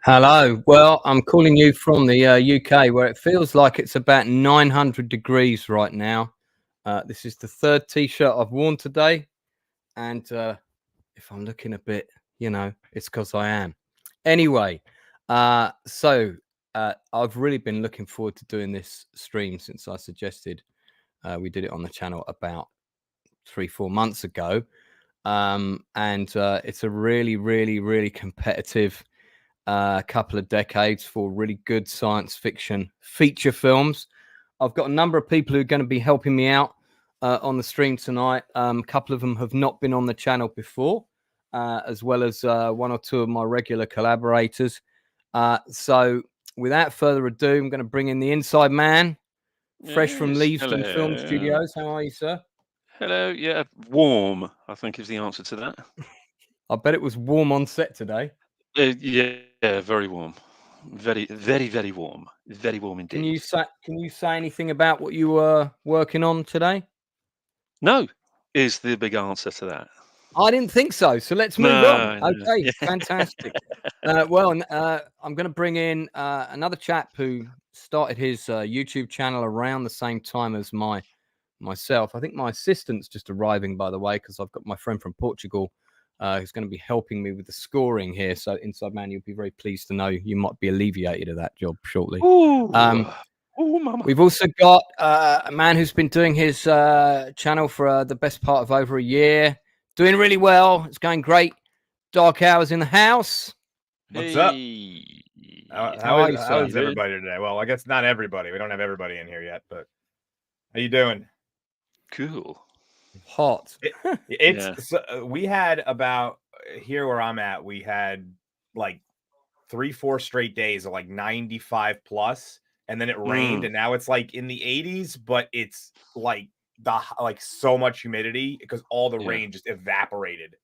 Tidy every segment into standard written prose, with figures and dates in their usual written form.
Hello. Well, I'm calling you from the UK, where it feels like it's about 900 degrees right now. This is the third T-shirt I've worn today, and if I'm looking a bit, it's because I am. Anyway, I've really been looking forward to doing this stream since I suggested we did it on the channel about 3-4 months ago, and it's a really, really, really competitive couple of decades for really good science fiction feature films. I've got a number of people who are going to be helping me out on the stream tonight. A couple of them have not been on the channel before, as well as one or two of my regular collaborators. So without further ado, I'm going to bring in the inside man, fresh from Leavesden Film Studios. How are you, sir? Hello. Yeah, warm, I think is the answer to that. I bet it was warm on set today. Yeah, very warm. Very, very, very warm. Very warm indeed. Can you say anything about what you were working on today? No, is the big answer to that. I didn't think so. So let's move on. Okay, yeah. Fantastic. I'm going to bring in another chap who started his YouTube channel around the same time as myself. I think my assistant's just arriving, by the way, because I've got my friend from Portugal who's going to be helping me with the scoring here. So, Inside Man, you'll be very pleased to know you might be alleviated of that job shortly. Mama. We've also got a man who's been doing his channel for the best part of over a year. Doing really well. It's going great. Dark Hours in the house. What's up? How is everybody today? Well, I guess not everybody. We don't have everybody in here yet, but how you doing? Cool. Hot. We had about here where I'm at. We had like 3-4 straight days of like 95 plus, and then it rained, and now it's like in the 80s, but it's like so much humidity because all the rain just evaporated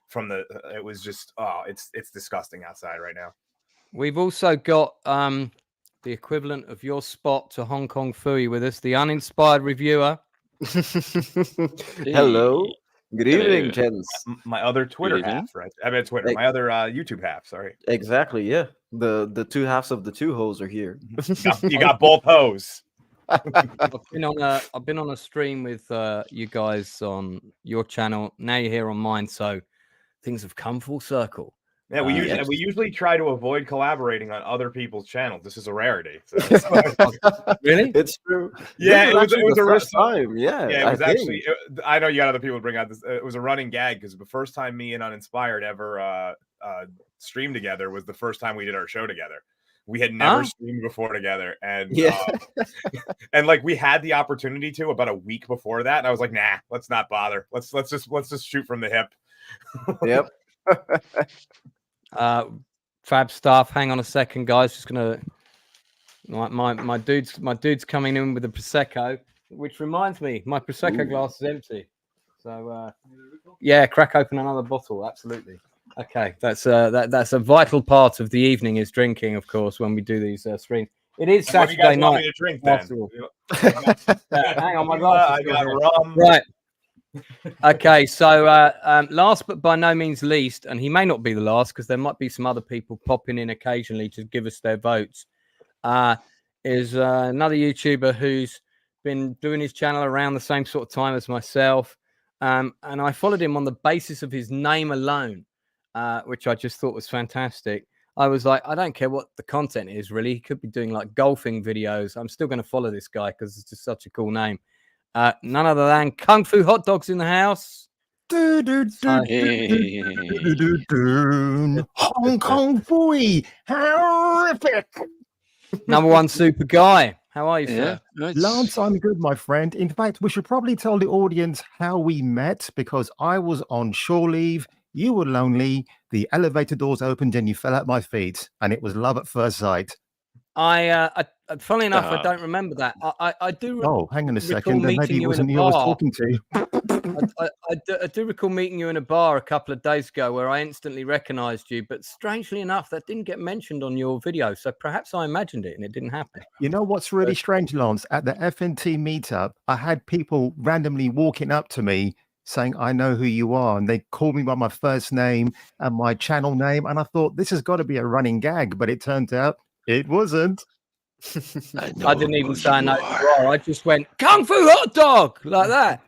from it was just it's disgusting outside right now. We've also got the equivalent of your spot to Hong Kong Fooey with us, the uninspired reviewer. Hello. Good evening, gents. My other Twitter half, right? I mean Twitter, my other YouTube half, sorry. Exactly, yeah. The two halves of the two hoes are here. You got both hoes. I've been on a stream with you guys on your channel. Now you're here on mine, so things have come full circle. Yeah, we usually try to avoid collaborating on other people's channels. This is a rarity. So really, it's true. Yeah, it was the first time. Yeah, it was actually. I know you got other people to bring out this. It was a running gag because the first time me and Uninspired ever streamed together was the first time we did our show together. We had never streamed before together, and and like we had the opportunity to about a week before that, and I was like, nah, let's not bother. Let's just shoot from the hip. Yep. Fab stuff. Hang on a second, guys. Just gonna my dude's coming in with a prosecco, which reminds me, my prosecco glass is empty. So crack open another bottle. Absolutely. Okay, that's a vital part of the evening is drinking, of course, when we do these streams. It is Saturday night. Want me to drink, then? Hang on, my glass. I got rum. Right. Okay, so last but by no means least, and he may not be the last because there might be some other people popping in occasionally to give us their votes, is another YouTuber who's been doing his channel around the same sort of time as myself, and I followed him on the basis of his name alone, which I just thought was fantastic. I was like, I don't care what the content is, really. He could be doing like golfing videos. I'm still going to follow this guy because it's just such a cool name. None other than Kung Fu Hotdogs in the house. Hong Kong Fooey, horrific. Number one super guy. How are you, sir? Lance, I'm good, my friend. In fact, we should probably tell the audience how we met because I was on shore leave. You were lonely. The elevator doors opened and you fell at my feet, and it was love at first sight. Funnily enough, I don't remember that. I do. Oh, hang on a second. Then maybe it wasn't you I was talking to. I do recall meeting you in a bar a couple of days ago where I instantly recognized you, but strangely enough, that didn't get mentioned on your video. So perhaps I imagined it and it didn't happen. You know what's really strange, Lance? At the FNT meetup, I had people randomly walking up to me saying, I know who you are. And they called me by my first name and my channel name. And I thought, this has got to be a running gag. But it turned out it wasn't. I didn't even say I know who you are. I just went, Kung Fu Hot Dog, like that.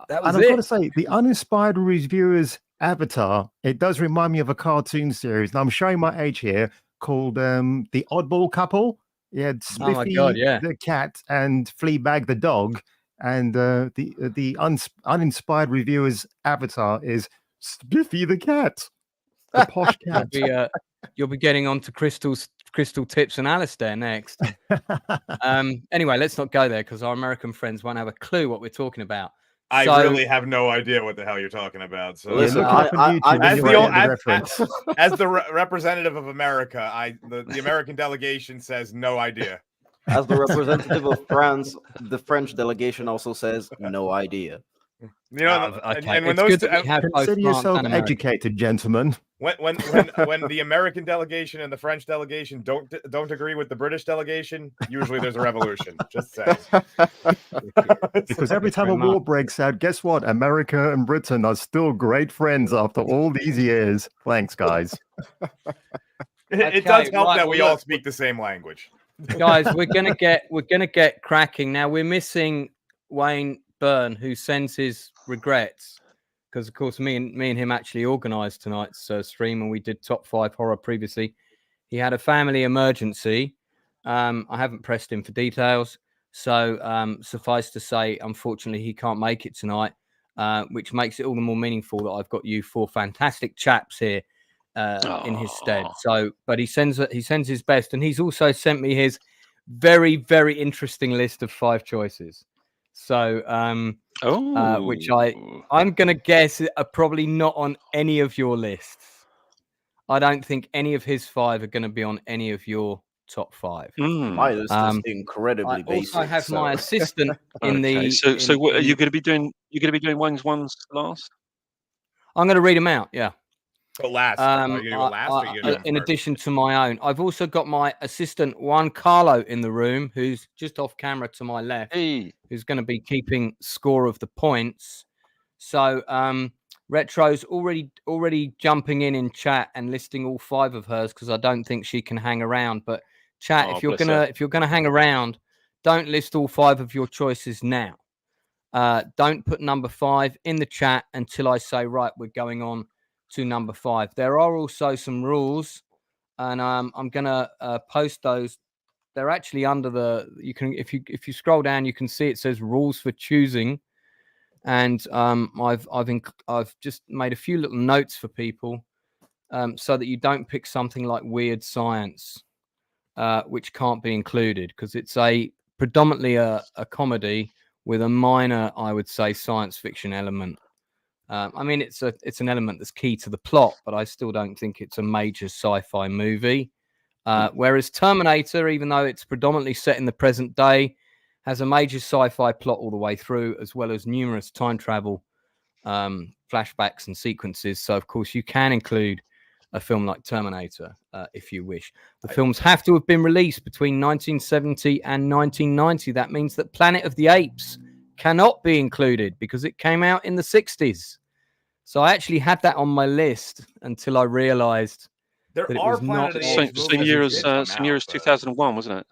That was And I've got it. to say, the uninspired reviewer's avatar, it does remind me of a cartoon series. And I'm showing my age here, called The Oddball Couple. He had Oh my Spiffy God, yeah. the cat and Fleabag the dog. And the uninspired reviewer's avatar is Spiffy the cat, the posh cat. You'll be getting on to Crystal Tips and Alistair next. Anyway, let's not go there because our American friends won't have a clue what we're talking about. I really have no idea what the hell you're talking about. So Listen, look it up on YouTube and you'll get the reference. as the representative of America, the American delegation says no idea. As the representative of France, the French delegation also says no idea. You know, okay. and when It's those good that we have both Consider France yourself and America. educated, gentlemen. when the American delegation and the French delegation don't agree with the British delegation, usually there's a revolution. Just saying. Because every time a war breaks out, guess what? America and Britain are still great friends after all these years. Thanks, guys. It does help that we all speak the same language. Guys, we're gonna get cracking now. We're missing Wayne Byrne, who sends his regrets because, of course, me and him actually organised tonight's stream, and we did top 5 horror previously. He had a family emergency. I haven't pressed him for details, so suffice to say, unfortunately, he can't make it tonight, which makes it all the more meaningful that I've got you 4 fantastic chaps here in his stead. So, but he sends his best, and he's also sent me his very, very interesting list of 5 choices. So, which I'm gonna guess are probably not on any of your lists. I don't think any of his 5 are going to be on any of your top 5. My list is incredibly basic. I have my assistant in okay. the. So what are you going to be doing? You're going to be doing Wayne's ones last. I'm going to read them out. Yeah. But last, in addition to my own, I've also got my assistant Juan Carlo in the room, who's just off camera to my left, who's going to be keeping score of the points. So Retro's already jumping in chat and listing all 5 of hers because I don't think she can hang around. But chat, if you're gonna hang around, don't list all 5 of your choices now. Don't put number 5 in the chat until I say right, we're going on to number 5. There are also some rules, and I'm gonna post those. They're actually under the. You can if you scroll down, you can see it says rules for choosing, and I've just made a few little notes for people, so that you don't pick something like weird science, which can't be included because it's predominantly a comedy with a minor, I would say, science fiction element. I mean, it's an element that's key to the plot, but I still don't think it's a major sci-fi movie. Whereas Terminator, even though it's predominantly set in the present day, has a major sci-fi plot all the way through, as well as numerous time travel flashbacks and sequences. So, of course, you can include a film like Terminator if you wish. The films have to have been released between 1970 and 1990. That means that Planet of the Apes cannot be included because it came out in the 60s. So I actually had that on my list until I realized that it was not same year as 2001, wasn't it?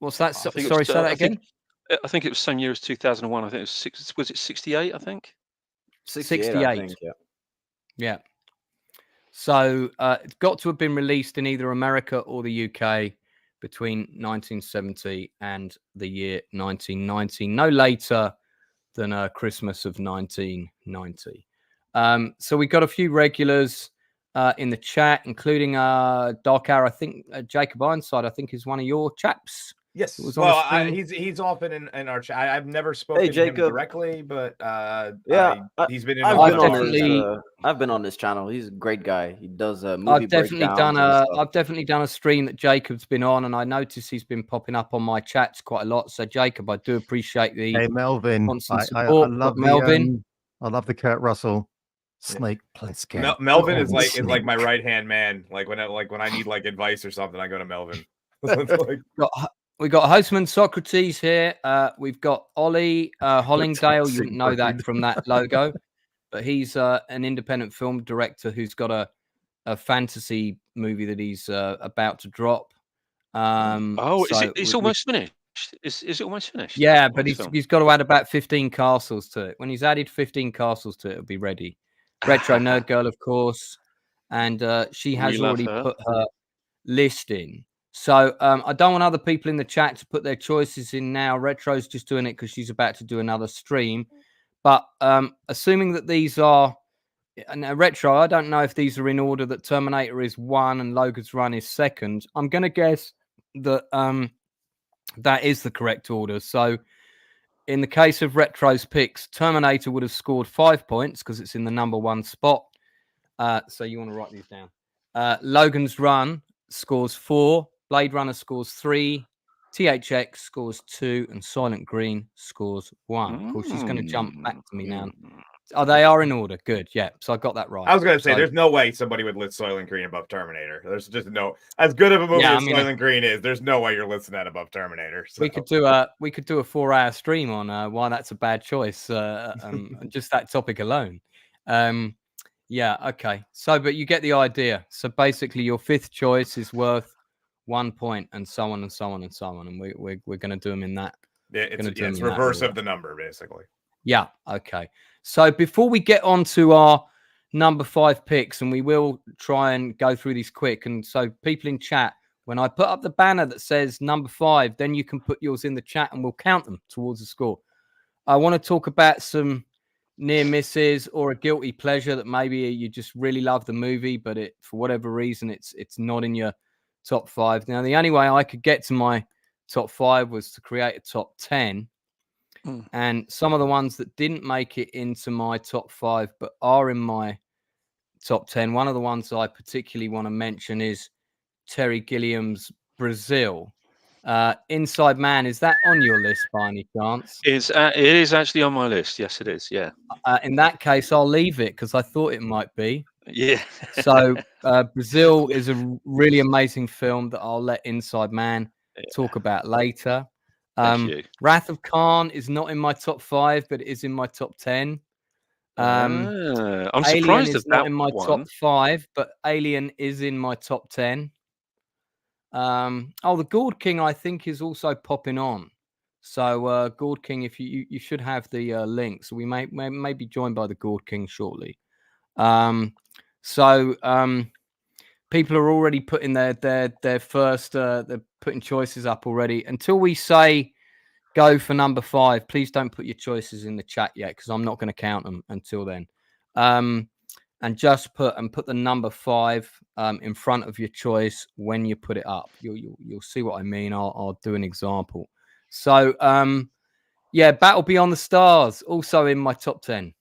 What's that? Sorry, say that again. I think it was same year as 2001. I think it was it 68, I think? 68. I think, Yeah. So it's got to have been released in either America or the UK between 1970 and the year 1990, no later than Christmas of 1990. So we got a few regulars in the chat, including Dark Hour. I think Jacob Ironside, I think, is one of your chaps. Yes. Well, he's often in our chat. I've never spoken to him directly, but he's been in. I've been on this channel. He's a great guy. He does movie I've definitely done a stream that Jacob's been on, and I notice he's been popping up on my chats quite a lot. So Jacob, I do appreciate the Melvin. constant support. I love Melvin. I love the Kurt Russell. Snake Plissken. Melvin is like my right hand man. Like when I need like advice or something, I go to Melvin. we got Hostman Socrates here. We've got Ollie Hollingdale. You wouldn't know that from that logo, but he's an independent film director who's got a fantasy movie that he's about to drop. It's almost finished. Is it almost finished? Yeah, but he's got to add about 15 castles to it. When he's added 15 castles to it, it'll be ready. Retro Nerd Girl, of course, and she has already put her list in. So I don't want other people in the chat to put their choices in now. Retro's just doing it because she's about to do another stream. But assuming that these are Retro, I don't know if these are in order that Terminator is 1 and Logan's Run is 2nd. I'm going to guess that that is the correct order. So in the case of Retro's picks, Terminator would have scored 5 points because it's in the number 1 spot. So you want to write these down. Logan's Run scores 4. Blade Runner scores 3. THX scores 2. And Silent Green scores 1. Of course, she's going to jump back to me now. Oh, they are in order. Good. Yeah. So I got that right. I was going to say, there's no way somebody would list Soylent Green above Terminator. There's just no, as good of a movie as Soylent Green is, there's no way you're listing that above Terminator. So. We could do a 4-hour stream on why that's a bad choice. Just that topic alone. Yeah. Okay. So, but you get the idea. So basically, your 5th choice is worth 1 point, and so on and so on and so on. And we're going to do them in that. Yeah, it's reverse of the number, basically. Yeah. Okay. So before we get on to our number 5 picks, and we will try and go through these quick. And so people in chat, when I put up the banner that says number 5, then you can put yours in the chat and we'll count them towards the score. I want to talk about some near misses or a guilty pleasure that maybe you just really love the movie, but for whatever reason, it's not in your top 5. Now, the only way I could get to my top 5 was to create a top 10. And some of the ones that didn't make it into my top 5 but are in my top 10, one of the ones I particularly want to mention is Terry Gilliam's Brazil. Inside Man, is that on your list by any chance? It is actually on my list. Yes, it is. Yeah. In that case, I'll leave it because I thought it might be. Yeah. So Brazil is a really amazing film that I'll let Inside Man talk about later. Wrath of Khan is not in my top 5, but it is in my top 10. I'm Alien surprised is at not that in my top 5, but Alien is in my top 10. The Gourd King I think is also popping on. So Gourd King, if you should have the link, so we may be joined by the Gourd King shortly. People are already putting their first they're putting choices up already. Until we say go for number 5, please don't put your choices in the chat yet because I'm not going to count them until then. And just put the number 5 in front of your choice when you put it up. You'll see what I mean. I'll do an example. So Battle Beyond the Stars also in my top 10.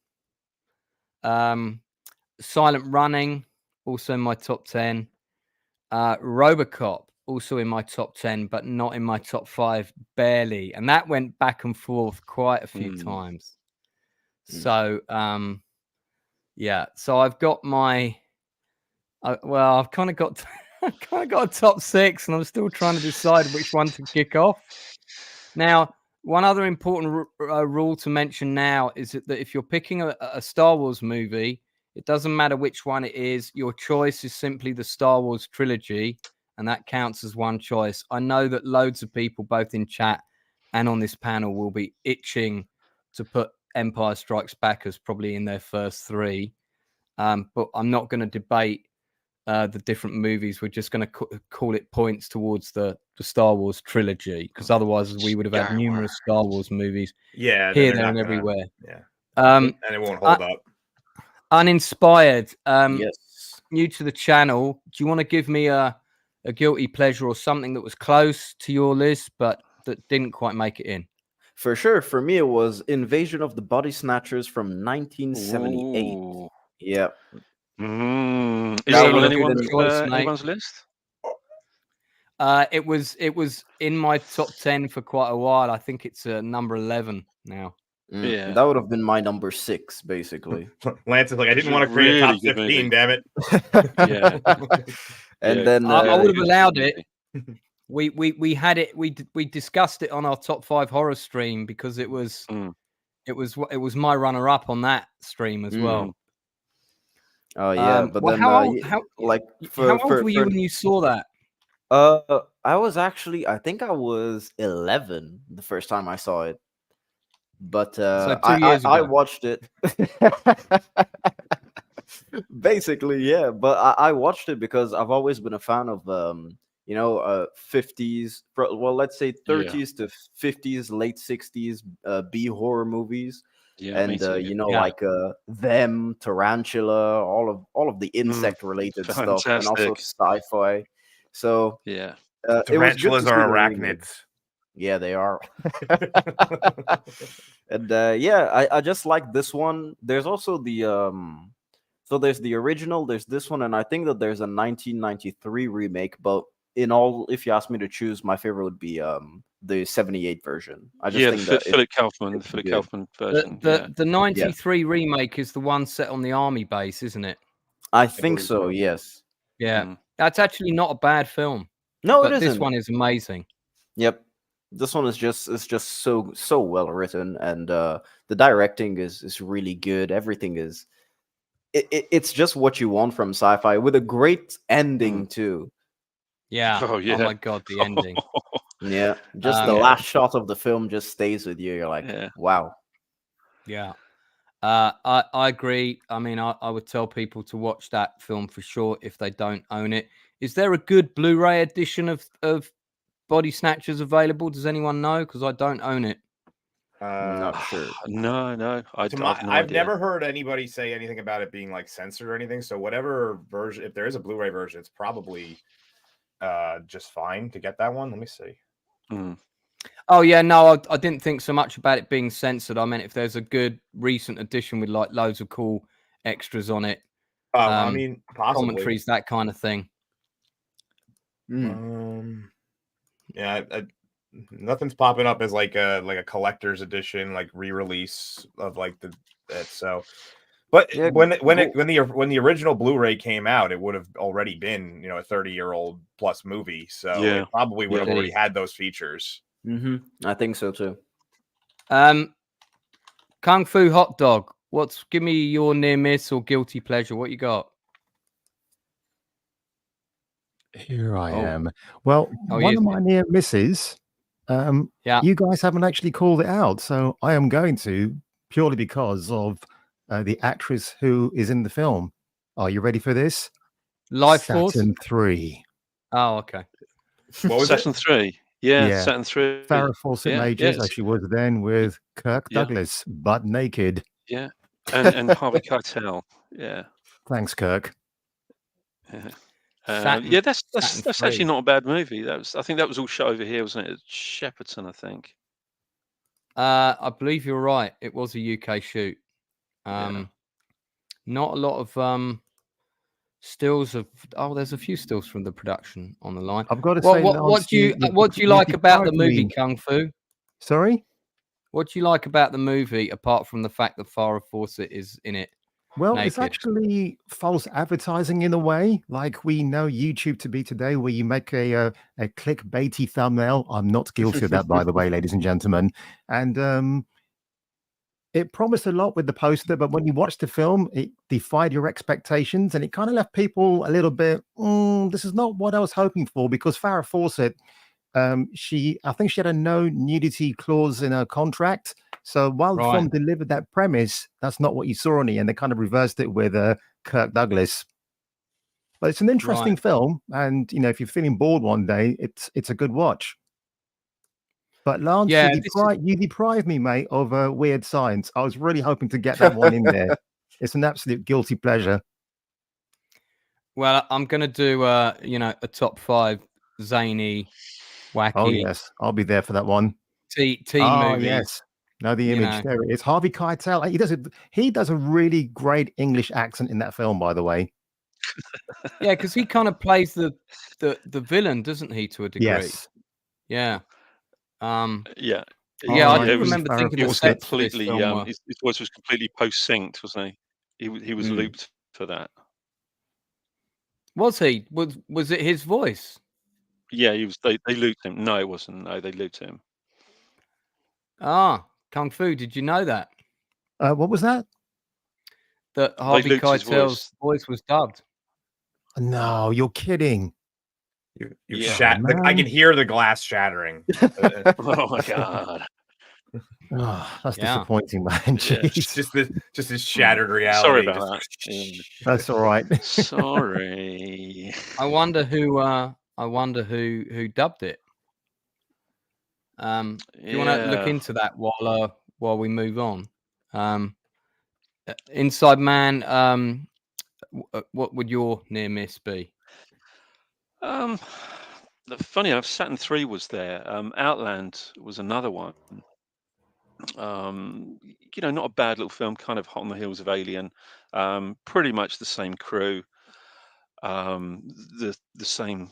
Silent Running also in my top 10. RoboCop also in my top 10, but not in my top 5, barely. And that went back and forth quite a few times. So so I've got my I've kind of got a top 6, and I'm still trying to decide which one to kick off. Now, one other important rule to mention now is that if you're picking a Star Wars movie, it doesn't matter which one it is. Your choice is simply the Star Wars trilogy, and that counts as one choice. I know that loads of people, both in chat and on this panel, will be itching to put Empire Strikes Back as probably in their first 3. But I'm not going to debate the different movies. We're just going to call it points towards the Star Wars trilogy, because otherwise we would have had numerous Star Wars movies here, there, and everywhere. Yeah. And it won't hold up. Uninspired. Yes. New to the channel. Do you want to give me a guilty pleasure or something that was close to your list but that didn't quite make it in? For sure. For me, it was Invasion of the Body Snatchers from 1978. Ooh. Yeah. Is that Really on good anyone's list? It was in my top 10 for quite a while. I think it's number 11 now. Yeah. That would have been my number 6, basically. Lance is like, I didn't want to create a top 15, damn it. Yeah. And then I would have allowed it. We had it. We discussed it on our top 5 horror stream because it was my runner up on that stream as well. Oh yeah, but well, then how old were you when you saw that? I was actually, I think I was 11 the first time I saw it, but So 2 years I ago. watched it. Basically, yeah, but I watched it because I've always been a fan of 50s, well, let's say 30s to 50s, late 60s B horror movies. Yeah, me And too. like them, Tarantula, all of the insect related stuff, and also Fantastic. sci-fi. So Yeah. it was good to Tarantulas see are the remake. arachnids. Yeah, they are. And yeah, I just like this one. There's also the so there's the original, there's this one, and I think that there's a 1993 remake. But in all, if you ask me to choose, my favorite would be the 78 version. I just think that Philip Kaufman, it's good. Kaufman version. The 93 remake is the one set on the army base, isn't it? I think so. Yes. Yeah, that's actually not a bad film. No, but it isn't. This one is amazing. Yep. This one is just so well written, and the directing is really good. Everything is it's just what you want from sci-fi, with a great ending too. Yeah. Oh yeah. Oh my god, the ending. Yeah. Just the last shot of the film just stays with you. You're like, wow. Yeah. I agree. I mean, I would tell people to watch that film for sure if they don't own it. Is there a good Blu-ray edition of Body Snatchers available? Does anyone know? Because I don't own it. Not sure. No. I've never heard anybody say anything about it being like censored or anything. So whatever version, if there is a Blu-ray version, it's probably just fine to get that one. Let me see. Oh yeah, no, I didn't think so much about it being censored. I meant if there's a good recent edition with like loads of cool extras on it. I mean, possibly commentaries, that kind of thing. Yeah, nothing's popping up as like a collector's edition, like re-release of like that. So, but when the original Blu-ray came out, it would have already been a 30-year-old plus movie. So it probably would have already had those features. I think so too. Kung Fu Hotdog. Give me your near miss or guilty pleasure? What you got? Here I am. Well, one of my near misses. You guys haven't actually called it out, so I am going to, purely because of the actress who is in the film. Are you ready for this? Life Force? Saturn 3. Oh, okay. What was Saturn 3? Yeah, Saturn 3. Farrah Fawcett Majors, as she was then, with Kirk Douglas, butt naked. Yeah, and Harvey Keitel. Yeah. Thanks, Kirk. Yeah. That's actually not a bad movie. I think that was all shot over here, wasn't it? At Shepperton, I think. I believe you're right. It was a UK shoot. Not a lot of stills of. Oh, there's a few stills from the production on the line. I've got to say, what do you like about the movie, Kung Fu? Sorry? What do you like about the movie, apart from the fact that Farrah Fawcett is in it? Well, naked? It's actually false advertising in a way, like we know YouTube to be today, where you make a clickbaity thumbnail. I'm not guilty of that, by the way, ladies and gentlemen. And it promised a lot with the poster, but when you watch the film, it defied your expectations, and it kind of left people a little bit, this is not what I was hoping for, because Farrah Fawcett, I think she had a no nudity clause in her contract. So while the film delivered that premise, that's not what you saw on it, and they kind of reversed it with Kirk Douglas. But it's an interesting film, and if you're feeling bored one day, it's a good watch. But Lance, you deprived me, mate, of Weird Science. I was really hoping to get that one in there. It's an absolute guilty pleasure. Well, I'm going to do a top 5 zany, wacky. Oh yes, I'll be there for that one. Teen movies. Yes. No, the image. There it is. Harvey Keitel. He does a really great English accent in that film, by the way. Yeah, because he kind of plays the villain, doesn't he, to a degree? Yes. Yeah. Yeah. I remember thinking it was the sets completely for this film his voice was completely post-synced, wasn't he? He was looped for that. Was he? Was it his voice? Yeah, he was. They looped him. No, it wasn't. No, they looped him. Ah, Kung Fu. Did you know that? What was that? That Harvey looped his Keitel's voice was dubbed. No, you're kidding. You Yeah. I can hear the glass shattering. Oh my god. Oh, that's Yeah. disappointing, man. Yeah. Jeez. just this shattered reality. Sorry about that. Yeah. That's all right. Sorry. I wonder who dubbed it. Do you want to look Yeah. into that while we move on? Inside Man, what would your near miss be? Funny enough, Saturn 3 was there. Outland was another one. Not a bad little film, kind of hot on the heels of Alien. Pretty much the same crew, the same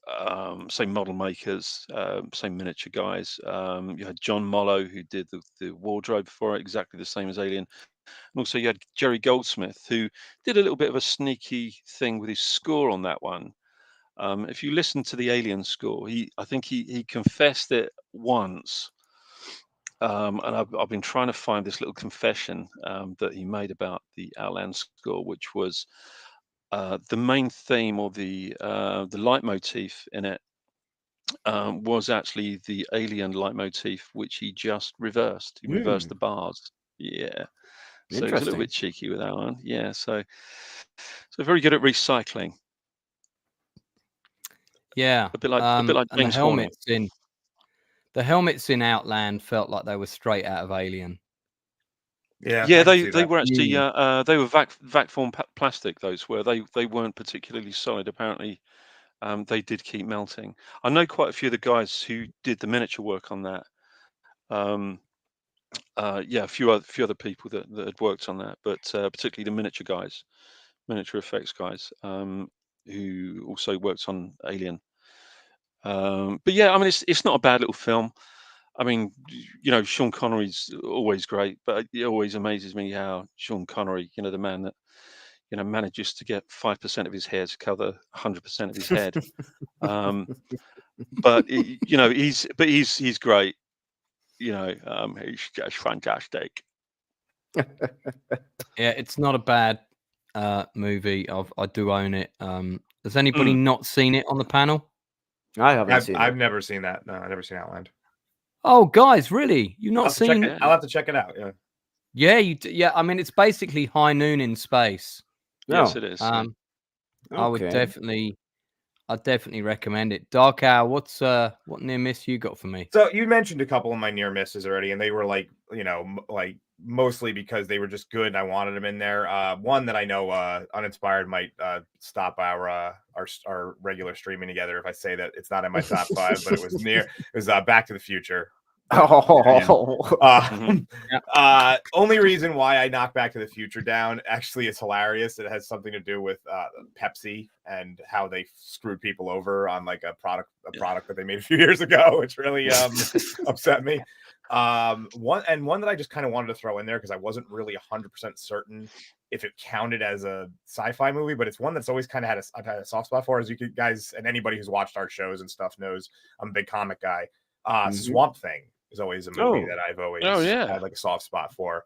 model makers, same miniature guys. You had John Mollo, who did the wardrobe for it, exactly the same as Alien. And also you had Jerry Goldsmith, who did a little bit of a sneaky thing with his score on that one. If you listen to the Alien score, I think he confessed it once. And I've been trying to find this little confession that he made about the Outland score, which was the main theme, or the leitmotif in it was actually the Alien leitmotif, which he just reversed. He reversed the bars. Yeah. So he was a little bit cheeky with that one. Yeah. So very good at recycling. Yeah. A bit like James Horner. The helmets in Outland felt like they were straight out of Alien. Yeah, they were actually they were vac form plastic. Those were they weren't particularly solid. Apparently, they did keep melting. I know quite a few of the guys who did the miniature work on that. A few other people that had worked on that, but particularly the miniature effects guys, who also worked on Alien. But yeah, I mean, it's not a bad little film. I mean, Sean Connery's always great, but it always amazes me how Sean Connery, the man that, manages to get 5% of his hair to cover 100% of his head. But he's great. He's just fantastic. Yeah, it's not a bad movie. I do own it. Has anybody not seen it on the panel? I haven't seen it. I've never seen that. No, I've never seen Outland. Oh, guys, really? You've not seen it? I'll have to check it out. Yeah. Yeah, yeah. I mean, it's basically High Noon in space. Yes, it is. I would definitely recommend it. Dark Hour, what near miss you got for me? So you mentioned a couple of my near misses already, and they were like mostly because they were just good and I wanted them in there. One that I know Uninspired might stop our regular streaming together if I say that it's not in my top 5, but it was Back to the Future. Only reason why I knocked Back to the Future down, actually, it's hilarious. It has something to do with Pepsi and how they screwed people over on like a product that they made a few years ago, which really upset me. One that I just kind of wanted to throw in there because I wasn't really 100% certain if it counted as a sci-fi movie, but it's one that's always kind of I've had a soft spot for, as you guys and anybody who's watched our shows and stuff knows. I'm a big comic guy. Swamp Thing is always a movie that I've always had like a soft spot for.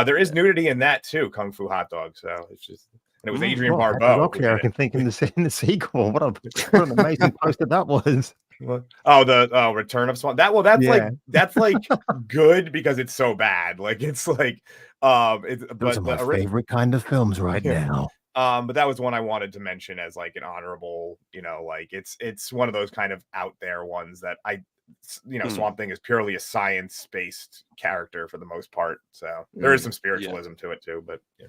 There is nudity in that too, Kung Fu Hotdog. So it's just, and it was Adrian Barbeau. I can think in the sequel. What an amazing poster that was. Return of Swamp. That's like good because it's so bad. Like it's like those are my favorite kind of films right now. But that was one I wanted to mention as like an honorable, like it's one of those kind of out there ones that Swamp Thing is purely a science-based character for the most part. So there is some spiritualism to it too, but yeah.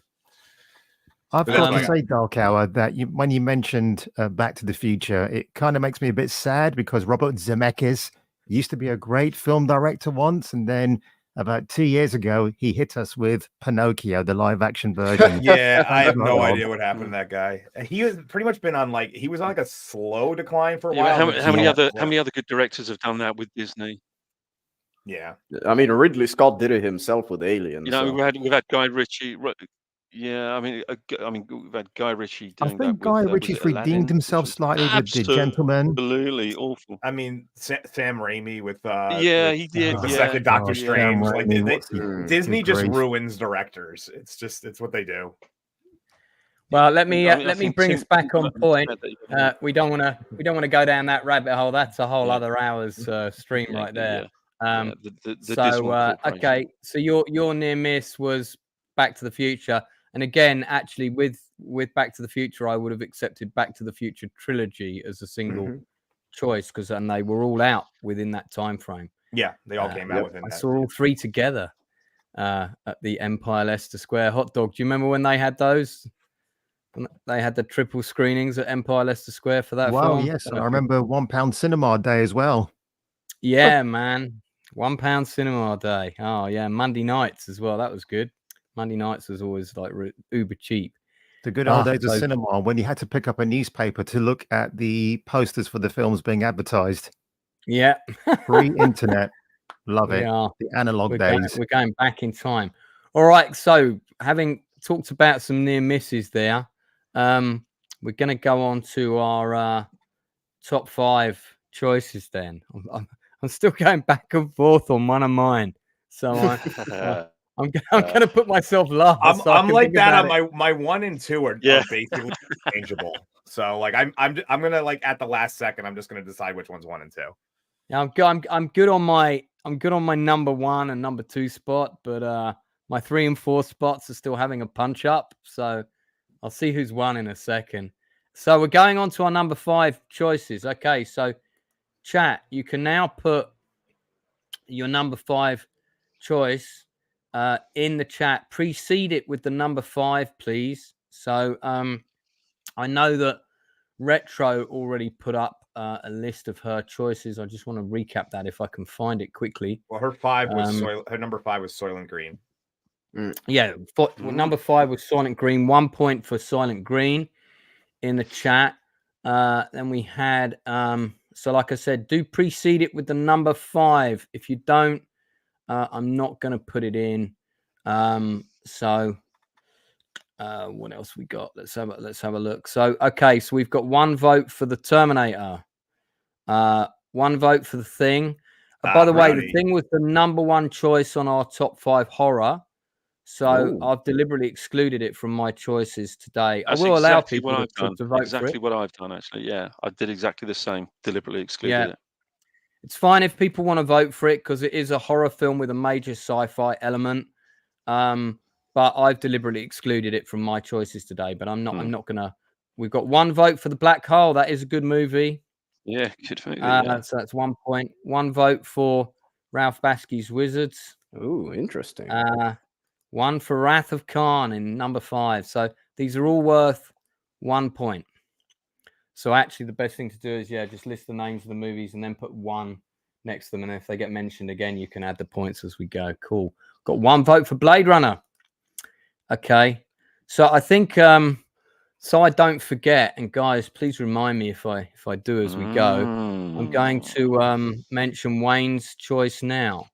I've got to say, Dark Hour, that when you mentioned Back to the Future, it kind of makes me a bit sad because Robert Zemeckis used to be a great film director once, and then about 2 years ago, he hit us with Pinocchio, the live-action version. Yeah, I have no idea what happened to that guy. He has pretty much been on he was on like a slow decline for a while. How many other good directors have done that with Disney? Yeah, I mean, Ridley Scott did it himself with Alien. We've had Guy Ritchie. Yeah, I mean, we've had Guy Ritchie I doing that think with Guy was Ritchie's it redeemed Aladdin, which himself was slightly with The Gentleman. absolutely awful. I mean, Sam Raimi with Yeah, he did. with the Yeah, second Doctor Oh, yeah. Strange. Sam Like Raimi, what's he? Disney Good just grief. ruins directors. It's what they do. Well, let me I mean, I let me think bring us back Tim on Burton point. said that, yeah. We don't want to go down that rabbit hole. That's a whole Yeah. other hour's stream Yeah, right there. yeah, the So Dismal Corporation. okay, so your near miss was Back to the Future, and again, actually, with Back to the Future, I would have accepted Back to the Future trilogy as a single choice because and they were all out within that time frame. Yeah, they all came out within I that. saw all three together at the Empire Leicester Square Hot Dog. Do you remember when they had those? They had the triple screenings at Empire Leicester Square for that Wow, Oh, film. yes, I remember £1 cinema day as well. Yeah, man. £1 cinema day. Oh, yeah. Monday nights as well. That was good. Monday nights was always like uber cheap. The good old days of so- cinema when you had to pick up a newspaper to look at the posters for the films being advertised. Yeah. Pre-internet. Love it. Yeah. The analog We're days. going back in time. All right. So having talked about some near misses there, we're going to go on to our top 5 choices then. I'm still going back and forth on one of mine. So I'm going to put myself last. I'm like that on my 1 and 2 are basically interchangeable. So like I'm gonna like at the last second I'm just gonna decide which one's 1 and 2. Yeah, I'm good on my number 1 and number 2 spot, but my 3 and 4 spots are still having a punch up. So I'll see who's won in a second. So we're going on to our number 5 choices. Okay, so chat, you can now put your number 5 choice in the chat. Precede it with the number 5, please. So I know that Retro already put up a list of her choices. I just want to recap that if I can find it quickly. Well, her 5 was her number 5 was Soylent Green. Yeah, number 5 was Silent Green. 1 point for Silent Green in the chat. Then we had so like I said, do precede it with the number 5. If you don't, I'm not going to put it in. So what else we got? Let's have a look. So okay, so we've got 1 vote for the Terminator, 1 vote for the Thing. By the way, the Thing was the number 1 choice on our top 5 horror. So I've deliberately excluded it from my choices today. That's I will allow exactly people what I've to done. vote Exactly for it. what I've done, actually. Yeah, I did exactly the same. Deliberately excluded it. It's fine if people want to vote for it because it is a horror film with a major sci-fi element. But I've deliberately excluded it from my choices today. But I'm not gonna. We've got 1 vote for The Black Hole. That is a good movie. Yeah, good movie. So that's 1 point. 1 vote for Ralph Bakski's Wizards. Ooh, interesting. 1 for Wrath of Khan in number 5. So these are all worth 1 point. So actually, the best thing to do is just list the names of the movies and then put 1 next to them. And if they get mentioned again, you can add the points as we go. Cool. Got 1 vote for Blade Runner. Okay. So I think so I don't forget. And guys, please remind me if I do as we go. I'm going to mention Wayne's choice now.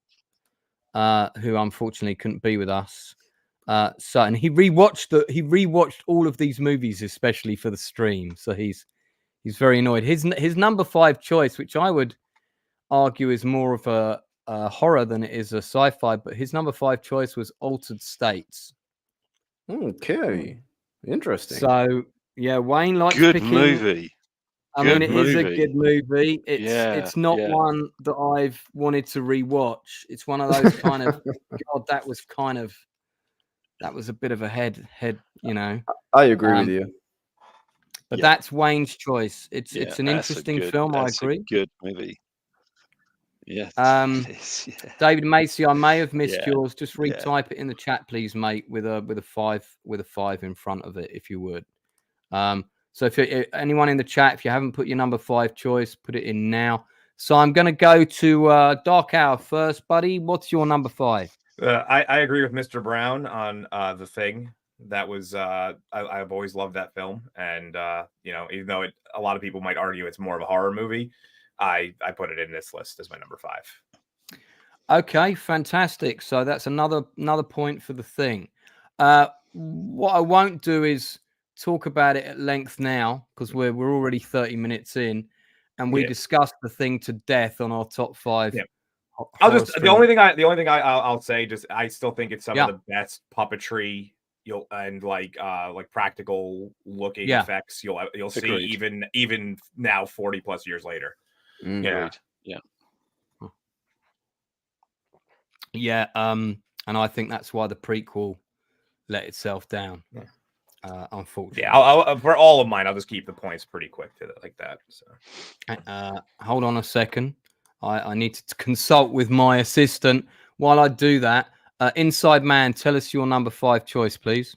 Who unfortunately couldn't be with us. So and he rewatched all of these movies, especially for the stream. So he's very annoyed. His number 5 choice, which I would argue is more of a horror than it is a sci-fi, but his number 5 choice was Altered States. Okay, interesting. So yeah, Wayne likes good picking. Movie. I mean, it is a good movie. It's not one that I've wanted to rewatch. It's one of those kind of God. That was a bit of a head. You know. I agree with you. But that's Wayne's choice. It's an interesting film. I That's agree. A good movie. Yeah. David Macy, I may have missed yours. Just retype it in the chat, please, mate, with a 5 in front of it, if you would. So if anyone in the chat, if you haven't put your number 5 choice, put it in now. So I'm going to go to Dark Hour first, buddy. What's your number 5? I agree with Mr. Brown on The Thing. That was I've always loved that film, and even though a lot of people might argue it's more of a horror movie, I put it in this list as my number 5. Okay, fantastic. So that's another point for The Thing. what I won't do is talk about it at length now because we're already 30 minutes in, and we discussed the thing to death on our top 5. Yeah. Horror the only thing I'll say, just I still think it's some of the best puppetry and like practical looking effects you'll see even now 40 plus years later. Yeah. And I think that's why the prequel let itself down. Unfortunately. Yeah, I'll for all of mine, I'll just keep the points pretty quick to like that. So hold on a second. I need to consult with my assistant. While I do that, Inside Man, tell us your number 5 choice, please.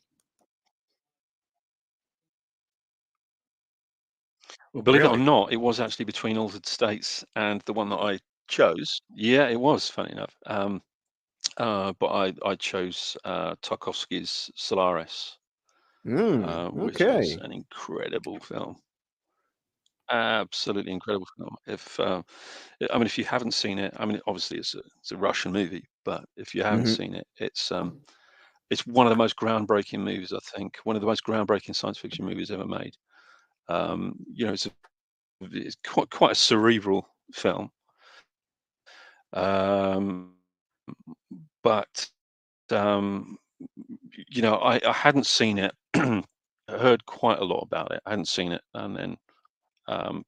Well, believe it or not, it was actually between Altered States and the one that I chose. Yeah, it was, funny enough. But I chose Tarkovsky's Solaris, which is an incredible film. Absolutely incredible film. If you haven't seen it, obviously it's a Russian movie, but if you haven't seen it, it's one of the most groundbreaking movies, I think, one of the most groundbreaking science fiction movies ever made. It's quite a cerebral film, but I hadn't seen it. I heard quite a lot about it. I hadn't seen it, and then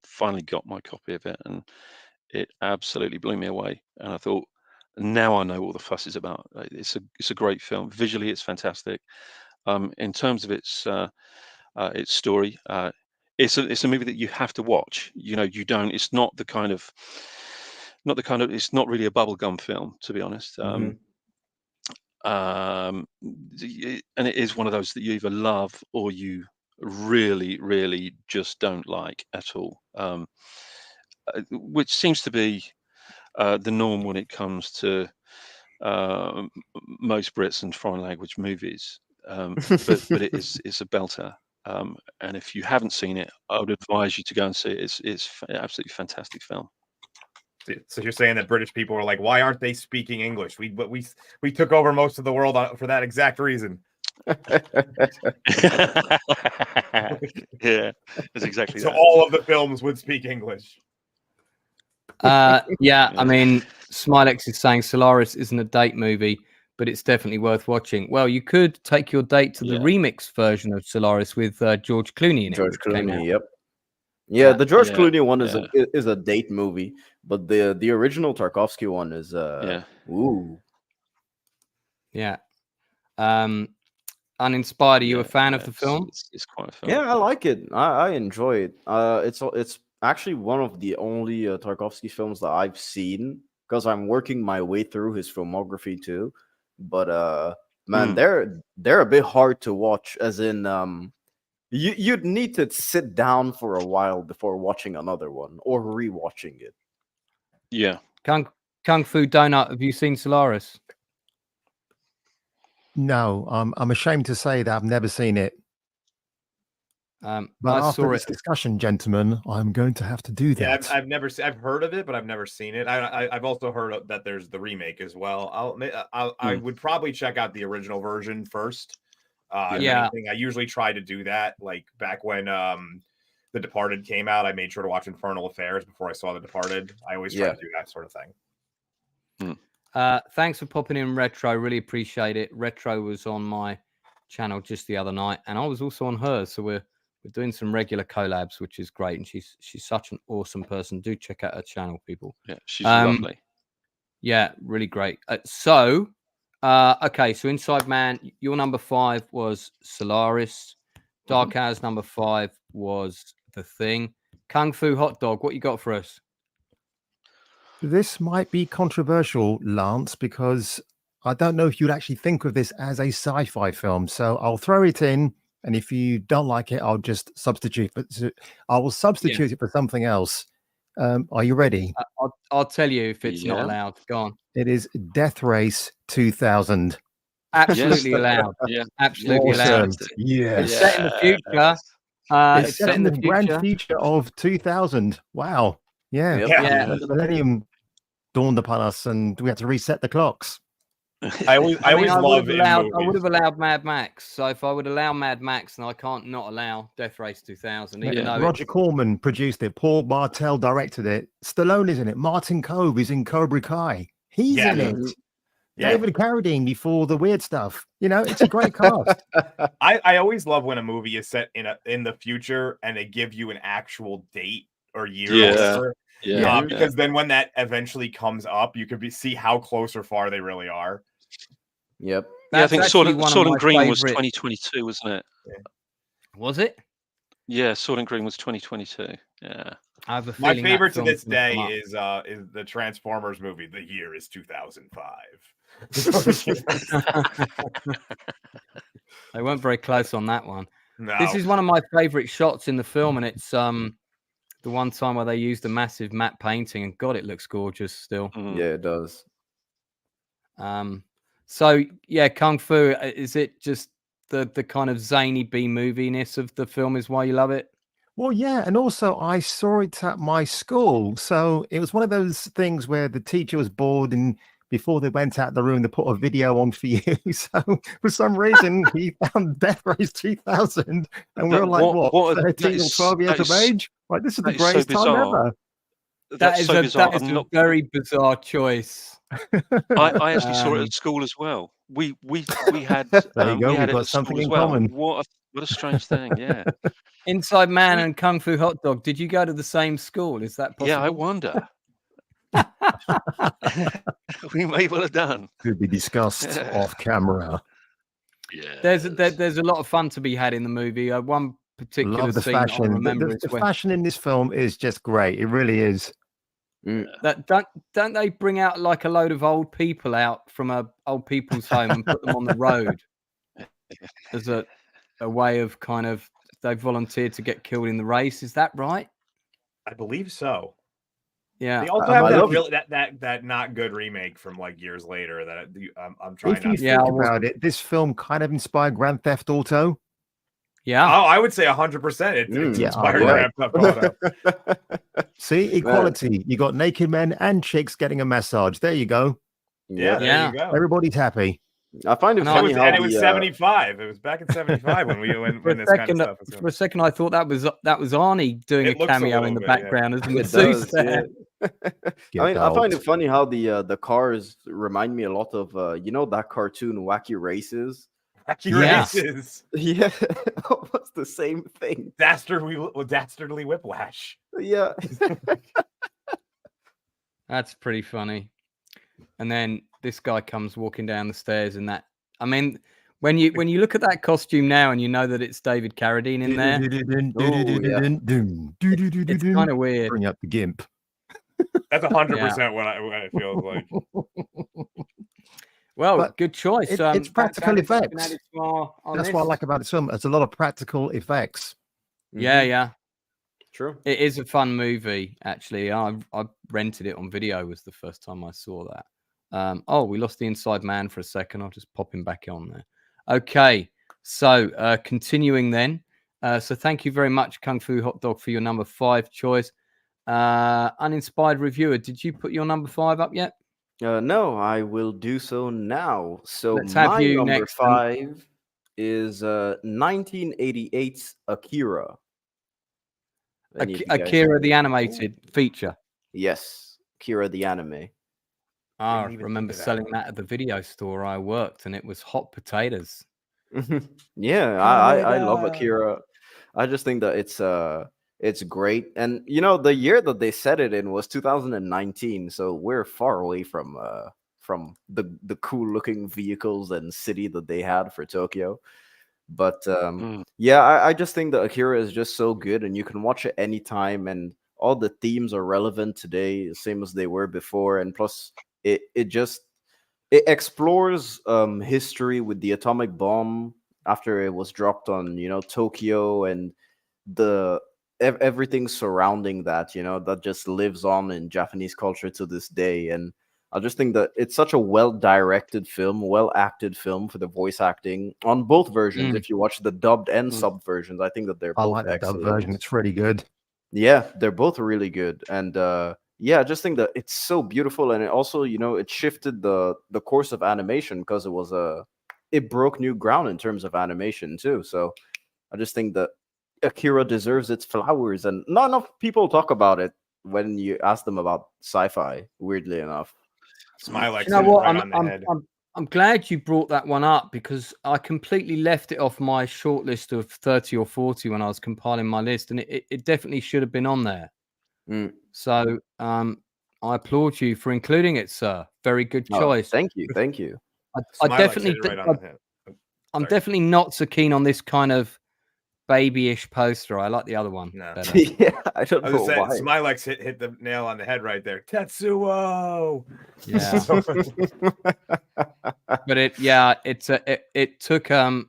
finally got my copy of it, and it absolutely blew me away. And I thought, now I know what the fuss is about. It's a great film. Visually, it's fantastic. In terms of its story, it's a movie that you have to watch. You don't. It's not the kind of. It's not really a bubblegum film, to be honest. And it is one of those that you either love or you really, really just don't like at all. Which seems to be the norm when it comes to most Brits and foreign language movies. But it's a belter. And if you haven't seen it, I would advise you to go and see it. It's an absolutely fantastic film. So you're saying that British people are like, why aren't they speaking English? We took over most of the world for that exact reason. Yeah, that's exactly so that. all of the films would speak English. Smilex is saying Solaris isn't a date movie, but it's definitely worth watching. Well, you could take your date to the remix version of Solaris with George Clooney in it. George Clooney, yep. Yeah, the George Clooney one is a date movie, but the original Tarkovsky one is ooh. Yeah. Uninspired, are you a fan of the film? It's quite a film. Yeah, I like it. I enjoy it. It's actually one of the only Tarkovsky films that I've seen, because I'm working my way through his filmography too. But man, they're a bit hard to watch, as in you'd need to sit down for a while before watching another one or rewatching it. Yeah. Kung Fu Donut, have you seen Solaris? No, I'm ashamed to say that I've never seen it. But after this discussion, gentlemen, I'm going to have to do that. Yeah, I've heard of it, but I've never seen it. I've also heard that there's the remake as well. I would probably check out the original version first. I usually try to do that. Like back when The Departed came out, I made sure to watch Infernal Affairs before I saw The Departed. I always try to do that sort of thing. Thanks for popping in, Retro. I really appreciate it. Retro was on my channel just the other night, and I was also on hers. So we're doing some regular collabs, which is great. And she's such an awesome person. Do check out her channel, people. Yeah, she's lovely. Yeah, really great. So Inside Man, your number 5 was Solaris. Dark Hour's number 5 was The Thing. Kung Fu Hotdog, what you got for us? This might be controversial, Lance, because I don't know if you'd actually think of this as a sci-fi film. So I'll throw it in, and if you don't like it, I'll just substitute. But I will substitute it for something else. Are you ready? I'll tell you if it's not allowed. Go on. It is Death Race 2000. Absolutely allowed. Yeah, absolutely allowed. Yes. It's set in the future. It's set in the grand future of 2000. Wow. Yeah. Yeah. The millennium dawned upon us, and we had to reset the clocks. I always I love in I would movies. have allowed Mad Max. So if I would allow Mad Max, then I can't not allow Death Race 2000, even though Roger Corman produced it. Paul Bartel directed it. Stallone is in it. Martin Kove is in Cobra Kai. He's Yeah. in it. Yeah. David Carradine before the weird stuff. You know, it's a great cast. I always love when a movie is set in the future and they give you an actual date or year or whatever. Because then when that eventually comes up, you could see how close or far they really are. Yep. I think Sword and Green was favorite- 2022, wasn't it? Was it? Yeah, Sword and Green was 2022. Yeah. I have a My feeling that favorite to film's this gonna day come up. is the Transformers movie. The year is 2005. They weren't very close on that one. No. This is one of my favorite shots in the film, and it's the one time where they used a massive matte painting, and God, it looks gorgeous still. Yeah, it does. So yeah, Kung Fu, is it just the kind of zany B moviness of the film is why you love it? Well, yeah, and also I saw it at my school, so it was one of those things where the teacher was bored, and before they went out the room, they put a video on for you. So for some reason, he found Death Race 2000, and we were like, what 13 or 12 years of age? Like, this is the greatest time ever. That is a very bizarre choice. I actually saw it at school as well. We had there you go. we had We've it got at something school as in well. common. What a strange thing, yeah. Inside Man and Kung Fu Hotdog. Did you go to the same school? Is that possible? Yeah, I wonder. We may well have done. Could be discussed off camera. Yeah. There's a lot of fun to be had in the movie. One particular Love the scene I fashion. remember The is when fashion in this film is just great. It really is. that don't they bring out like a load of old people out from a old people's home and put them on the road as a way of kind of they volunteered to get killed in the race. Is that right? I believe so. Yeah. They also have that not good remake from like years later that I'm trying. If you think about it, this film kind of inspired Grand Theft Auto. Yeah. Oh, I would say 100%. It's inspired Grand Theft Auto. See, equality. You got naked men and chicks getting a massage. There you go. Yeah, there you go. Everybody's happy. I find it funny how it was 75. It was back in 75 when this kind of stuff was going. For a second, I thought that was Arnie doing a cameo in the background as a masseuse there. I find it funny how the cars remind me a lot of that cartoon Wacky Races. Wacky Races. Yeah, almost the same thing. Dastardly Whiplash. Yeah. That's pretty funny. And then this guy comes walking down the stairs, and that, I mean, when you look at that costume now and you know that it's David Carradine in there, it's kind of weird. Bring up the gimp. That's 100% what it feels like. Well, but good choice. It's practical effects. That's what I like about this film. It's a lot of practical effects. Yeah. True. It is a fun movie, actually. I rented it on video. Was the first time I saw that. We lost the Inside Man for a second. I'll just pop him back on there. Okay, so continuing then. So thank you very much, Kung Fu Hotdog, for your number 5 choice. Uninspired Reviewer, did you put your number 5 up yet? No, I will do so now. So let's have you number next. 5 is 1988's Akira. Akira the animated feature. Yes, Akira the anime. I remember selling that at the video store I worked, and it was hot potatoes. Yeah, I love Akira. I just think that it's great, and the year that they set it in was 2019, so we're far away from the cool looking vehicles and city that they had for Tokyo. But I just think that Akira is just so good, and you can watch it anytime, and all the themes are relevant today, same as they were before, and plus it explores history with the atomic bomb after it was dropped on Tokyo, and everything surrounding that that just lives on in Japanese culture to this day. And I just think that it's such a well-directed film, well-acted film for the voice acting on both versions. If you watch the dubbed and sub versions, I think that they're both I like the excellent. dub version. It's really good. Yeah, they're both really good. And yeah, I just think that it's so beautiful, and it also, it shifted the course of animation because it broke new ground in terms of animation too. So I just think that Akira deserves its flowers, and not enough people talk about it when you ask them about sci-fi. Weirdly enough. Smilex You know hit it what? right on the head. I'm glad you brought that one up because I completely left it off my short list of 30 or 40 when I was compiling my list, and it definitely should have been on there. So I applaud you for including it, sir. Very good choice. Thank you. I Smilex definitely, hit it right on the head. I'm definitely not so keen on this kind of babyish poster. I like the other one better. Yeah, I don't I know was saying, why. Smilex hit the nail on the head right there. Tetsuo. Yeah. But it took I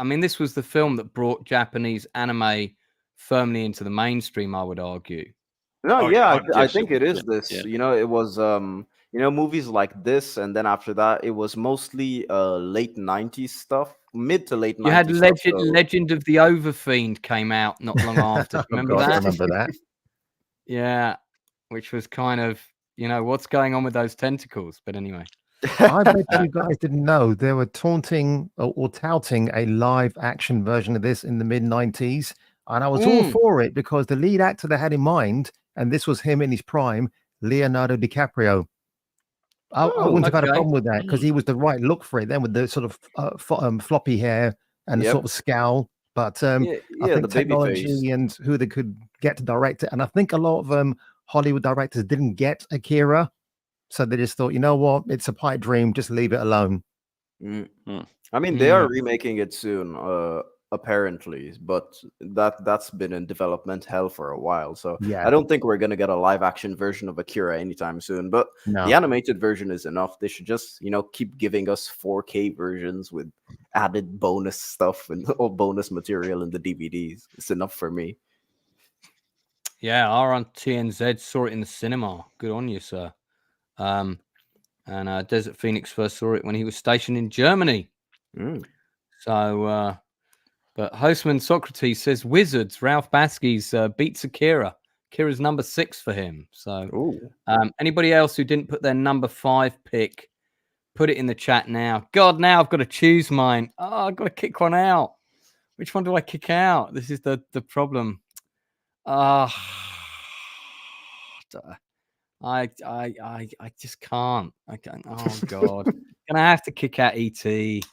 mean, this was the film that brought Japanese anime firmly into the mainstream, I would argue. No, Oh, yeah, yeah, I think it is this. Yeah. It was movies like this, and then after that, it was mostly late '90s stuff, mid to late '90s. You had stuff, so... Legend of the Overfiend came out not long after. Remember that? I remember that. Yeah, which was kind of, what's going on with those tentacles? But anyway. I bet you guys didn't know they were taunting or touting a live action version of this in the mid 90s. And I was all for it because the lead actor they had in mind, and this was him in his prime, Leonardo DiCaprio. I wouldn't have had a problem with that because he was the right look for it then with the sort of floppy hair and the sort of scowl. But I think the technology and who they could get to direct it. And I think a lot of Hollywood directors didn't get Akira. So they just thought, you know what, it's a pipe dream, just leave it alone. I mean, they are remaking it soon, apparently, but that's been in development hell for a while. So I don't think we're gonna get a live action version of Akira anytime soon. But the animated version is enough. They should just, keep giving us 4K versions with added bonus stuff and all bonus material in the DVDs. It's enough for me. Yeah, our on TNZ saw it in the cinema. Good on you, sir. And Desert Phoenix first saw it when he was stationed in Germany. So, but Hostman Socrates says Wizards. Ralph Baski's beats Akira. Akira's number 6 for him. So, anybody else who didn't put their number 5 pick, put it in the chat now. God, now I've got to choose mine. Oh, I've got to kick one out. Which one do I kick out? This is the problem. I just can't. I can't. Oh God! Gonna have to kick out ET.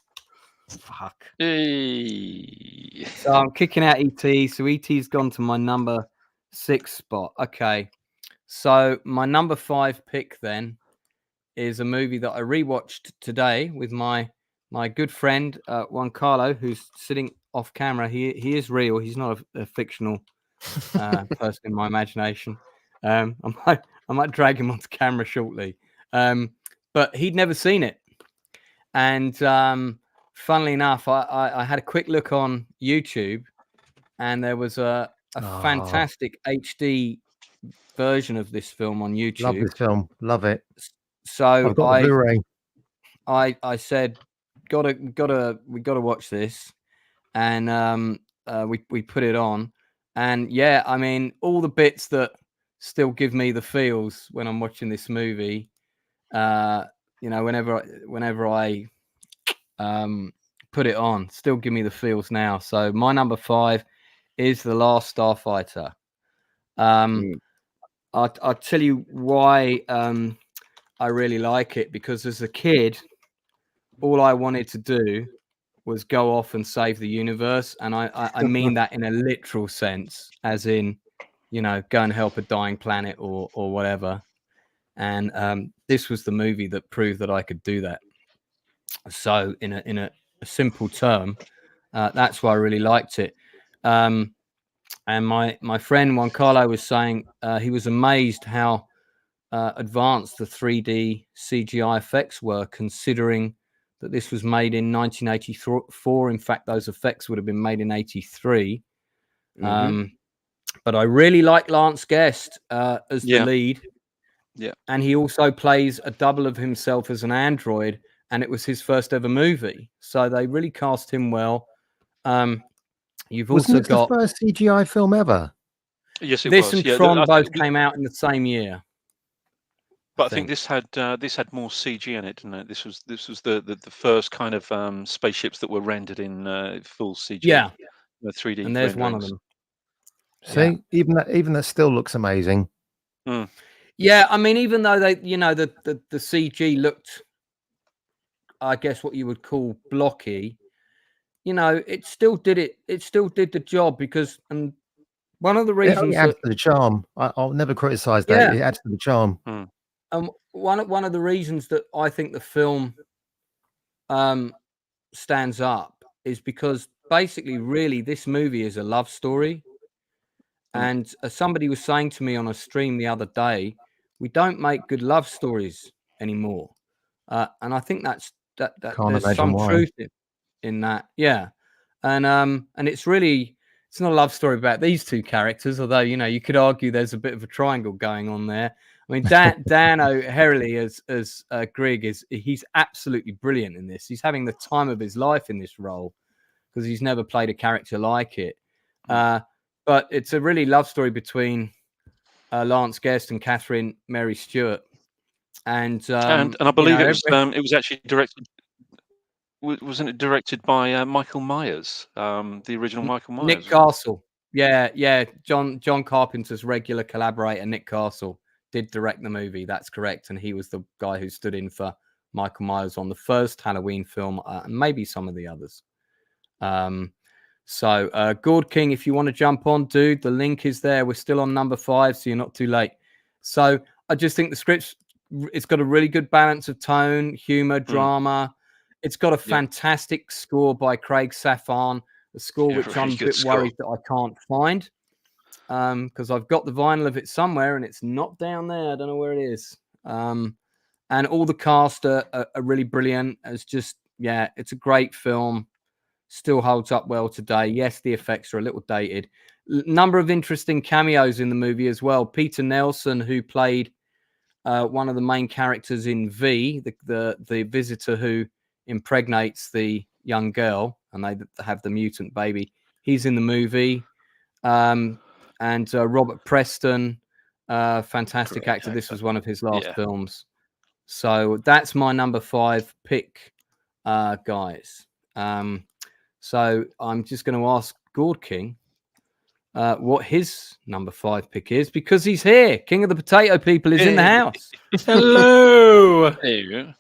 Fuck. Hey. So I'm kicking out ET. So ET's gone to my number 6 spot. Okay. So my number 5 pick then is a movie that I rewatched today with my good friend Juan Carlo, who's sitting off camera. He is real. He's not a fictional person in my imagination. I might drag him onto camera shortly. But he'd never seen it. And funnily enough, I had a quick look on YouTube and there was a fantastic HD version of this film on YouTube. Love this film. Love it. So I've got the Blu-ray. I said, we gotta watch this. And we put it on. And yeah, I mean, all the bits that still give me the feels when I'm watching this movie, whenever I put it on, still give me the feels now. So my number 5 is The Last Starfighter. I'll tell you why I really like it, because as a kid, all I wanted to do was go off and save the universe. And I mean that in a literal sense, as in, go and help a dying planet or whatever. And this was the movie that proved that I could do that. So in a simple term, that's why I really liked it. And my friend Juan Carlo was saying he was amazed how advanced the 3D CGI effects were, considering that this was made in 1984. In fact, those effects would have been made in 83. But I really like Lance Guest as the lead. Yeah. And he also plays a double of himself as an android, and it was his first ever movie. So they really cast him well. You've also got the first CGI film ever. Yes, it this was. and Tron both came out in the same year. But I think this had more CG in it, didn't it? This was the first kind of spaceships that were rendered in full CG. Yeah, the 3D and there's one of renderings. them. See, even that still looks amazing. Mm. Yeah, I mean, even though they, the CG looked, I guess, what you would call blocky, it still did it. It still did the job because, and one of the It only reasons adds that, to the charm. I'll never criticize that. yeah, It adds to the charm. one of the reasons that I think the film stands up is because basically, really, this movie is a love story. And as somebody was saying to me on a stream the other day, we don't make good love stories anymore, and I think that Can't there's imagine some why. truth in that. Yeah, and it's not a love story about these two characters, although you could argue there's a bit of a triangle going on there. I mean, Dan O'Herlihy as Grigg he's absolutely brilliant in this. He's having the time of his life in this role because he's never played a character like it. But it's a really love story between Lance Guest and Catherine Mary Stewart, and I believe it was actually directed. Wasn't it directed by Michael Myers, the original Michael Myers? Nick Castle. Yeah. John Carpenter's regular collaborator, Nick Castle, did direct the movie. That's correct, and he was the guy who stood in for Michael Myers on the first Halloween film, and maybe some of the others. So, Gourd King, if you want to jump on, dude, the link is there. We're still on number 5, so you're not too late. So, I just think the script's it's got a really good balance of tone, humor, drama. It's got a fantastic score by Craig Safan, a score which I'm a bit worried that I can't find because I've got the vinyl of it somewhere and it's not down there. I don't know where it is. And all the cast are really brilliant. It's a great film. Still holds up well today. Yes, the effects are a little dated. Number of interesting cameos in the movie as well. Peter Nelson, who played one of the main characters in V, the visitor who impregnates the young girl, and they have the mutant baby. He's in the movie. And Robert Preston, fantastic actor. This was one of his last films. So that's my number 5 pick, guys. So I'm just going to ask Gourd King what his number 5 pick is because he's here. King of the Potato People is in the house. Hello. There you go.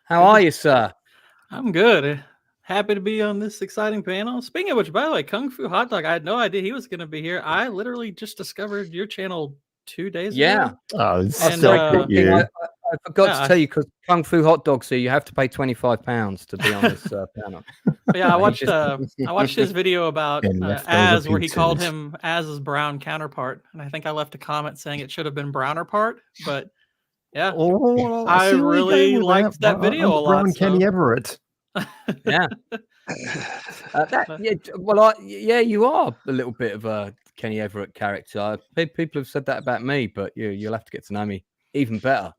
How are you, sir? I'm good. Happy to be on this exciting panel. Speaking of which, by the way, Kung Fu Hotdog, I had no idea he was going to be here. I literally just discovered your channel 2 days ago. Oh, I forgot to tell you because Kung Fu Hotdog, so you have to pay £25 to be on this panel. But yeah, I watched his video about Az, where he called him Az's brown counterpart, and I think I left a comment saying it should have been browner part. But yeah, I really liked that video a lot. Brown Kenny Everett. Yeah. You are a little bit of a Kenny Everett character. People have said that about me, but you'll have to get to know me even better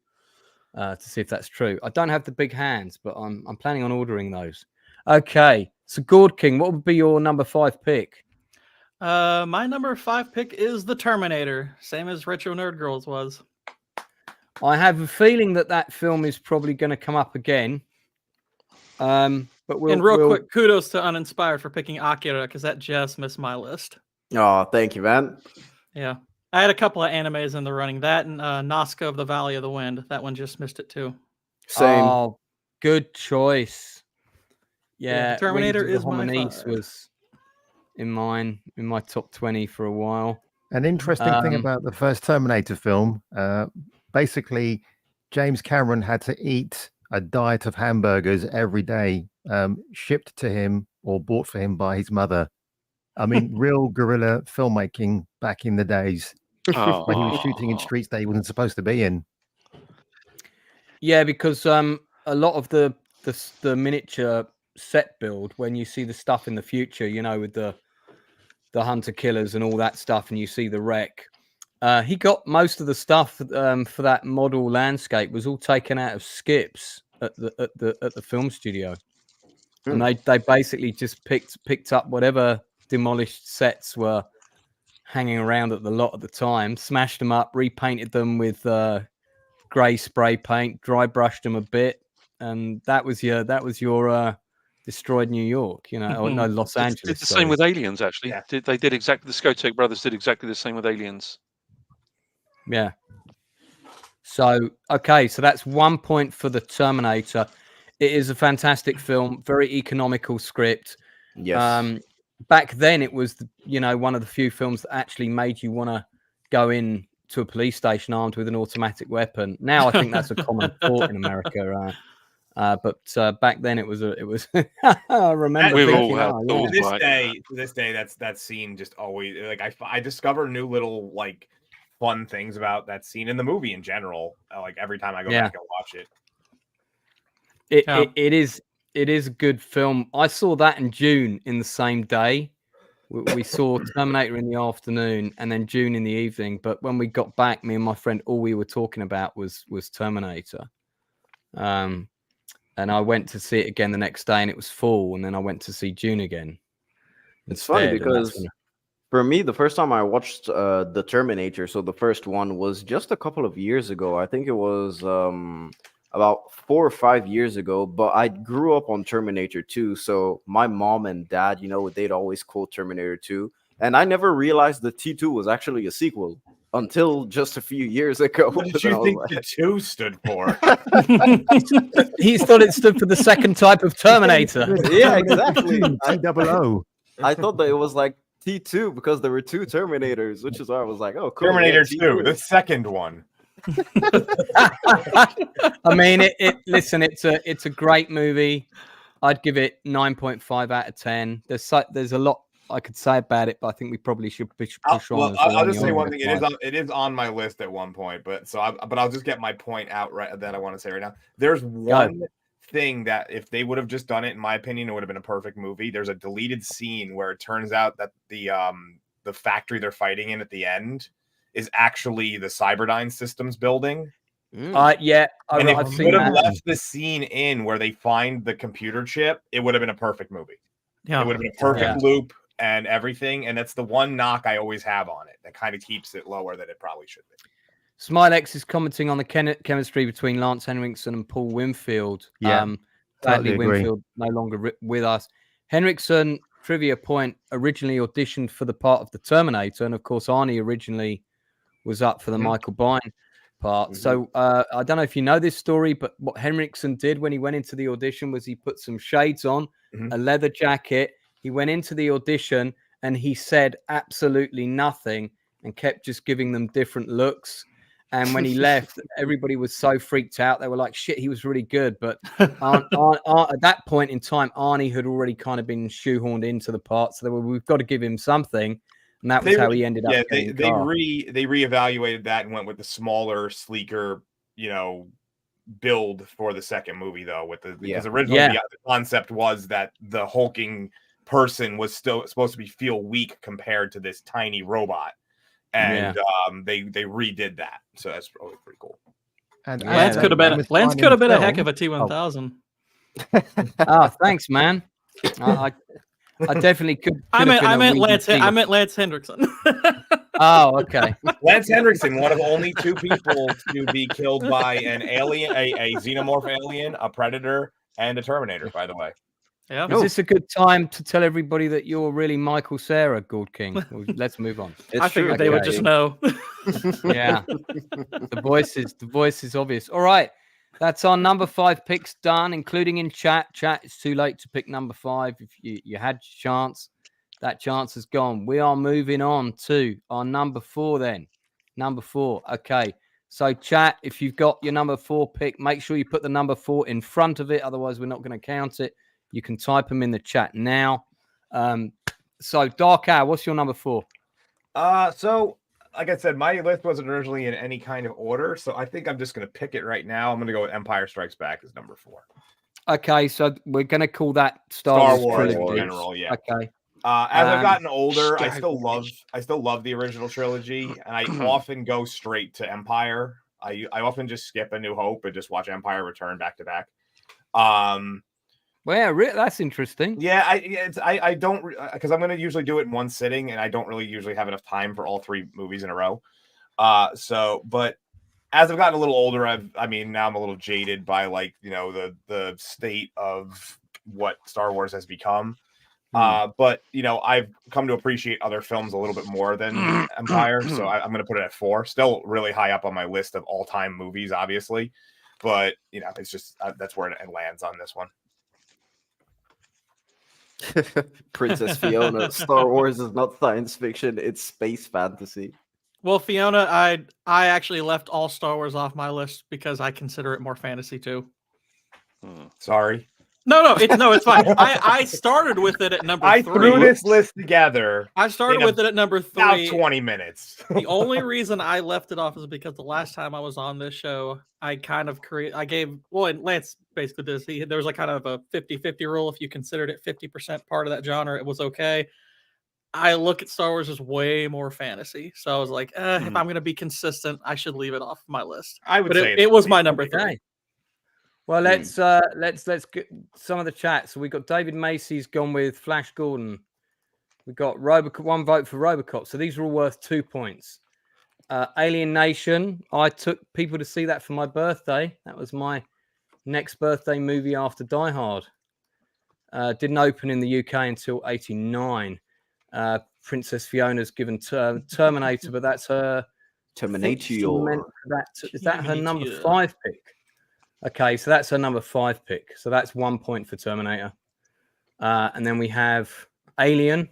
to see if that's true. I don't have the big hands, but I'm planning on ordering those. Okay, so Gourd King, what would be your number 5 pick? My number 5 pick is The Terminator, same as Retro Nerd Girls was. I have a feeling that film is probably going to come up again. But quick, kudos to Uninspired for picking Akira because that just missed my list. Oh, thank you, man. Yeah, I had a couple of animes in the running. That and Nazca of the Valley of the Wind. That one just missed it too. Same. Oh, good choice. Yeah, Terminator is my 5. Was in my top 20 for a while. An interesting thing about the first Terminator film, basically, James Cameron had to eat a diet of hamburgers every day, shipped to him or bought for him by his mother. I mean, real guerrilla filmmaking back in the days where he was shooting in streets that he wasn't supposed to be in. Yeah, because a lot of the miniature set build, when you see the stuff in the future, with the hunter killers and all that stuff, and you see the wreck. He got most of the stuff for that model landscape was all taken out of skips at the film studio, and they basically just picked up whatever demolished sets were hanging around at the lot at the time, smashed them up, repainted them with grey spray paint, dry brushed them a bit, and that was your destroyed New York, or no, Los Angeles. Did the same with Aliens, actually. Yeah. They did exactly. The Skotech brothers did exactly the same with Aliens. Yeah. So okay, so that's 1 point for the Terminator. It is a fantastic film, very economical script. Yes. Back then, it was one of the few films that actually made you want to go in to a police station armed with an automatic weapon. Now I think that's a common thought in America. But back then it was. I remember We've thinking, all had to this day, that scene just always like I discover new little like fun things about that scene in the movie in general. Like every time I go back and watch it. It is a good film. I saw that in June in the same day. We saw Terminator in the afternoon and then June in the evening. But when we got back, me and my friend, all we were talking about was Terminator. And I went to see it again the next day, and it was full. And then I went to see June again. It's funny because for me, the first time I watched the Terminator, so the first one was just a couple of years ago. I think it was about 4 or 5 years ago, but I grew up on Terminator 2. So my mom and dad, they'd always quote Terminator 2. And I never realized the T2 was actually a sequel until just a few years ago. What did you think the 2 stood for? He thought it stood for the second type of Terminator. Yeah, exactly. T-O-O. I thought that it was like T2 because there were 2 Terminators, which is why I was like, oh, cool. Terminator 2, the second one. I mean, listen, it's a great movie. I'd give it 9.5 out of 10. There's a lot I could say about it, but I think we probably should push on. I'll just say one thing. It is on my list at one point, but I'll just get my point out right that I want to say right now. There's one thing that if they would have just done it, in my opinion, it would have been a perfect movie. There's a deleted scene where it turns out that the factory they're fighting in at the end is actually the Cyberdyne Systems building. I've if seen would have that. left the scene in where they find the computer chip, it would have been a perfect movie. Yeah. It would have been a perfect loop and everything. And that's the one knock I always have on it that kind of keeps it lower than it probably should be. Smilex is commenting on the chemistry between Lance Henriksen and Paul Winfield. Yeah, sadly, agree. Winfield no longer with us. Henriksen, trivia point, originally auditioned for the part of the Terminator, and of course, Arnie originally was up for the Michael Biehn part. So I don't know if you know this story, but what Henriksen did when he went into the audition was he put some shades on, a leather jacket. He went into the audition and he said absolutely nothing and kept just giving them different looks. And when he left, everybody was so freaked out. They were like, shit, he was really good. But at that point in time, Arnie had already kind of been shoehorned into the part. So we've got to give him something. And that was how he ended up. Yeah, they reevaluated that and went with the smaller, sleeker, build for the second movie, though. Because originally the concept was that the hulking person was still supposed to feel weak compared to this tiny robot. And they redid that, so that's probably pretty cool. And Lance could have been a heck of a T1000. Oh, thanks, man. I definitely could. I meant Lance Henriksen. Oh, okay. Lance Henriksen, one of only 2 people to be killed by an alien, a xenomorph alien, a predator, and a Terminator. By the way. Yeah. Is this a good time to tell everybody that you're really Michael Cera, Gourd King? Let's move on. I figured they would just know. Yeah. The voice is obvious. All right. That's our number 5 picks done, including in chat. Chat, it's too late to pick number 5. If you had your chance, that chance is gone. We are moving on to our number 4 then. Number 4. Okay. So chat, if you've got your number 4 pick, make sure you put the number 4 in front of it. Otherwise, we're not going to count it. You can type them in the chat now. So Dark Hour, what's your number 4? So like I said, my list wasn't originally in any kind of order, so I think I'm just going to pick it right now. I'm going to go with Empire Strikes Back as number 4. Okay, so we're going to call that Star Wars in general. Yeah. Okay. As I've gotten older, I still love the original trilogy, and I often go straight to Empire. I often just skip A New Hope and just watch Empire Return back to back. Well, that's interesting. Yeah, I don't, because I'm going to usually do it in one sitting, and I don't really usually have enough time for all 3 movies in a row. But as I've gotten a little older, I mean, now I'm a little jaded by like, you know, the state of what Star Wars has become. But you know, I've come to appreciate other films a little bit more than Empire, so I'm going to put it at 4. Still really high up on my list of all-time movies, obviously, but you know, it's just that's where it lands on this one. Princess Fiona. Star Wars is not science fiction; it's space fantasy. Well, Fiona, I actually left all Star Wars off my list because I consider it more fantasy too. Sorry. No, it's fine. I started with it at number 3. I threw this list together. I started with it at number 3. About 20 minutes. The only reason I left it off is because the last time I was on this show, I kind of and Lance basically did this. There was like kind of a 50-50 rule. If you considered it 50% part of that genre, it was okay. I look at Star Wars as way more fantasy. So I was like, if I'm going to be consistent, I should leave it off my list. I would say it was my number 3. Well, let's get some of the chat. So we got David Macy's gone with Flash Gordon. We got Robocop, 1 vote for Robocop. So these are all worth 2 points. Alien Nation. I took people to see that for my birthday. That was my next birthday movie after Die Hard. Didn't open in the UK until '89. Princess Fiona's given Terminator, but that's her Terminator. Is that her number 5 pick? Okay, so that's her number 5 pick. So that's 1 point for Terminator. And then we have Alien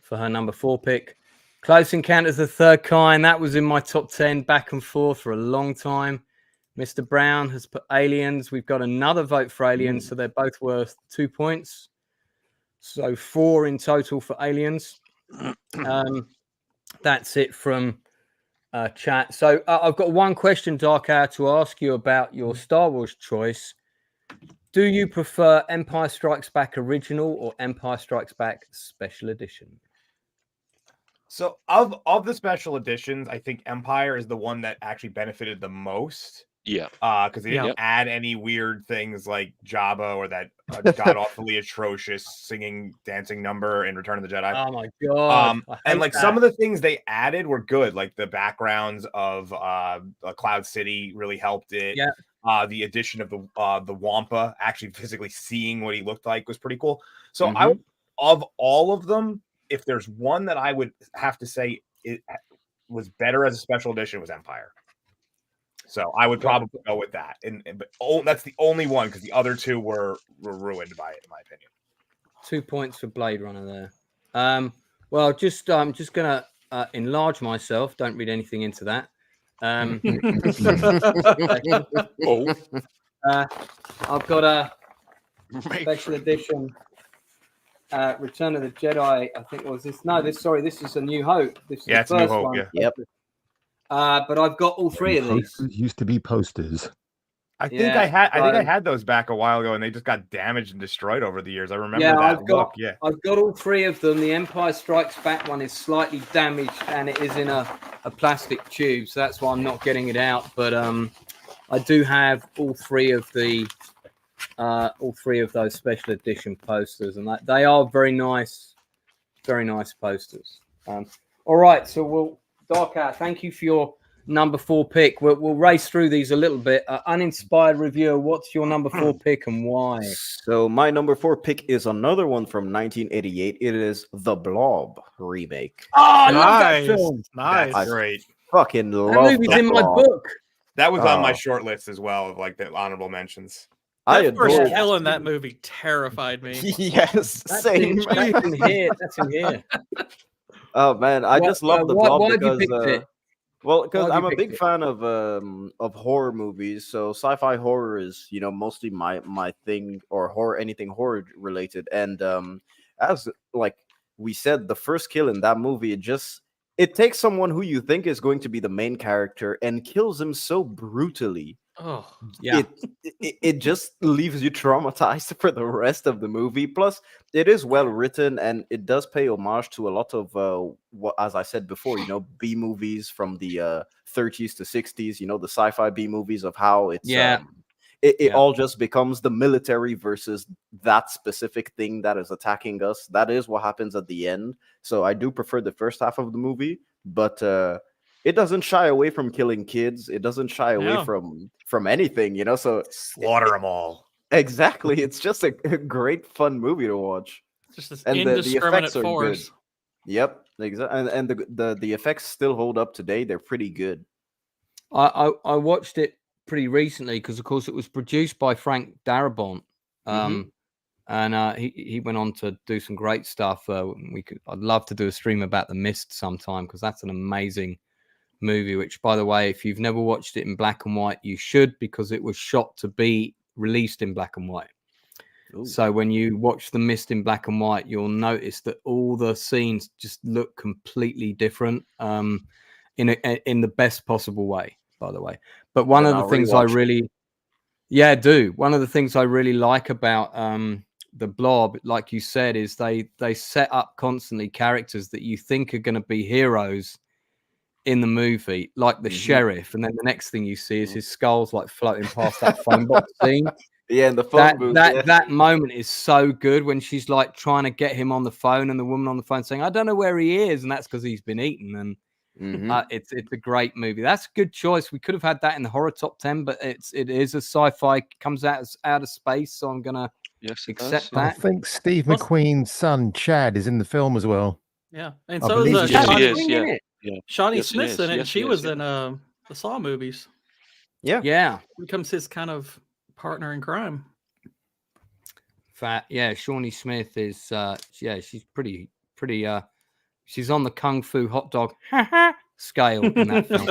for her number 4 pick. Close Encounters of the Third Kind. That was in my top 10 back and forth for a long time. Mr. Brown has put Aliens. We've got another vote for Aliens, so they're both worth 2 points. So 4 in total for Aliens. That's it from chat. So I've got one question, Dark Hour, to ask you about your Star Wars choice. Do you prefer Empire Strikes Back original or Empire Strikes Back special edition? So of the special editions, I think Empire is the one that actually benefited the most. Yeah. Because they didn't add any weird things like Jabba or that god-awfully atrocious singing, dancing number in Return of the Jedi. Oh my god! And like some of the things they added were good, like the backgrounds of Cloud City really helped it. Yeah. The addition of the Wampa, actually physically seeing what he looked like, was pretty cool. So of all of them, if there's one that I would have to say it was better as a special edition, it was Empire. So I would probably go with that, but that's the only one because the other two were ruined by it, in my opinion. 2 points for Blade Runner there. Well, I'm just gonna enlarge myself. Don't read anything into that. I've got a special edition. Return of the Jedi. I think was this. No, this is A New Hope. This is the first one. Yeah. Yep. But I've got all 3 of these. Used to be posters. I think I had those back a while ago, and they just got damaged and destroyed over the years. I remember that I've got all 3 of them. The Empire Strikes Back one is slightly damaged, and it is in a plastic tube, so that's why I'm not getting it out. But I do have all 3 of the those special edition posters, and they are very nice posters. All right, so Dark Out, thank you for your number 4 pick. We'll race through these a little bit. Uninspired reviewer, what's your number 4 pick and why? So my number 4 pick is another one from 1988. It is The Blob remake. Oh, I love that film. Nice. That's great. Fucking love that movie's in my book. That was on my short list as well of like the honorable mentions. That first kill in that movie terrified me. Yes, same. That's in here. Oh man, I just love The Blob because I'm a big it? fan of horror movies. So sci-fi horror is, mostly my thing, or anything horror related. And as like we said, the first kill in that movie, it takes someone who you think is going to be the main character and kills him so brutally. Oh, yeah. It just leaves you traumatized for the rest of the movie. Plus, it is well written, and it does pay homage to a lot of what, as I said before, B movies from the 30s to 60s. The sci-fi B movies of how it's it all just becomes the military versus that specific thing that is attacking us. That is what happens at the end. So I do prefer the first half of the movie, but it doesn't shy away from killing kids. It doesn't shy away Yeah. from anything, you know. So Slaughter them all. exactly, it's just a great fun movie to watch. Just this And the indiscriminate effects are force. good. Yep, exactly. And the effects still hold up today. They're pretty good. I watched it pretty recently because, of course, it was produced by Frank Darabont, and he went on to do some great stuff. I'd love to do a stream about The Mist sometime because that's an amazing movie. Which, by the way, if you've never watched it in black and white, you should, because it was shot to be released in black and white. Ooh. So when you watch The Mist in black and white, you'll notice that all the scenes just look completely different, in the best possible way, by the way. But one of the things I really, one of the things I really like about the Blob, like you said, is they set up constantly characters that you think are going to be heroes in the movie, like the sheriff, and then the next thing you see is his skull's like floating past that phone box scene. Yeah, in the phone booth. That moment is so good when she's like trying to get him on the phone, and the woman on the phone saying, "I don't know where he is," and that's because he's been eaten. And it's a great movie. That's a good choice. We could have had that in the horror top 10, but it is a sci-fi, comes out of space, so I'm gonna accept that. I think Steve McQueen's son Chad is in the film as well. Yeah, and I so is believe Shawnee Smith's in it. She was in the Saw movies. Yeah. Becomes his kind of partner in crime. Shawnee Smith is she's pretty she's on the Kung Fu Hotdog scale in that film.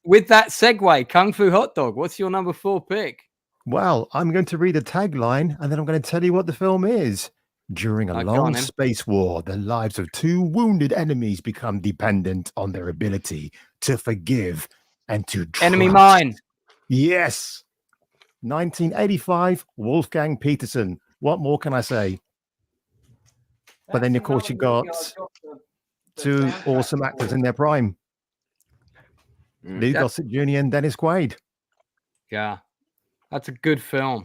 With that segue, Kung Fu Hotdog, what's your number 4 pick? Well, I'm going to read a tagline and then I'm going to tell you what the film is. During a long space war, the lives of 2 wounded enemies become dependent on their ability to forgive and to trust. Enemy Mine. Yes. 1985, Wolfgang Peterson. What more can I say? But then, of course, you got 2 awesome actors in their prime. Lou Gossett Jr. and Dennis Quaid. Yeah, that's a good film.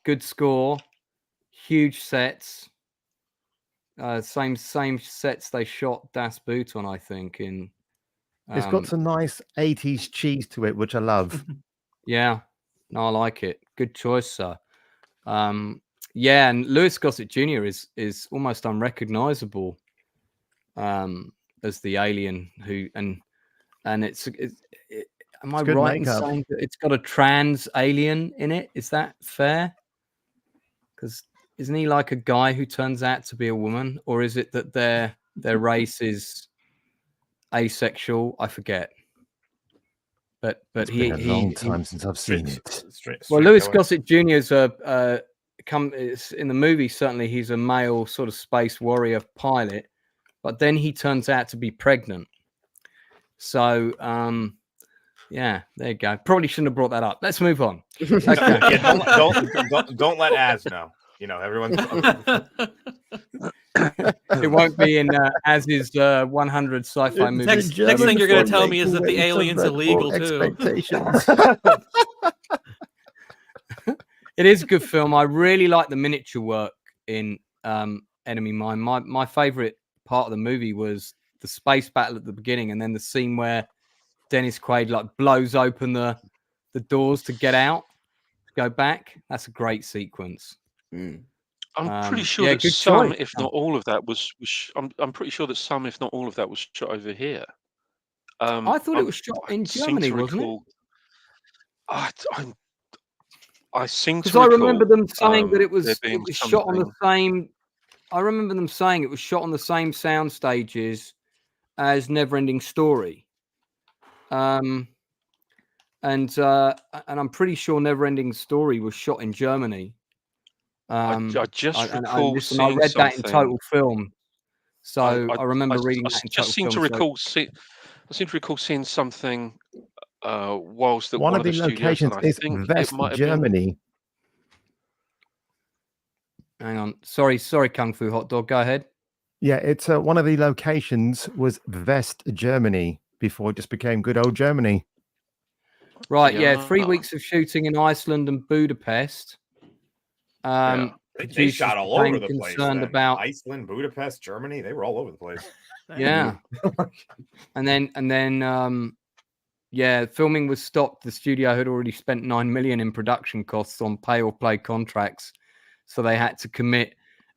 Good score. Huge sets. Same sets they shot Das Boot on, I think. It's got some nice 80s cheese to it, which I love. Yeah, no, I like it. Good choice, sir. And Louis Gossett Jr. is almost unrecognizable as the alien who and it's am I right in saying that it's got a trans alien in it? Is that fair? Because isn't he like a guy who turns out to be a woman, or is it that their race is asexual? I forget. But it's been a long time since I've seen it. Well, Louis Gossett Jr. is in the movie. Certainly, he's a male sort of space warrior pilot, but then he turns out to be pregnant. So, there you go. Probably shouldn't have brought that up. Let's move on. Okay. Don't let Az know. You know, everyone's. It won't be in Az's 100 sci-fi movies. Next thing you're going to tell me is that the alien's illegal too. It is a good film. I really like the miniature work in Enemy Mine. My favorite part of the movie was the space battle at the beginning, and then the scene where Dennis Quaid like blows open the doors to get out, to go back. That's a great sequence. I'm pretty sure that some, if not all of that, was I'm pretty sure that some, if not all of that, was shot over here. I thought it was shot in Germany, wasn't it? I seem to because I remember them saying that it was shot on the same. I remember them saying it was shot on the same sound stages as Neverending Story. And I'm pretty sure Neverending Story was shot in Germany. I just recall seeing I read that in something. Total Film, so I remember reading that in Total Film. I seem to recall seeing something whilst at one of the locations is West Germany. Hang on, sorry, Kung Fu Hotdog. Go ahead. Yeah, it's one of the locations was West Germany before it just became good old Germany. Right. Yeah, 3 weeks of shooting in Iceland and Budapest. They shot all over the place. About Iceland, Budapest, Germany. They were all over the place. Yeah. and then yeah, filming was stopped. The studio had already spent $9 million in production costs on pay or play contracts, so they had to commit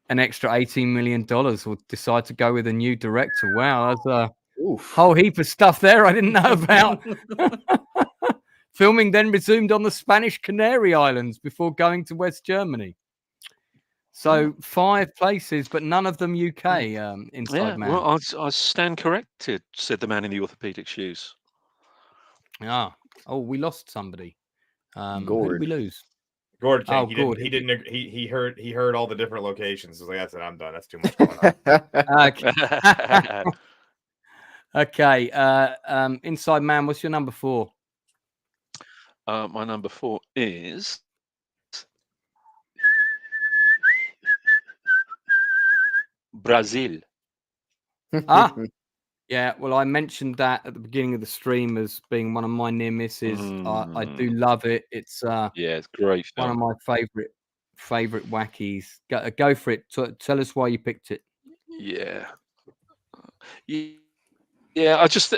an extra $18 million or decide to go with a new director. Wow, that's a whole heap of stuff there I didn't know about. Filming then resumed on the Spanish Canary Islands before going to West Germany. So 5 places, but none of them UK. Inside Man. Well, I stand corrected, said the man in the orthopedic shoes. Ah, oh, we lost somebody. Who Gourd. did we lose? Gourd King. Oh, he Gourd. didn't. He heard all the different locations. He was like, that's it. I'm done. That's too much going on. Okay. Inside Man. What's your number 4? My number 4 is Brazil. Yeah. Well, I mentioned that at the beginning of the stream as being one of my near misses. I do love it. It's it's great film. One of my favorite wackies. Go for it. Tell us why you picked it. Yeah. I just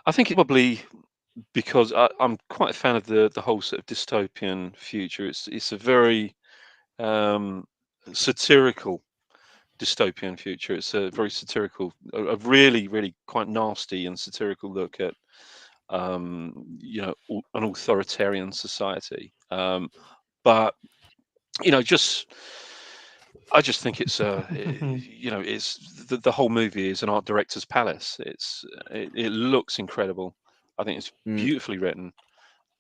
I think it probably because I'm quite a fan of the whole sort of dystopian future. It's a very satirical dystopian future. It's a very satirical, a really, really quite nasty and satirical look at an authoritarian society. But I just think it's it's the whole movie is an art director's palace. It looks incredible. I think it's beautifully written,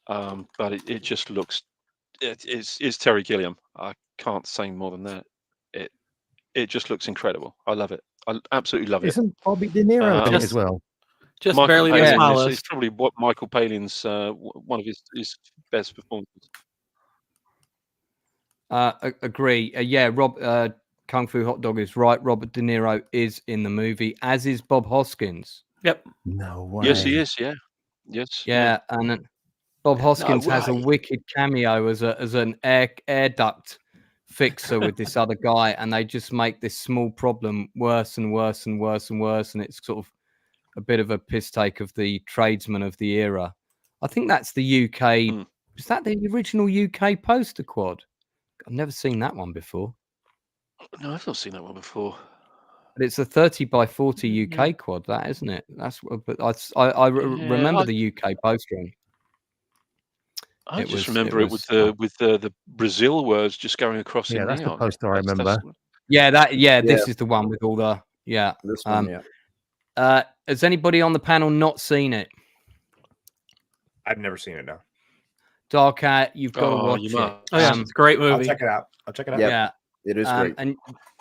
but it just looks it's Terry Gilliam. I can't say more than that. It just looks incredible. I love it. I absolutely love it. Isn't Bobby De Niro in it as well? Just Michael barely Palin, missed my it's list. probably what Michael Palin's one of his best performances. Agree. Yeah, Kung Fu Hotdog is right. Robert De Niro is in the movie, as is Bob Hoskins. Yep. No way. Yes, he is. Yeah. Yes. Yeah, and Bob Hoskins has a wicked cameo as an air duct fixer with this other guy, and they just make this small problem worse and worse and worse and worse, and it's sort of a bit of a piss take of the tradesman of the era. I think that's the UK. Is that the original UK poster quad? I've never seen that one before. No, I've not seen that one before. But it's a 30x40 UK quad, that isn't it? That's what. But I remember the UK poster. I just remember it with the Brazil words just going across in that's neon. The poster I remember. This is the one with all the This one, has anybody on the panel not seen it? I've never seen it. No. Dark Hat, you've got to watch it. Oh yeah, it's a great movie. I'll check it out. Yeah, it is great. And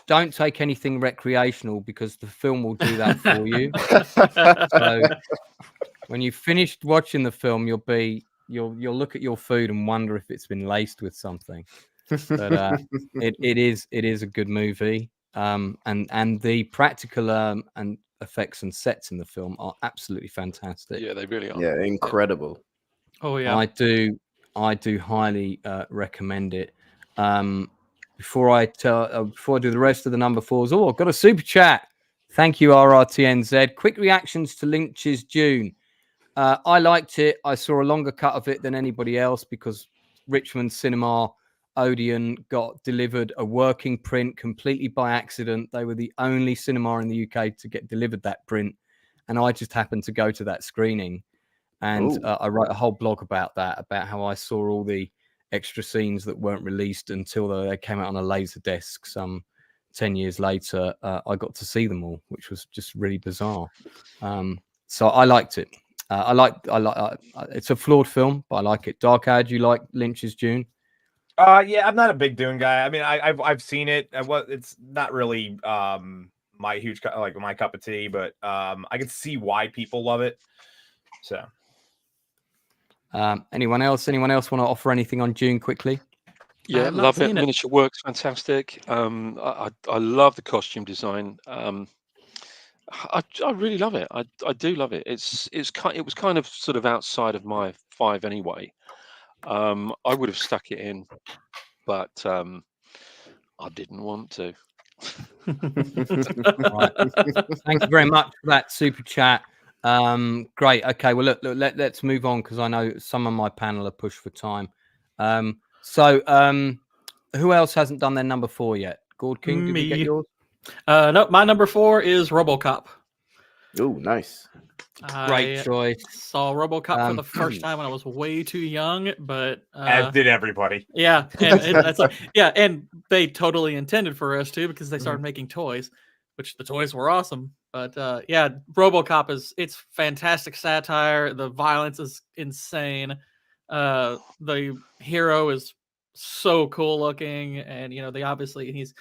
don't take anything recreational because the film will do that for you. So when you've finished watching the film, you'll look at your food and wonder if it's been laced with something. But it is a good movie. And the practical and effects and sets in the film are absolutely fantastic. Yeah, they really are. Yeah, incredible. Oh yeah, I do highly recommend it. Before I do the rest of the number 4s, I've got a super chat. Thank you, RRTNZ. Quick reactions to Lynch's Dune. I liked it. I saw a longer cut of it than anybody else because Richmond Cinema Odeon got delivered a working print completely by accident. They were the only cinema in the UK to get delivered that print, and I just happened to go to that screening. And I wrote a whole blog about that, about how I saw all the extra scenes that weren't released until they came out on a Laserdisc some 10 years later. I got to see them all, which was just really bizarre. So I liked it. I like. It's a flawed film, but I like it. Dark Ad, you like Lynch's Dune? Yeah, I'm not a big Dune guy. I mean, I've seen it. It's not really my my cup of tea, but I can see why people love it. So. Anyone else want to offer anything on Dune quickly? Yeah, love it. Miniature work's fantastic. I love the costume design. I really love it. I do love it. It was kind of sort of outside of my 5 anyway. I would have stuck it in, but I didn't want to. Right. Thank you very much for that super chat. Great. Okay. Well, look let's move on because I know some of my panel are pushed for time. So who else hasn't done their number 4 yet? Gourd King, did you get yours? No, my number 4 is RoboCop. Oh, nice. Great choice. Saw RoboCop for the first time when I was way too young, but as did everybody. Yeah, and that's like, yeah, and they totally intended for us to because they started making toys, which the toys were awesome. But yeah, RoboCop it's fantastic satire. The violence is insane. The hero is so cool looking, and he's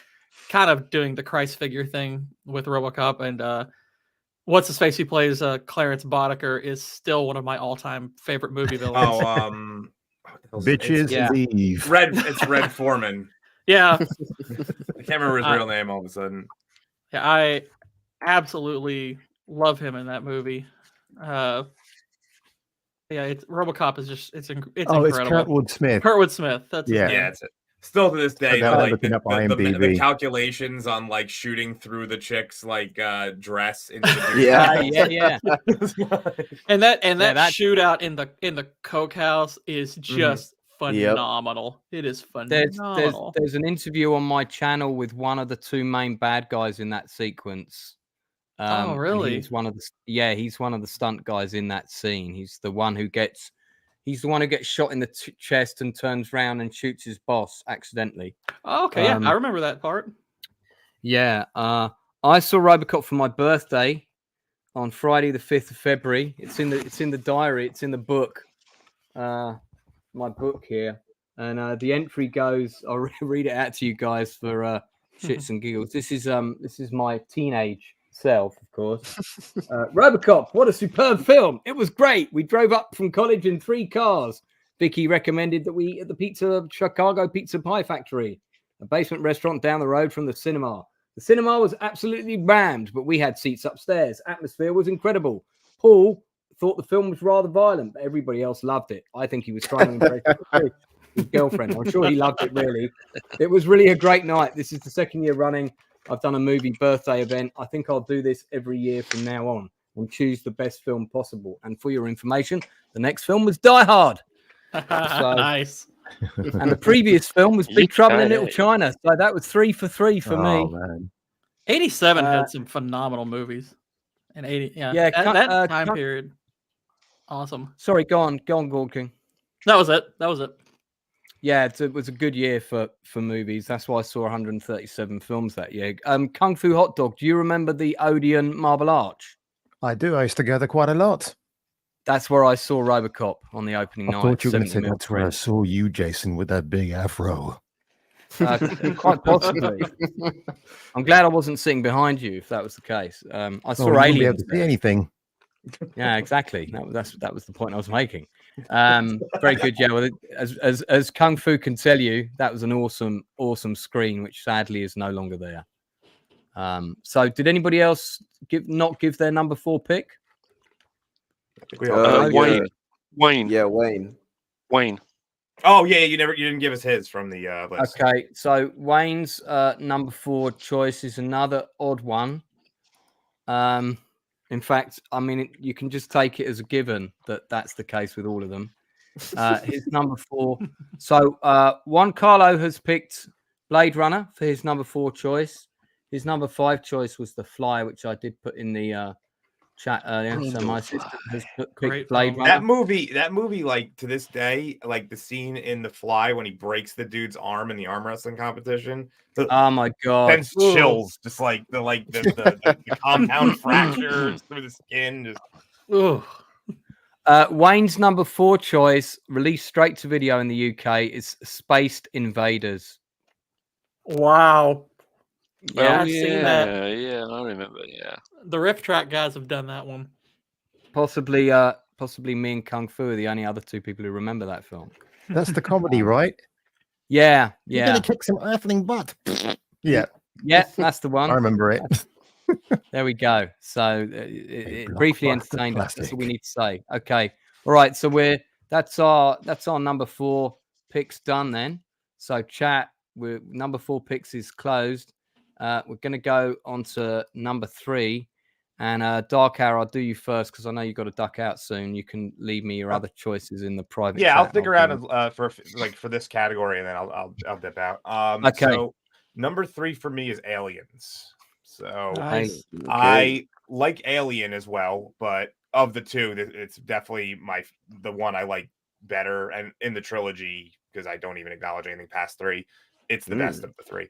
kind of doing the Christ figure thing with RoboCop, and what's his face? He plays Clarence Boddicker is still one of my all-time favorite movie villains. Bitches leave. It's Red Foreman. Yeah, I can't remember his real name all of a sudden. Yeah, I absolutely love him in that movie. Yeah, RoboCop is just it's incredible. It's Kurtwood Smith. Kurtwood Smith. That's his name. It's it. Still to this day, like the calculations on like shooting through the chick's like dress into the yeah. and that shootout in the Coke house is just phenomenal. It is phenomenal. There's an interview on my channel with one of the 2 main bad guys in that sequence. Oh, really? He's one of the stunt guys in that scene. He's the one who gets shot in the chest and turns around and shoots his boss accidentally. Oh, okay, yeah, I remember that part. Yeah, I saw RoboCop for my birthday on Friday, the 5th of February. It's in the diary. It's in the book, my book here, and the entry goes. I'll read it out to you guys for shits and giggles. This is my teenage self, of course. RoboCop, what a superb film. It was great. We drove up from college in 3 cars. Vicky recommended that we eat at the Chicago Pizza Pie Factory, a basement restaurant down the road from the cinema. The cinema was absolutely rammed, but we had seats upstairs. Atmosphere was incredible. Paul thought the film was rather violent, but everybody else loved it. I think he was trying to impress his girlfriend. I'm sure he loved it, really. It was really a great night. This is the 2nd year running I've done a movie birthday event. I think I'll do this every year from now on and choose the best film possible. And for your information, the next film was Die Hard. Nice. And the previous film was Big Trouble in Little China. So that was 3 for 3 for me. Man. 87 had some phenomenal movies. And that time period. Awesome. Sorry, go on, Gourd King. That was it. Yeah, it was a good year for movies. That's why I saw 137 films that year. Kung Fu Hotdog, do you remember the Odeon Marble Arch? I do. I used to go there quite a lot. That's where I saw RoboCop on the opening night. I thought you were going to say that's where I saw you, Jason, with that big afro. Quite possibly. I'm glad I wasn't sitting behind you if that was the case. I saw Aliens. Be able to see anything. Yeah, exactly. That was the point I was making. Very good, yeah. Well, as Kung Fu can tell you, that was an awesome screen, which sadly is no longer there. So, did anybody else not give their number 4 pick? Wayne. Yeah, Wayne. Oh yeah, you didn't give us his from the list. Okay, so Wayne's number 4 choice is another odd one. In fact, I mean, you can just take it as a given that that's the case with all of them. His number 4. So Juan Carlo has picked Blade Runner for his number 4 choice. His number 5 choice was The Fly, which I did put in the chat earlier. So my assistant has picked Blade Runner. That movie, like to this day, like the scene in The Fly when he breaks the dude's arm in the arm wrestling competition. Oh my god! Sends chills, just like the compound fractures through the skin. Wayne's number 4 choice, released straight to video in the UK, is Spaced Invaders. Wow. Yeah, I've seen that. Yeah, I remember. Yeah, the Riff Track guys have done that one. Possibly me and Kung Fu are the only other 2 people who remember that film. That's the comedy, right? Yeah. You're gonna kick some earthling butt. Yeah, that's the one. I remember it. There we go. So it briefly entertained us. That's all we need to say. Okay, all right. So that's our number 4 picks done then. So chat, number 4 picks is closed. we're going to go on to number 3. And Dark Hour, I'll do you first because I know you've got to duck out soon. You can leave me your other choices in the private. Yeah, chat I'll stick around for this category, and then I'll dip out. Okay. So number 3 for me is Aliens. So Nice. I like Alien as well, but of the two, it's definitely the one I like better, and in the trilogy, because I don't even acknowledge anything past 3, it's the best of the 3.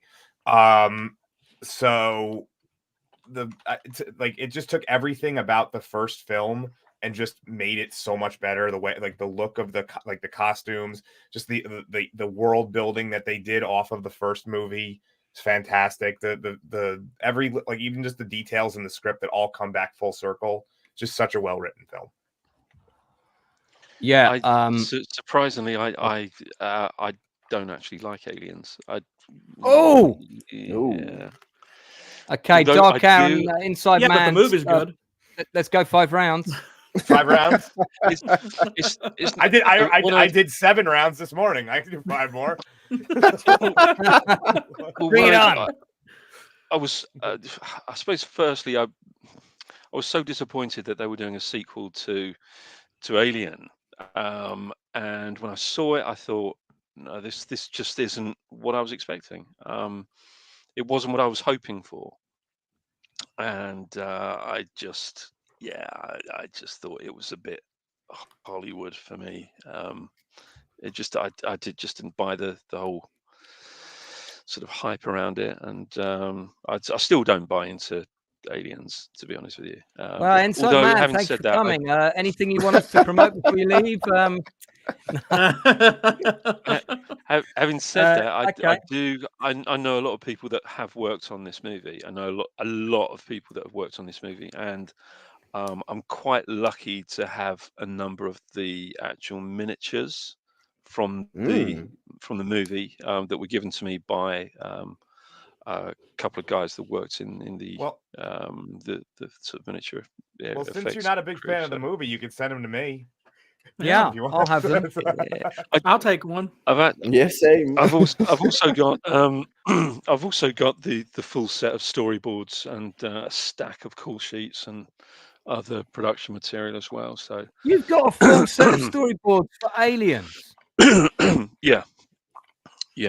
So it just took everything about the first film and just made it so much better. The way, like the look of the costumes, just the world building that they did off of the first movie is fantastic. The every, like, even just the details in the script that all come back full circle. Just such a well written film. Yeah. Surprisingly, I don't actually like Aliens. Yeah. Okay, Although Dark I Hour do- and Inside Yeah, Man. but the movie's good. Let's go 5 rounds. 5 rounds. It's I did 7 rounds this morning. I can do 5 more. Bring it on. I was, I suppose, firstly, I was so disappointed that they were doing a sequel to Alien, and when I saw it, I thought, no, this just isn't what I was expecting. It wasn't what I was hoping for, and I just thought it was a bit Hollywood for me. It just I didn't buy the whole sort of hype around it, and I still don't buy into Aliens, to be honest with you. Well, Inside Man, thanks for coming. Anything you want us to promote before you leave? Having said that, okay. I know a lot of people that have worked on this movie. I know a lot of people that have worked on this movie, and I'm quite lucky to have a number of the actual miniatures from the movie that were given to me by a couple of guys that worked in the sort of miniature. Well, since you're not a big fan of the movie, you could send them to me. Yeah, I'll have them. I'll take one. Same. I've also got I've also got the full set of storyboards and a stack of call sheets and other production material as well. So you've got a full set of storyboards for Aliens. Yeah.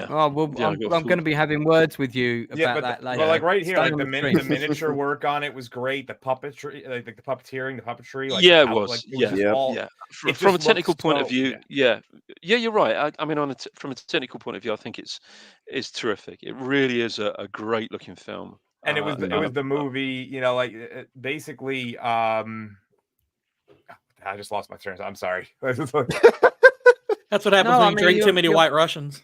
Oh well, Yeah, I'm going to be having words with you about that later. Well, like right here, like the miniature work on it was great. The puppetry, like the puppeteering, the puppetry. Like, it was. From a technical point of view, yeah, you're right. I mean, from a technical point of view, I think it's terrific. It really is a great looking film. And it was the movie, like basically. I just lost my train. I'm sorry. That's what happens when you drink too many White Russians.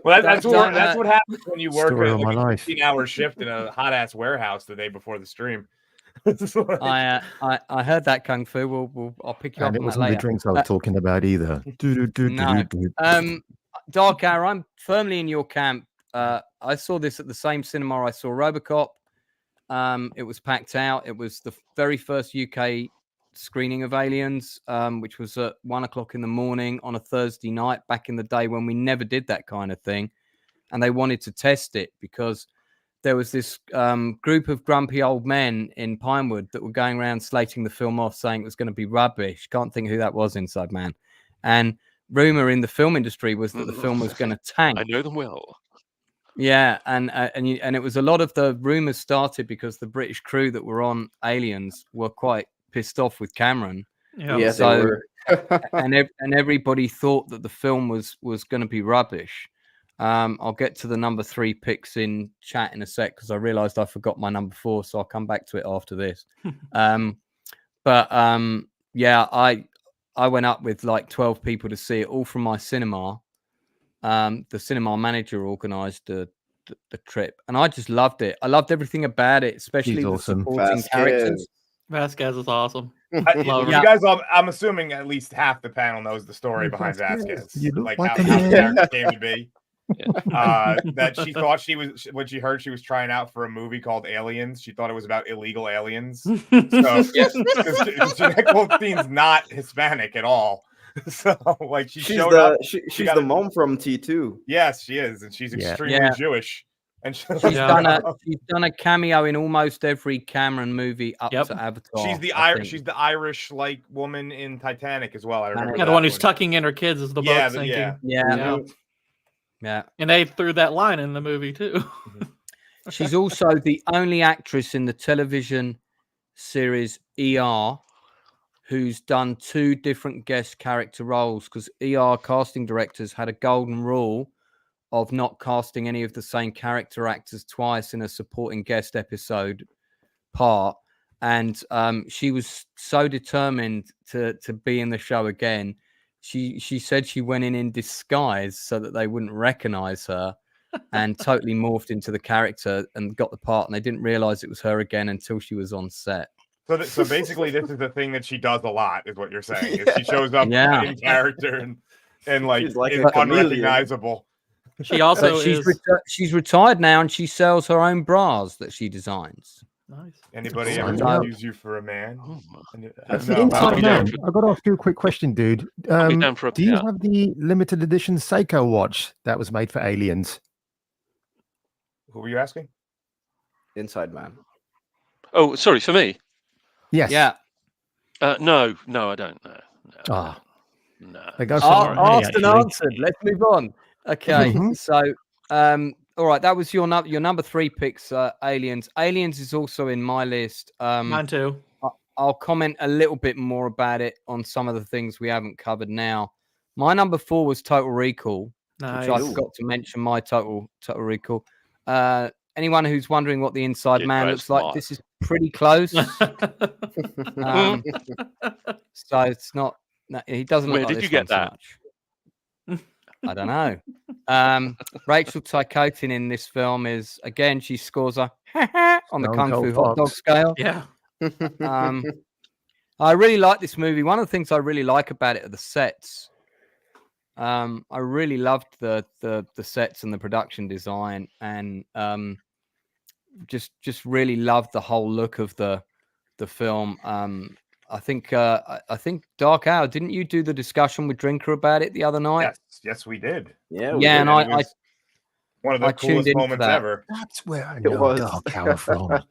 Well, that's what happens when you work Story a of my life. 15-hour shift in a hot ass warehouse the day before the stream. I heard that Kung Fu. I'll pick you up And it on that wasn't later. the drinks I was talking about either. No. Dark Hour, I'm firmly in your camp. I saw this at the same cinema I saw RoboCop. It was packed out. It was the very first UK screening of Aliens, which was at 1:00 in the morning on a Thursday night back in the day when we never did that kind of thing. And they wanted to test it because there was this group of grumpy old men in Pinewood that were going around slating the film off, saying it was going to be rubbish. Can't think who that was, Inside Man. And rumor in the film industry was that the film was going to tank. I know them well. Yeah, and it was a lot of the rumors started because the British crew that were on Aliens were quite pissed off with Cameron. Yeah, so and everybody thought that the film was going to be rubbish. I'll get to the number 3 picks in chat in a sec because I realized I forgot my number 4, so I'll come back to it after this. Yeah, I went up with like 12 people to see it, all from my cinema. The cinema manager organized the trip, and I just loved it. I loved everything about it, especially the supporting characters. Vasquez is awesome. You guys, I'm assuming at least half the panel knows the story behind Vasquez, like how the character came to be. That she thought she was, when she heard she was trying out for a movie called Aliens, she thought it was about illegal aliens. So Jeanette Goldstein's not Hispanic at all. So like she's the mom from T2. Yes, she is, and she's extremely Jewish. And she's done a cameo in almost every Cameron movie up to Avatar. She's the Irish like woman in Titanic as well. I remember. Yeah, the one who's tucking in her kids as the boat sinking. Yeah. And they threw that line in the movie too. She's also the only actress in the television series ER who's done 2 different guest character roles, because ER casting directors had a golden rule of not casting any of the same character actors twice in a supporting guest episode part. And she was so determined to be in the show again. She said she went in disguise so that they wouldn't recognize her, and totally morphed into the character and got the part. And they didn't realize it was her again until she was on set. So basically, this is the thing that she does a lot, is what you're saying. Is she shows up in character and like is unrecognizable. She also she's retired now, and she sells her own bras that she designs. Nice. Anybody ever use you for a man? I've got to ask you a quick question, dude. Do you have the limited edition Seiko watch that was made for Aliens? Who were you asking? Inside Man. Oh, sorry, for me. Yes. Yeah. No, I don't know. No. Asked and answered. Let's move on. Okay. So, all right, that was your number 3 picks. Aliens. Aliens is also in my list. Mine too. I'll comment a little bit more about it on some of the things we haven't covered now. My number 4 was Total Recall, which I forgot to mention. My Total Recall. Anyone who's wondering what the Inside Man looks like, this is pretty close. So it's not. No, he doesn't look like this. Where did you get that? I don't know. Rachel Tykotin in this film is, again, she scores a on the Kung Fu Hotdog scale. Yeah. I really like this movie. One of the things I really like about it are the sets. I really loved the sets and the production design, and just really loved the whole look of the film. I think Dark Hour, didn't you do the discussion with Drinker about it the other night? Yes, we did. Yeah, and I one of the coolest moments ever. That's where I know Dark Hour from.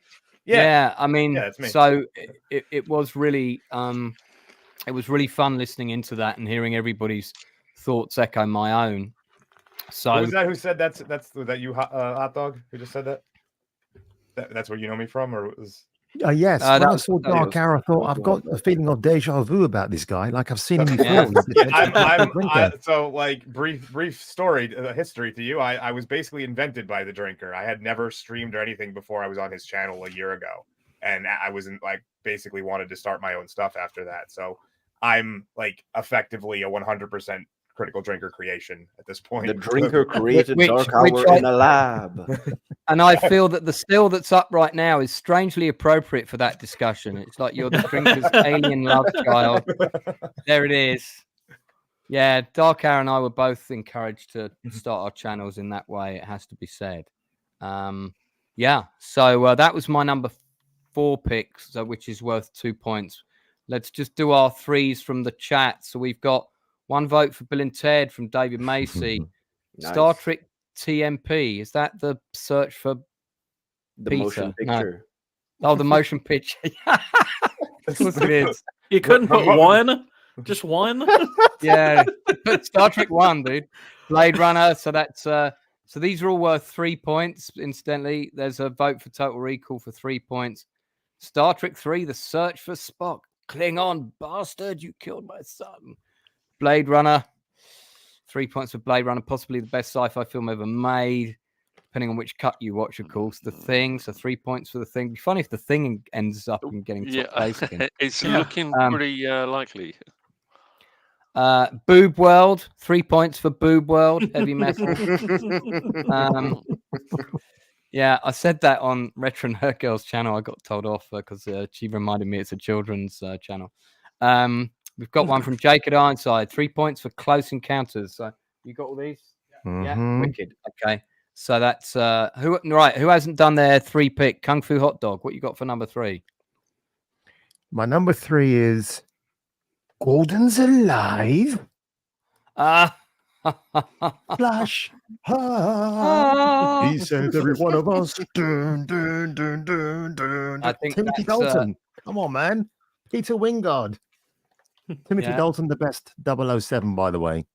Yeah, I mean, so it was really fun listening into that and hearing everybody's thoughts echo my own. So who was that who said that's that you hot dog who just said that? That's where you know me from, or it was? Yes, when I saw Dark Hour, I thought I've got a feeling of deja vu about this guy. Like I've seen him before. So, like, brief story, history to you. I was basically invented by the Drinker. I had never streamed or anything before I was on his channel a year ago, and I wasn't basically wanted to start my own stuff after that. So I'm effectively a 100% Critical Drinker creation at this point. The Drinker created Dark Hour in a lab. And I feel that the still that's up right now is strangely appropriate for that discussion. It's like you're the Drinker's alien love child. There it is. Yeah, Dark Hour and I were both encouraged to start our channels in that way, it has to be said. Yeah, so that was my number 4 pick, which is worth 2 points. Let's just do our 3s from the chat. So we've got 1 vote for Bill and Ted from David Macy. Nice. Star Trek TMP. Is that the search for the Peter? Motion picture? No. Oh, the motion picture. Of course it is. You couldn't put one? Just one? Yeah. Put Star Trek 1, dude. Blade Runner. So that's so these are all worth 3 points. Incidentally, there's a vote for Total Recall for 3 points. Star Trek 3, The Search for Spock. Klingon bastard, you killed my son. Blade Runner, 3 points for Blade Runner, possibly the best sci-fi film ever made, depending on which cut you watch, of course. The Thing, so 3 points for The Thing. It'd be funny if The Thing ends up in getting top place again. It's looking pretty likely. Boob World, 3 points for Boob World, heavy metal. Yeah, I said that on Retro and Her Girls channel. I got told off because she reminded me it's a children's channel. We've got one from Jake at Ironside. 3 points for Close Encounters. So you got all these? Yeah, wicked. Okay, so that's who hasn't done their 3 pick? Kung Fu Hotdog. What you got for number 3? My number 3 is Gordon's Alive. Flash. Ah. He saved every one of us. Dun, dun, dun, dun, dun, I dun. think Timothy that's, Dalton. Come on, man. Peter Wingard. Timothy Yeah. Dalton, the best 007, by the way.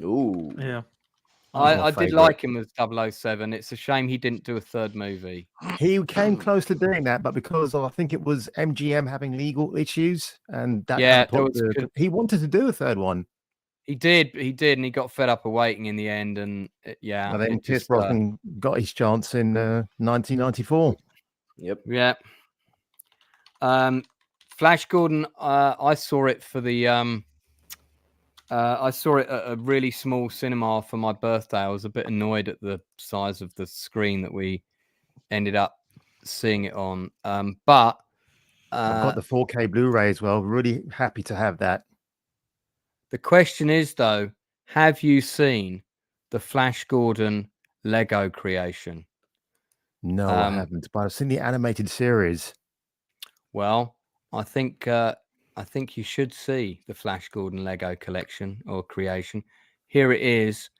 Ooh. Yeah. I did favorite. like him as 007. It's a shame he didn't do a third movie. He came close to doing that, but because of, I think it was MGM having legal issues, and that Yeah, kind of put he wanted to do a third one. He did, and he got fed up of waiting in the end, and And then Pierce Brosnan got his chance in 1994. Yep. Yeah. Flash Gordon, I saw it for the I saw it at a really small cinema for my birthday. I was a bit annoyed at the size of the screen that we ended up seeing it on. But I've got the 4K Blu-ray as well. Really happy to have that. The question is, though, have you seen the Flash Gordon Lego creation? No, I haven't, but I've seen the animated series. Well, I think you should see the Flash Gordon Lego collection or creation. Here it is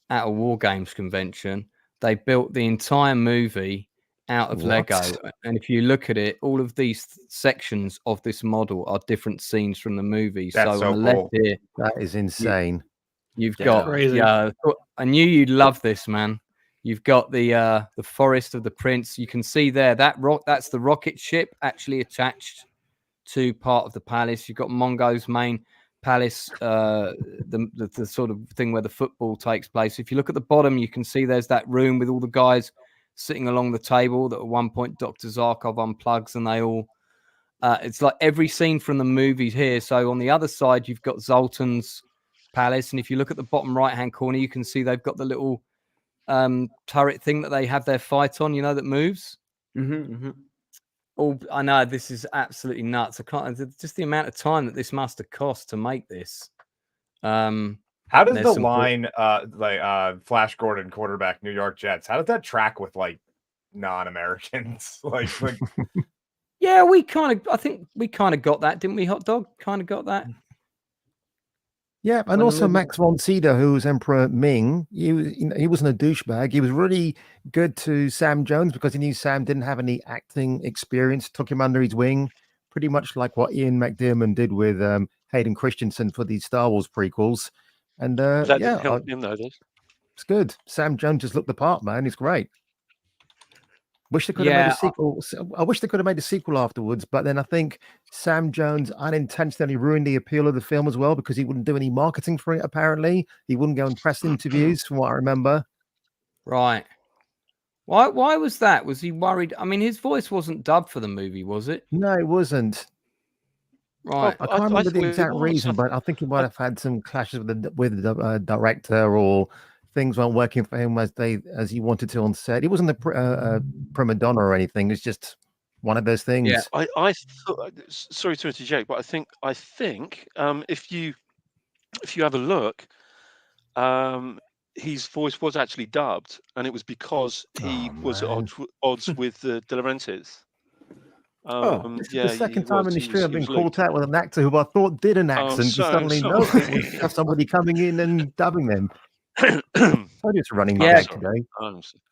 at a War Games convention. They built the entire movie out of Lego. And if you look at it, all of these sections of this model are different scenes from the movie. That's so on the cool. left here, That is insane. you've got Crazy. I knew you'd love this, man. You've got the Forest of the Prince. You can see there that's the rocket ship actually attached to part of the palace. You've got Mongo's main palace, the sort of thing where the football takes place. If you look at the bottom, you can see there's that room with all the guys sitting along the table that at one point Dr. Zarkov unplugs, and they all it's like every scene from the movies here. So on the other side, you've got Zoltan's palace, and if you look at the bottom right hand corner, you can see they've got the little turret thing that they have their fight on, that moves. Oh, I know, this is absolutely nuts. I can't just the amount of time that this must have cost to make this. How does the line Flash Gordon quarterback New York Jets, how does that track with like non-Americans? like Yeah, I think we kind of got that, didn't we, Hot Dog? Kind of got that. Yeah, and also Max von Sydow, who was Emperor Ming, he wasn't a douchebag. He was really good to Sam Jones because he knew Sam didn't have any acting experience, took him under his wing, pretty much like what Ian McDiarmid did with Hayden Christensen for the Star Wars prequels. And that didn't help him, though. It's good. Sam Jones just looked the part, man. He's great. Wish they could have made a sequel. I wish they could have made a sequel afterwards, but then I think Sam Jones unintentionally ruined the appeal of the film as well because he wouldn't do any marketing for it. Apparently, he wouldn't go in press interviews, from what I remember. Right. Why was that? Was he worried? I mean, his voice wasn't dubbed for the movie, was it? No, it wasn't. Right. I can't remember the exact reason, but I think he might have had some clashes with the director, or things weren't working for him as he wanted to on set. He wasn't a prima donna or anything. It's just one of those things. Yeah, I thought, sorry to interject, but I think if you have a look, his voice was actually dubbed, and it was because he was at odds with the De Laurentiis. The second time in history I've been caught out with an actor who I thought did an accent, and suddenly no, it was somebody coming in and dubbing them. It's running back today.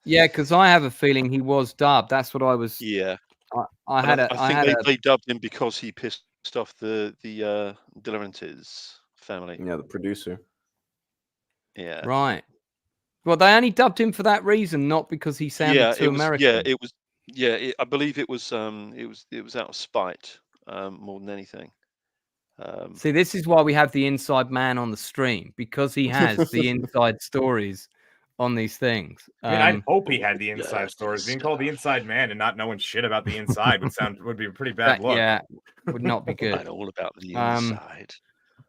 Yeah, because I have a feeling he was dubbed. That's what I was. Yeah, I think they dubbed him because he pissed off the De Laurentiis family. Yeah, the producer. Yeah. Right. Well, they only dubbed him for that reason, not because he sounded too American. Yeah, it was. Yeah, I believe it was. It was out of spite more than anything. See, this is why we have the inside man on the stream, because he has the inside stories on these things. I mean, I hope he had the inside stories. Being called the inside man and not knowing shit about the inside would be a pretty bad look. Yeah, would not be good. I know all about the inside.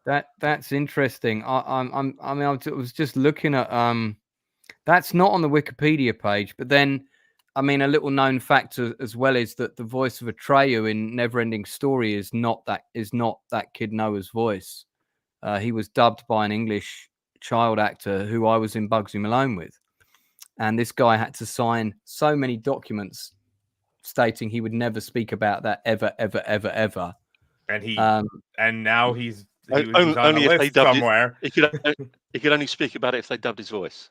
That's interesting. I was just looking at that's not on the Wikipedia page, but then I mean, a little known fact as well is that the voice of Atreyu in Neverending Story is not that kid Noah's voice. He was dubbed by an English child actor who I was in Bugsy Malone with, and this guy had to sign so many documents stating he would never speak about that ever. And he and now he's he was on Only the if they list dubbed somewhere. he could only speak about it if they dubbed his voice.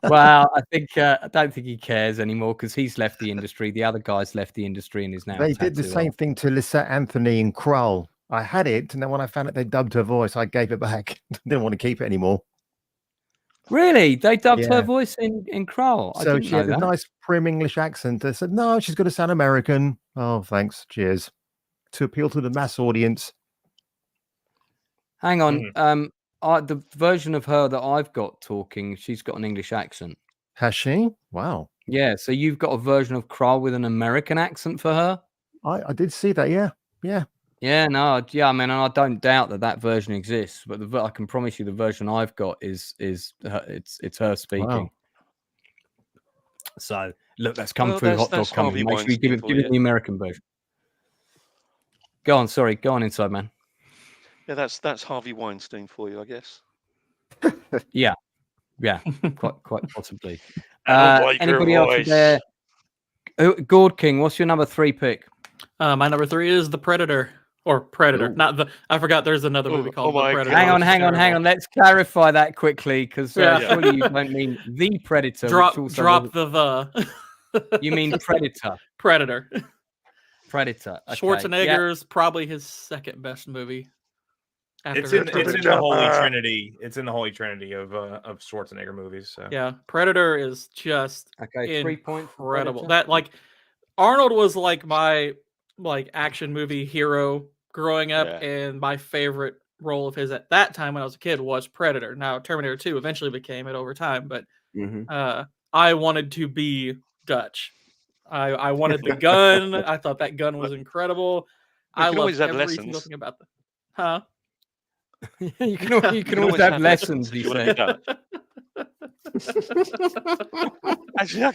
Well, I don't think he cares anymore because he's left the industry. The other guy's left the industry and is now. They did the same thing to Lisette Anthony in Krull. I had it, and then when I found out they dubbed her voice, I gave it back. Didn't want to keep it anymore. Really? They dubbed her Yeah. voice in Krull? I So didn't she know had a that. nice prim English accent. I said, no, she's got to sound American. Oh, thanks. Cheers. To appeal to the mass audience. Hang on. The version of her that I've got talking, she's got an English accent. Has she? Wow. Yeah, so you've got a version of Krull with an American accent for her? I did see that, yeah. Yeah. Yeah, no, yeah, I mean, I don't doubt that version exists, but I can promise you the version I've got is her, it's her speaking. Wow. So look, that's come Well, through that's- Hot Dog that's coming. Harvey Make sure you give Weinstein it for you. the American version. Go on, sorry, go on inside, man. Yeah, that's Harvey Weinstein for you, I guess. Yeah, quite possibly. I don't like your Anybody else voice. there? Gourd King, what's your number 3 pick? My number 3 is The Predator. Or Predator, not the. I forgot there's another movie called The Predator. Hang on. which is terrible. Let's clarify that quickly because Yeah. surely you don't mean the Predator. Drop which also the. You mean Predator? Predator. Predator. Okay. Schwarzenegger's probably his second best movie. It's in Predator. the Holy Trinity. It's in the Holy Trinity of Schwarzenegger movies. So. Yeah, Predator is just Okay, 3 points. for incredible. Predator. That Arnold was like my action movie hero growing up, and my favorite role of his at that time when I was a kid was Predator. Now Terminator 2 eventually became it over time, but I wanted to be Dutch. I wanted the gun. I thought that gun was incredible. You I can always loved have every single lessons. thing about the. you can always have lessons. if You you want to say. be Dutch. Actually, I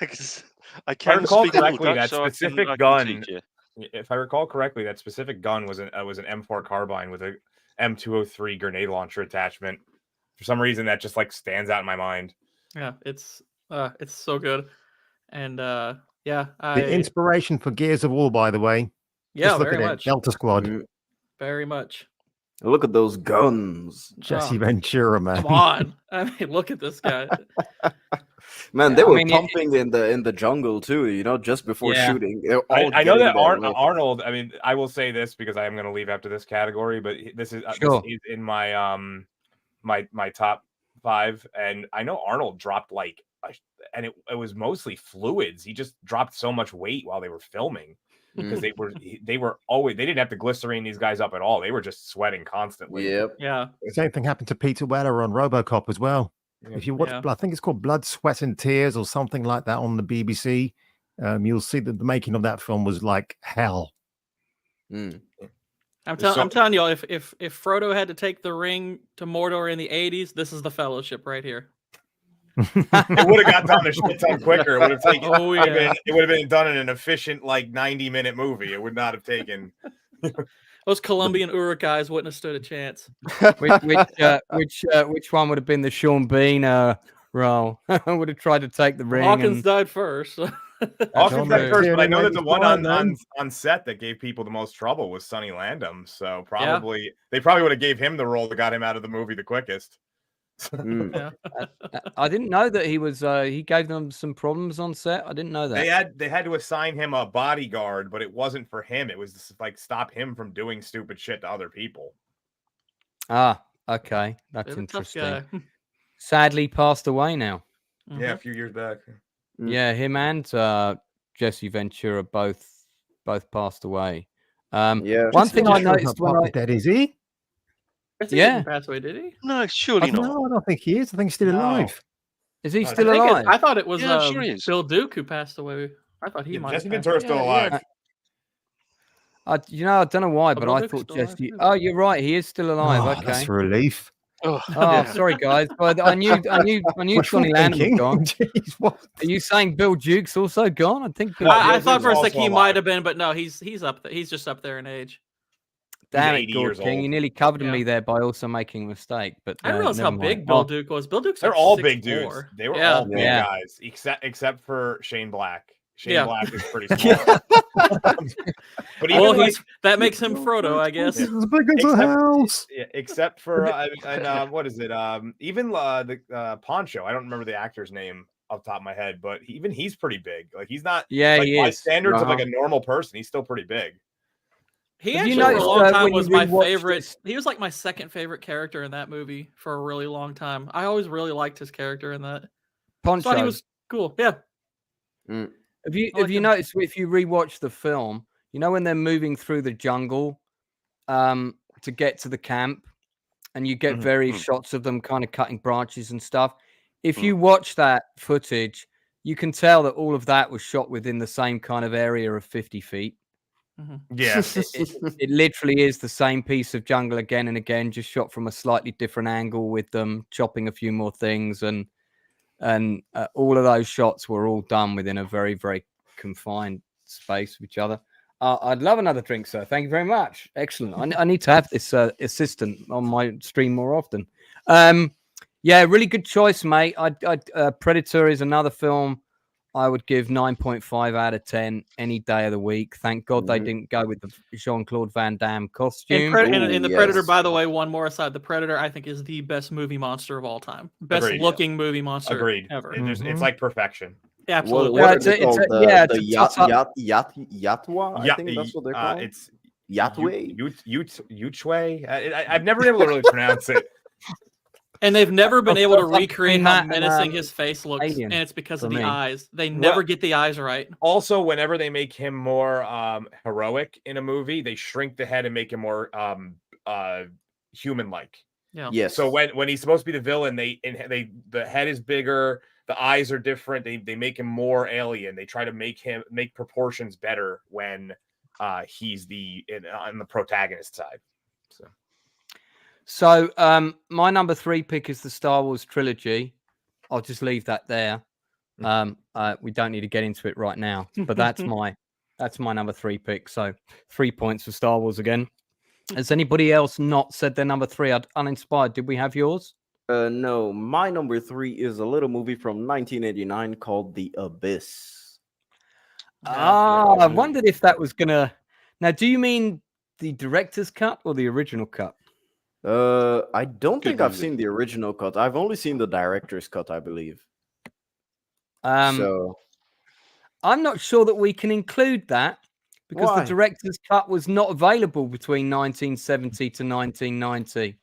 If I can recall speak a little correctly, Dutch, that so specific I can gun. teach you. If I recall correctly, that specific gun was an M4 carbine with a M203 grenade launcher attachment. For some reason, that just stands out in my mind. Yeah, it's so good, and The inspiration for Gears of War, by the way. Yeah, Just look very at much. it. Delta Squad. Very much. Look at those guns. Jesse Ventura, man. Come on. I mean, look at this guy. Man, they were pumping in the jungle too, just before shooting. I know that Arnold, I mean, I will say this because I am going to leave after this category, but this is in my my top 5, and I know Arnold dropped and it was mostly fluids. He just dropped so much weight while they were filming because they didn't have to glycerine these guys up at all. They were just sweating constantly. Yep. Yeah. The same thing happened to Peter Weller on RoboCop as well. If you watch, I think it's called Blood, Sweat, and Tears or something like that on the BBC. You'll see that the making of that film was like hell. I'm telling y'all, if Frodo had to take the ring to Mordor in the 80s, this is the Fellowship right here. It would have got done a shit ton quicker. It would have taken. It would have been done in an efficient 90-minute movie. It would not have taken. Those Colombian Uruk-hais wouldn't have stood a chance. Which one would have been the Sean Bean role? I would have tried to take the ring. Hawkins died first. Hawkins died first, but I know that the one on set that gave people the most trouble was Sonny Landham. So they probably would have gave him the role that got him out of the movie the quickest. I didn't know that he was. He gave them some problems on set. I didn't know that. They had to assign him a bodyguard, but it wasn't for him. It was just stop him from doing stupid shit to other people. Ah, okay, that's interesting. Sadly, passed away now. Yeah, a few years back. Yeah, him and Jesse Ventura both passed away. One thing I noticed when dead, is he? He didn't pass away, did he? No, surely not. No, I don't think he is. I think he's still alive. Is he still alive? I thought it was sure he is. Bill Duke who passed away. I thought he might. Jesse Ventura's still alive. I don't know why, but I thought Jesse. Oh, you're right. He is still alive. Okay, that's a relief. Sorry, guys. But I knew Sonny Landham was gone. Jeez, what? Are you saying Bill Duke's also gone? I think. I thought for a second he might have been, but no, he's up there. He's just up there in age. Damn it, Gourd King! You nearly covered me there by also making a mistake. But I didn't realize how big Bill Duke was. Bill Duke's they're all big dudes. They were all big Yeah. guys, except for Shane Black. Shane Black is pretty small. But even Well, like, that makes him Frodo, I guess. It's as big as a house. except for what is it? Even the Poncho. I don't remember the actor's name off the top of my head, but even he's pretty big. Like he's not. Yeah, like, he by is. standards of like a normal person, he's still pretty big. He Have you actually, for a noticed, long time, when was you my rewatch favorite. this- He was like my second favorite character in that movie for a really long time. I always really liked his character in that. Poncho. Thought he was cool. Yeah. Have you I like him. noticed if you rewatch the film, you know when they're moving through the jungle to get to the camp, and you get various shots of them kind of cutting branches and stuff. If you watch that footage, you can tell that all of that was shot within the same kind of area of 50 feet. Yeah, It literally is the same piece of jungle again and again, just shot from a slightly different angle with them chopping a few more things, and all of those shots were all done within a very, very confined space of each other. I'd love another drink, sir. Thank you very much. Excellent. I need to have this assistant on my stream more often. Yeah, really good choice, mate. Predator is another film I would give 9.5 out of 10 any day of the week. Thank God they didn't go with the Jean-Claude Van Damme costume. And the Predator, by the way, one more aside. The Predator, I think, is the best movie monster of all time. Best Agreed. looking movie monster agreed. ever. It's like perfection. Absolutely. What it's are they called? Yatwa? I think that's what they're called. It's Yatway? Yuchway. I've never been able to really pronounce it. And they've never been able to recreate how that and, menacing his face looks, Alien, and it's because of for the me. eyes. They never get the eyes right. Also, whenever they make him more heroic in a movie, they shrink the head and make him more human-like. Yeah. Yes. So when he's supposed to be the villain, the head is bigger, the eyes are different. They make him more alien. They try to make proportions better when he's on the protagonist side. So my number 3 pick is the Star Wars Trilogy. I'll just leave that there. We don't need to get into it right now, but that's my number 3 pick. So 3 points for Star Wars again. Has anybody else not said their number 3? Uninspired, did we have yours? No, my number 3 is a little movie from 1989 called The Abyss. I wondered if that was gonna. Now, do you mean the director's cut or the original cut? I don't think I've movie. seen the original cut. I've only seen the director's cut, I believe. So I'm not sure that we can include that because Why? the director's cut was not available between 1970 to 1990.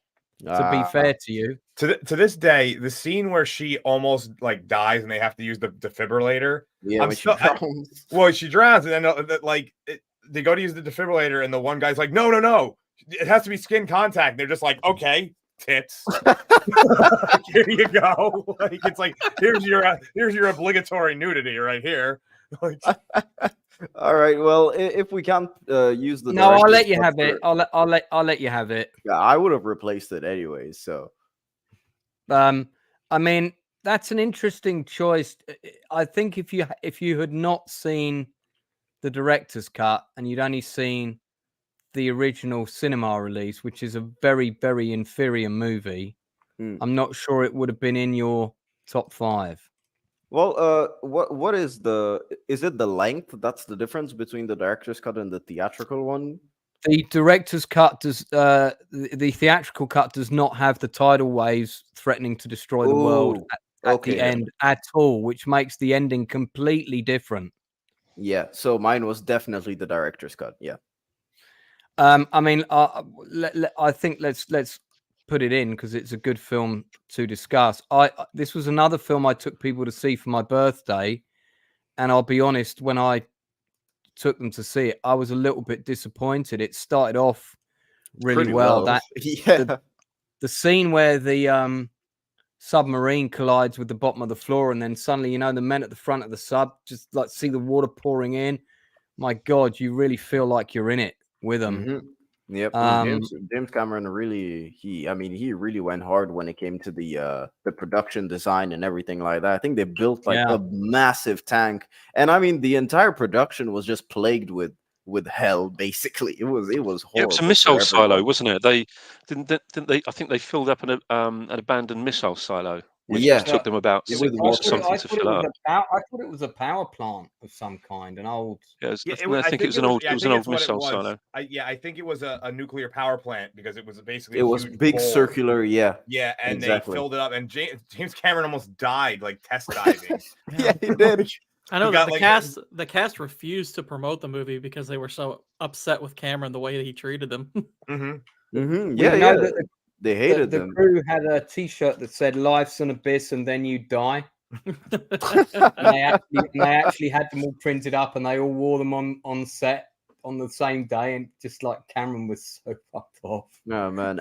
To be fair to you, To this day, the scene where she almost like dies and they have to use the defibrillator. Yeah, I'm when still- she drowns. Well, she drowns, and then they go to use the defibrillator, and the one guy's like, "No, it has to be skin contact." They're just like, "Okay, tits, here you go." Like it's like here's your obligatory nudity right here. Like, All right. Well, if we can't use the no, I'll director's let you cut have for- it. I'll let you have it. Yeah, I would have replaced it anyway. So I mean, that's an interesting choice. I think if you had not seen the director's cut and you'd only seen the original cinema release, which is a very, very inferior movie, I'm not sure it would have been in your top 5. well, what is it the length? That's the difference between the director's cut and the theatrical one. The director's cut does the theatrical cut does not have the tidal waves threatening to destroy the world at the end at all, which makes the ending completely different. Yeah, so mine was definitely the director's cut. Yeah. I mean, I think let's put it in because it's a good film to discuss. This was another film I took people to see for my birthday, and I'll be honest, when I took them to see it, I was a little bit disappointed. It started off really Pretty well. well. Yeah. The scene where the submarine collides with the bottom of the floor, and then suddenly, the men at the front of the sub just like see the water pouring in. My God, you really feel like you're in it with them. Mm-hmm. Yep. James Cameron really he really went hard when it came to the production design and everything like that. I think they built a massive tank, and I mean the entire production was just plagued with hell. Basically, it was horrible. Yeah, it was a missile silo, wasn't it? They didn't they? I think they filled up an abandoned missile silo. which Yeah. took them about It 6 was months or water. something to fill up. I thought it was a power plant of some kind, an old. Yeah, Yeah, I think it was an old. yeah, It was I an think old it's what it missile was. silo. I think it was a nuclear power plant because it was basically It a was huge big bowl. circular, yeah. Yeah, and exactly. they filled it up, and James Cameron almost died like test diving. Yeah, he did. I know He that got, the cast refused to promote the movie because they were so upset with Cameron the way that he treated them. Mhm. Yeah, you know yeah. that They hated the them. crew had a T-shirt that said "Life's an abyss and then you die." And they actually had them all printed up, and they all wore them on set on the same day, and just like Cameron was so fucked off. No, man.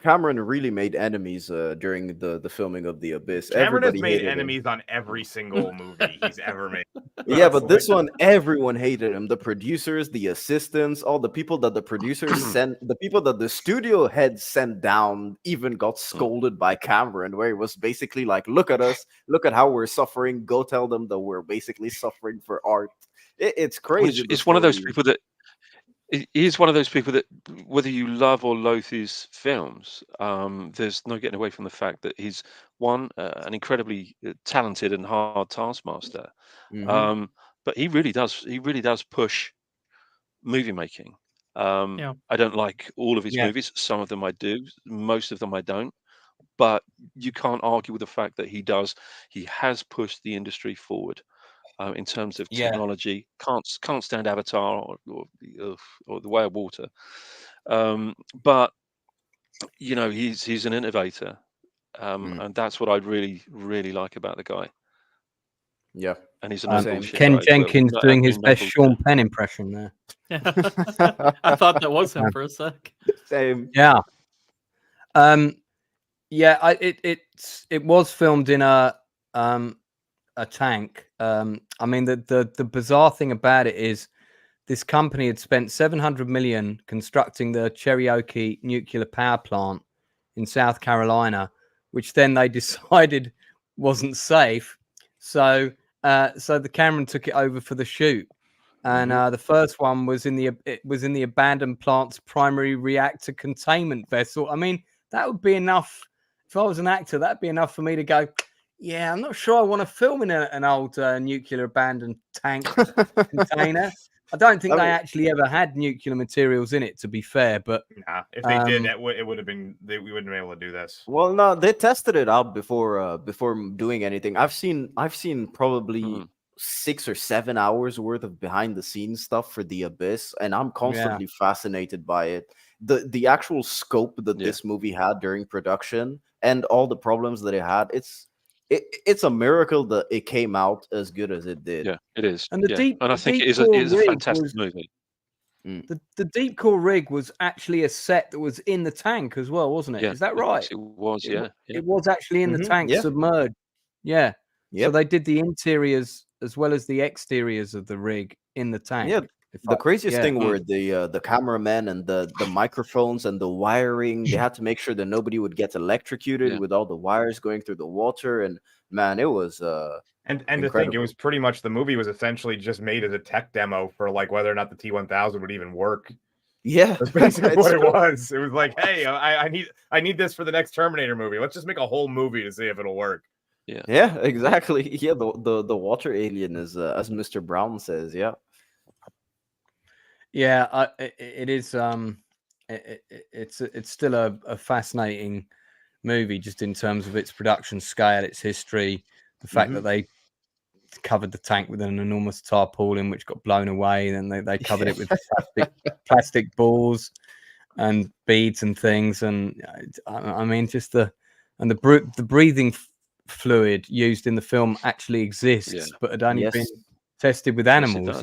Cameron really made enemies during the filming of The Abyss. Cameron has Everybody made hated him. enemies on every single movie he's ever made. Yeah, but this one, everyone hated him. The producers, the assistants, all the people that the producers sent, the people that the studio head sent down, even got scolded by Cameron, where he was basically like, "Look at us, look at how we're suffering. Go tell them that we're basically suffering for art." It's crazy. It's one of those people that he's one of those people that, whether you love or loathe his films, there's no getting away from the fact that he's an incredibly talented and hard taskmaster. But he really does push movie making. I don't like all of his movies. Some of them I do. Most of them I don't. But you can't argue with the fact that he has pushed the industry forward in terms of technology. Can't stand Avatar or The Way of Water. But he's an innovator, and that's what I really like about the guy. Yeah, and he's a notable shit Ken guy as well. Jenkins No, doing his absolutely best notable Sean Penn impression there. I thought that was him for a sec. Same. Yeah. Yeah, it was filmed in a tank. I mean, the bizarre thing about it is this company had spent $700 million constructing the Cherokee nuclear power plant in South Carolina, which then they decided wasn't safe. So the Cameron took it over for the shoot, and the first one was in the abandoned plant's primary reactor containment vessel. I mean, that would be enough. If I was an actor, that'd be enough for me to go, yeah, I'm not sure I want to film in an old nuclear abandoned tank container. I don't think they actually ever had nuclear materials in it, to be fair. But if they did, it would have been. We wouldn't be able to do this. Well, no, they tested it out before doing anything. I've seen probably 6 or 7 hours worth of behind the scenes stuff for The Abyss, and I'm constantly fascinated by it. The actual scope that this movie had during production and all the problems that it had, it's a miracle that it came out as good as it did. Yeah, it is. And I think it is a fantastic movie. The deep core rig was actually a set that was in the tank as well, wasn't it? Yeah, Is that right? Yes, it was. It was actually in the tank, submerged. Yeah. Yep. So they did the interiors as well as the exteriors of the rig in the tank. Yeah. The craziest thing were the cameramen and the microphones and the wiring. They had to make sure that nobody would get electrocuted with all the wires going through the water. And man, it was and to think, it was pretty much, the movie was essentially just made as a tech demo for like whether or not the T-1000 would even work. Yeah, that's basically what it was. It was like, hey, I need this for the next Terminator movie. Let's just make a whole movie to see if it'll work. Yeah, exactly. Yeah, the water alien is as Mr. Brown says. Yeah. Yeah, it is. It's still a fascinating movie, just in terms of its production scale, its history, the fact that they covered the tank with an enormous tarpaulin which got blown away, and then they covered it with plastic balls and beads and things, and I mean, just the breathing fluid used in the film actually exists, but had only been tested with animals.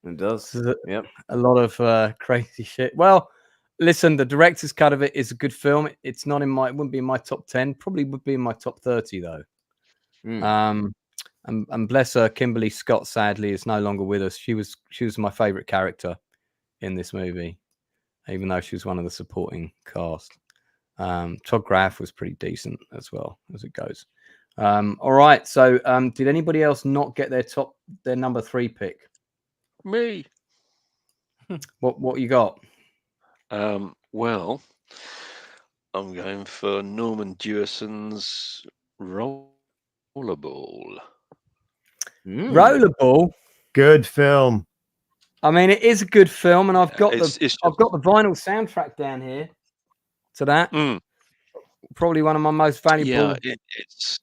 It does. Yep. A lot of crazy shit. Well, listen, the director's cut of it is a good film. It's not it wouldn't be in my top 10. Probably would be in my top 30 though. And bless her, Kimberly Scott sadly is no longer with us. She was my favorite character in this movie, even though she was one of the supporting cast. Todd Graff was pretty decent as well, as it goes. All right. So did anybody else not get their number 3 pick? Me. What you got? Well, I'm going for Norman Jewison's Rollerball. Rollerball. Good film. I mean, it is a good film, and I've got It's the just- I've got the vinyl soundtrack down here to that. Probably one of my most valuable. It's.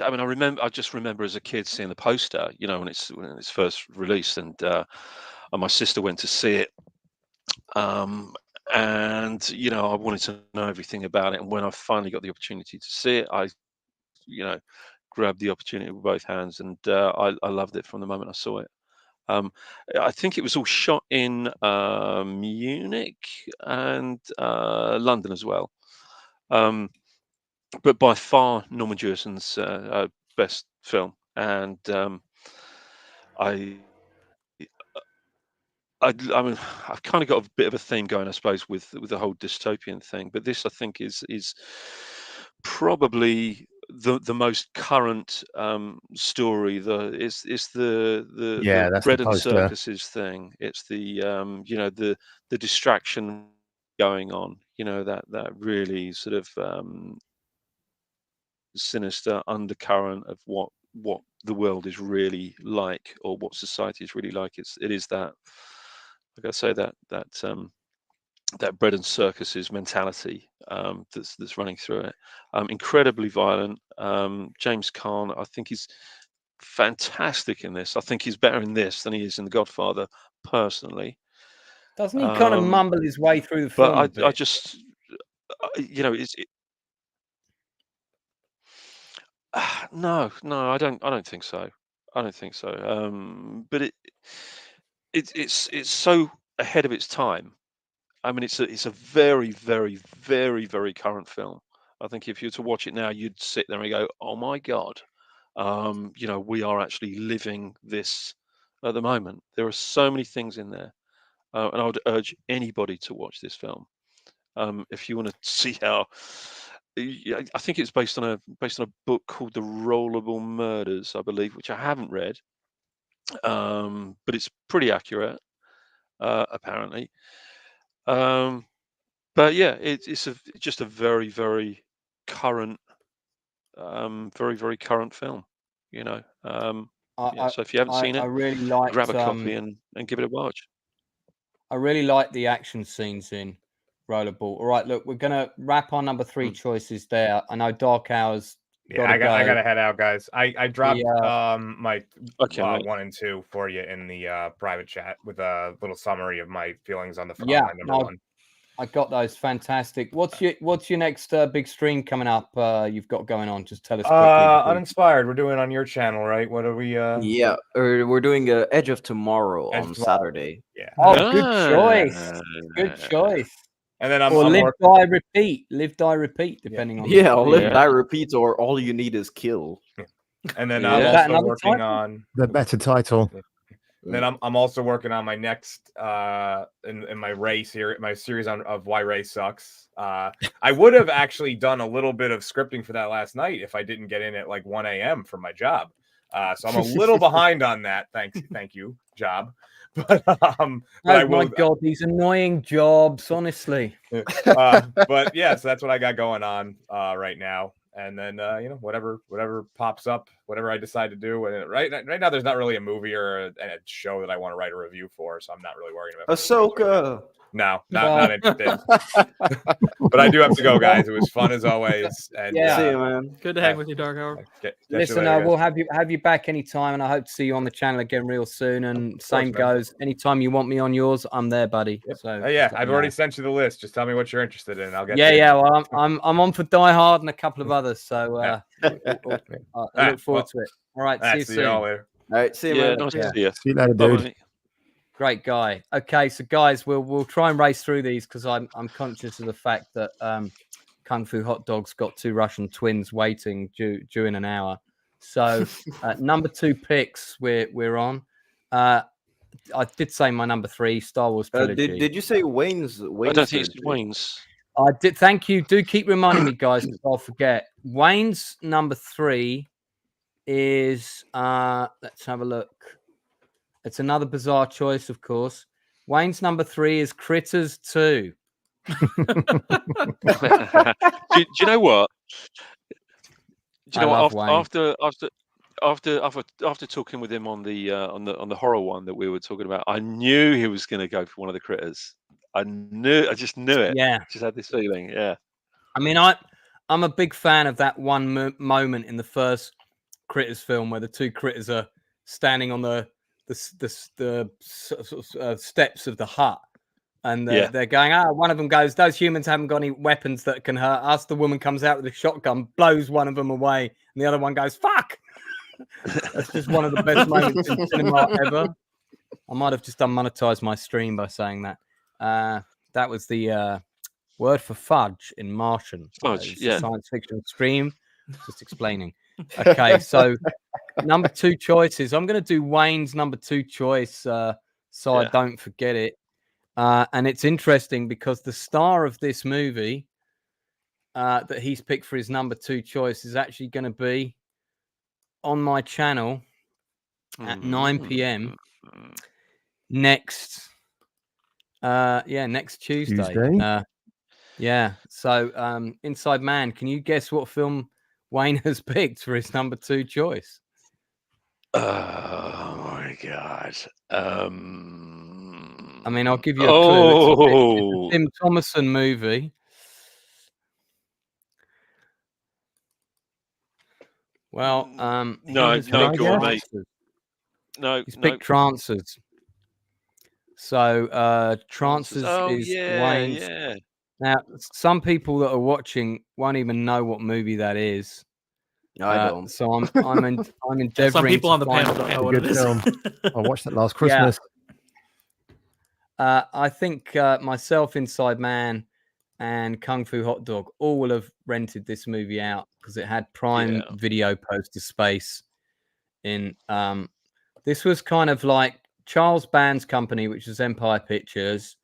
I mean, I just remember as a kid seeing the poster. You know, when it's first released, and my sister went to see it. And you know, I wanted to know everything about it. And when I finally got the opportunity to see it, I, you know, grabbed the opportunity with both hands, and I loved it from the moment I saw it. I think it was all shot in Munich and London as well. But by far Norman Jewison's best film, and I mean, I've kind of got a bit of a theme going, I suppose, with the whole dystopian thing. But this, I think, is probably the most current story. It's the That's bread the and poster. circuses thing. It's the you know, the distraction going on. You know, that really sort of sinister undercurrent of what the world is really like, or what society is really like. It is that, like I say, that bread and circuses mentality that's running through it. Incredibly violent. James Caan, I think he's fantastic in this. I think he's better in this than he is in The Godfather, personally. Doesn't he kind of mumble his way through the film? But I just, you know, no, I don't think so. I don't think so. But it's so ahead of its time. I mean, it's a very, very, very, very current film. I think if you were to watch it now, you'd sit there and go, "Oh my God," you know, we are actually living this at the moment. There are so many things in there, and I would urge anybody to watch this film if you want to see how. I think it's based on a book called The Rollerball Murders, I believe, which I haven't read, but it's pretty accurate, apparently. But yeah, it's just a very, very current, very, very current film. You know, so if you haven't seen it, I really liked, grab a copy and give it a watch. I really like the action scenes in Rollerball. All right, look, we're gonna wrap our number 3 choices there. I know Dark Hours. Yeah, I gotta head out, guys. I dropped my 1 and 2 for you in the private chat with a little summary of my feelings on my number 1. I got those. Fantastic. What's your next big stream coming up? You've got going on. Just tell us quickly. Uninspired. We're doing on your channel, right? What are we? Yeah, we're doing Edge of Tomorrow on Saturday. Yeah. Oh, good choice. Good choice. And then live, die, repeat. Live, die, repeat. Depending on live, die, repeat, or all you need is kill. And then I'm also working on the better title. And then I'm also working on my next in my Ray series, my series of why Ray sucks. I would have actually done a little bit of scripting for that last night if I didn't get in at like 1 a.m. for my job. So I'm a little behind on that. Thank you, job. But I will. My God, these annoying jobs, honestly. But yeah, so that's what I got going on right now. And then you know, whatever pops up, whatever I decide to do. And right now, there's not really a movie or a show that I want to write a review for, so I'm not really worried about Ahsoka. No, not interested. But I do have to go, guys. It was fun as always. And yeah, see you, man. Good to hang with you, Dark Hour. Listen, we'll have you back anytime, and I hope to see you on the channel again real soon. And same goes. Anytime you want me on yours, I'm there, buddy. Yep. So yeah, I've already sent you the list. Just tell me what you're interested in. I'll get. Yeah. Well, I'm on for Die Hard and a couple of others. So I look forward to it. All right, see you soon. You all later. All right, see you, man. Nice to see you. See you later, dude. Great guy. Okay, so guys, we'll try and race through these because I'm conscious of the fact that Kung Fu Hotdog's got 2 Russian twins waiting due in an hour. So number 2 picks we're on. I did say my number 3, Star Wars Trilogy. Did you say Wayne's? I don't think it's Wayne's. I did. Thank you. Do keep reminding me, guys, because I'll forget. Wayne's number 3 is let's have a look. It's another bizarre choice, of course. Wayne's number 3 is Critters 2. do you know what? Do you know I what? love After talking with him on the horror one that we were talking about, I knew he was going to go for one of the critters. I just knew it. Yeah. Just had this feeling. Yeah. I mean, I'm a big fan of that one moment in the first Critters film where the two critters are standing on the steps of the hut, and they're going, one of them goes, those humans haven't got any weapons that can hurt us. The woman comes out with a shotgun, blows one of them away, and the other one goes, fuck. That's just one of the best moments in cinema ever. I might have just unmonetized my stream by saying that. That was the word for fudge in Martian. Fudge, it's a science fiction stream. Just explaining. Okay, so number 2 choices. I'm going to do Wayne's number 2 choice, so I don't forget it. And it's interesting because the star of this movie that he's picked for his number 2 choice is actually going to be on my channel at 9 p.m. next Tuesday. So Inside Man, can you guess what film Wayne has picked for his number 2 choice? Oh my god. I mean, I'll give you a clue. It's a Tim Thomerson movie. Well, no, go on, mate. No, he's picked Trancers. So Trancers is Wayne's. Yeah. Now, some people that are watching won't even know what movie that is. No, I don't. So I'm endeavoring. Some people on the find panel don't know what it is. I watched that last Christmas. I think myself, Inside Man, and Kung Fu Hotdog all will have rented this movie out because it had Prime Video poster space in. This was kind of like Charles Band's company, which was Empire Pictures.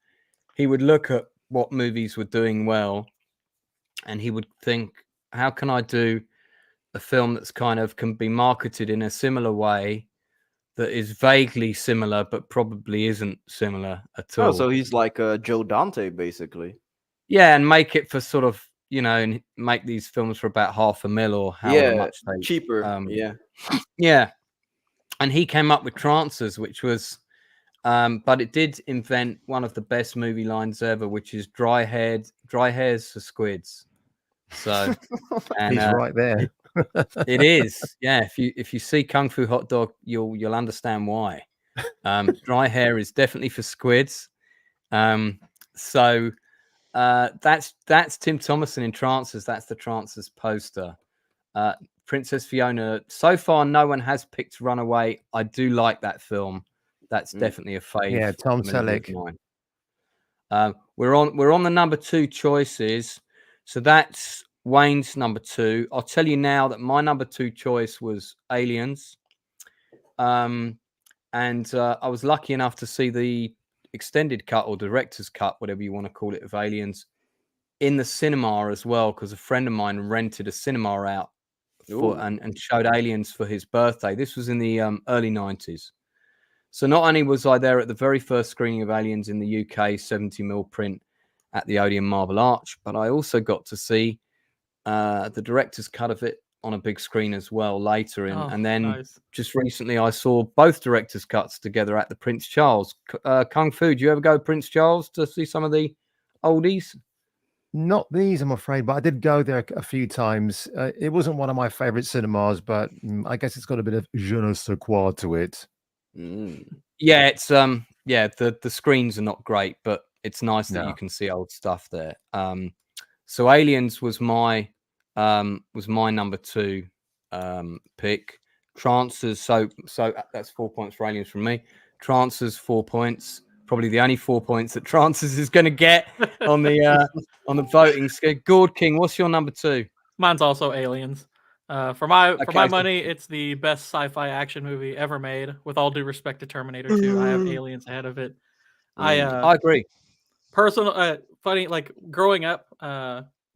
He would look at what movies were doing well, and he would think, how can I do a film that's kind of can be marketed in a similar way that is vaguely similar but probably isn't similar at all? Oh, so he's like Joe Dante, basically. Yeah, and make it for sort of, and make these films for about $500,000 or however much they cheaper. Yeah. And he came up with Trancers, which was but it did invent one of the best movie lines ever, which is dry hairs for squids. So and, he's right there. It is, yeah. If you see Kung Fu Hotdog, you'll understand why. Dry hair is definitely for squids. So that's Tim Thomerson in Trancers. That's the Trancers poster. Princess Fiona. So far, no one has picked Runaway. I do like that film. That's definitely a fave. Yeah, Tom Selleck. We're on the number 2 choices. So that's Wayne's number 2. I'll tell you now that my number 2 choice was Aliens. And I was lucky enough to see the extended cut or director's cut, whatever you want to call it, of Aliens in the cinema as well, because a friend of mine rented a cinema out and showed Aliens for his birthday. This was in the early 90s. So not only was I there at the very first screening of Aliens in the UK 70mm print at the Odeon Marble Arch, but I also got to see the director's cut of it on a big screen as well later. And then just recently I saw both director's cuts together at the Prince Charles. Kung Fu, do you ever go to Prince Charles to see some of the oldies? Not these, I'm afraid, but I did go there a few times. It wasn't one of my favorite cinemas, but I guess it's got a bit of je ne sais quoi to it. Yeah, it's the screens are not great, but it's nice that you can see old stuff there. So Aliens was my number 2 pick. Trancers, so that's 4 points for Aliens from me. Trancers 4 points. Probably the only 4 points that Trancers is going to get on the voting scale. Gourd King, what's your number 2? Mine's also Aliens. For my money, it's the best sci-fi action movie ever made. With all due respect to Terminator 2, I have Aliens ahead of it. I agree. Funny, like growing up,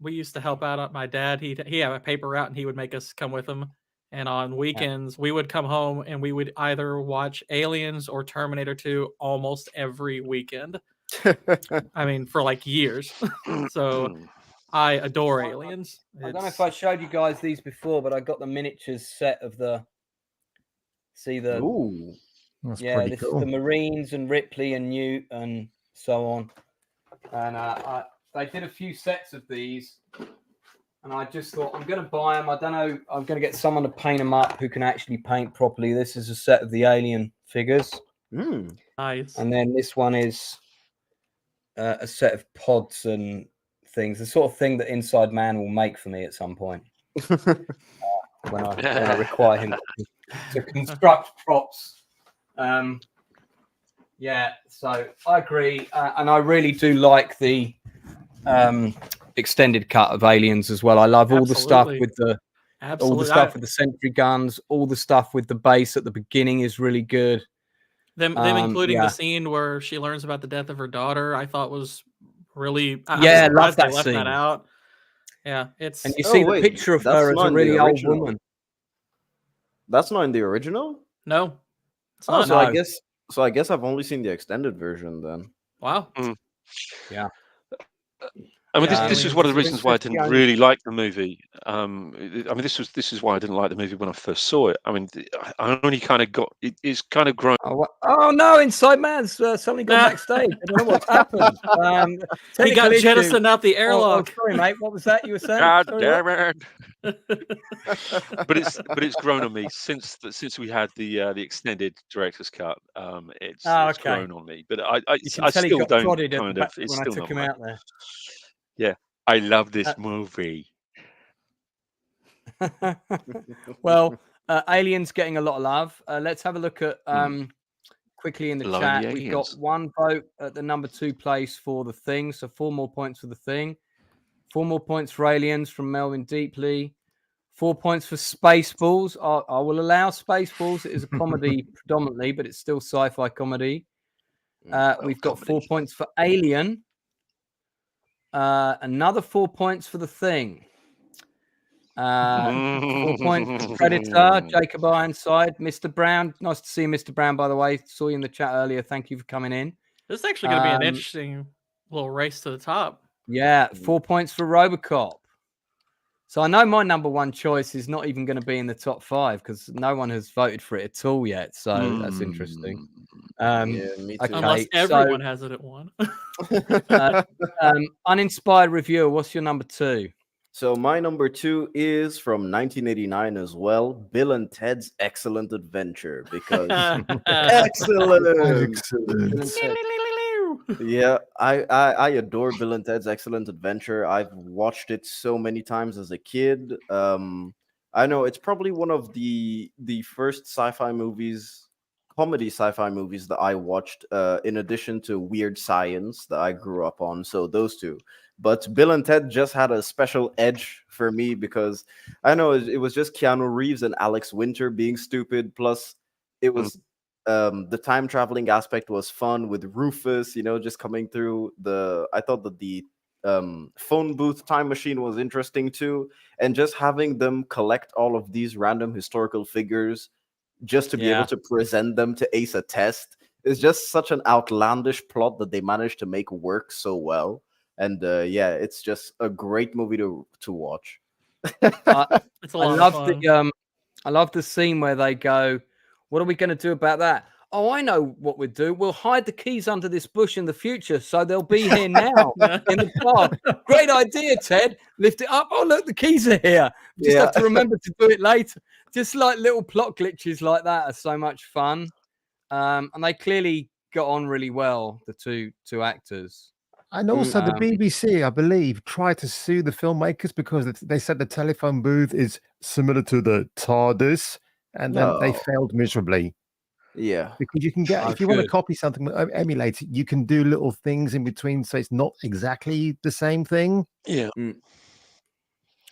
we used to help out my dad. He had a paper route, and he would make us come with him. And on weekends, we would come home and we would either watch Aliens or Terminator 2 almost every weekend. I mean, for like years. So I adore Aliens. I don't know if I showed you guys these before, but I got the miniatures set of the. See the. Ooh, That's Yeah, pretty this cool. is the Marines and Ripley and Newt and so on. And they did a few sets of these, and I just thought I'm going to buy them. I don't know. I'm going to get someone to paint them up who can actually paint properly. This is a set of the Alien figures. Nice. And then this one is a set of pods and things, the sort of thing that Inside Man will make for me at some point when I require him to construct props. Yeah, so I agree, and I really do like the extended cut of Aliens as well. I love all the stuff with the with the sentry guns, all the stuff with the base at the beginning is really good. Them including the scene where she learns about the death of her daughter, I thought was really I love that left scene. that out. Yeah, it's and you see the picture of her as a really old woman. That's not in the original. No, it's not. No. So I guess I've only seen the extended version then. Wow. Yeah. I mean, this is one of the reasons why I didn't really like the movie. I mean, this is why I didn't like the movie when I first saw it. I mean, I only kind of got it's kind of grown. Oh no! Inside Man's suddenly gone backstage. I don't know what's happened. He got jettisoned out the airlock. Oh, sorry, mate. What was that you were saying? God damn it! But it's grown on me since we had the extended director's cut. It's grown on me. But I still don't kind of. It's when still I took him out there. Yeah, I love this movie. Well, Aliens getting a lot of love. Let's have a look at quickly in the chat. We've got one vote at the number 2 place for The Thing, so 4 more points for The Thing. 4 more points for Aliens from Melvin Deeply. 4 points for Spaceballs. I will allow Spaceballs. It is a comedy predominantly, but it's still sci-fi comedy. We've got 4 points for Alien. Another 4 points for The Thing. 4 points for Predator. Jacob Ironside. Mr. Brown. Nice to see you, Mr. Brown, by the way. Saw you in the chat earlier. Thank you for coming in. This is actually going to be an interesting little race to the top. Yeah, 4 points for Robocop. So I know my number 1 choice is not even going to be in the top 5 because no one has voted for it at all yet. So that's interesting. Yeah, me too. Okay, Unless everyone has it at 1. Uninspired reviewer, what's your number 2? So my number 2 is from 1989 as well, Bill and Ted's Excellent Adventure, because excellent. Yeah, I adore Bill and Ted's Excellent Adventure. I've watched it so many times as a kid. I know it's probably one of the first comedy sci-fi movies that I watched, in addition to Weird Science that I grew up on. So those two. But Bill and Ted just had a special edge for me because I know it was just Keanu Reeves and Alex Winter being stupid. Plus, it was the time traveling aspect was fun with Rufus, just coming through I thought that the phone booth time machine was interesting too. And just having them collect all of these random historical figures just to be able to present them to ace a test is just such an outlandish plot that they managed to make work so well. And it's just a great movie to watch. It's a lot of fun. I love the scene where they go, "What are we going to do about that?" "Oh, I know what we'll do. We'll hide the keys under this bush in the future, so they'll be here now in the park." Great idea, Ted. Lift it up. Oh, look, the keys are here. Just have to remember to do it later. Just like little plot glitches like that are so much fun. And they clearly got on really well, the two actors. And also the BBC, I believe, tried to sue the filmmakers because they said the telephone booth is similar to the TARDIS, and then they failed miserably. Yeah, because you can get if you want to copy something, emulate it, you can do little things in between, so it's not exactly the same thing. Yeah.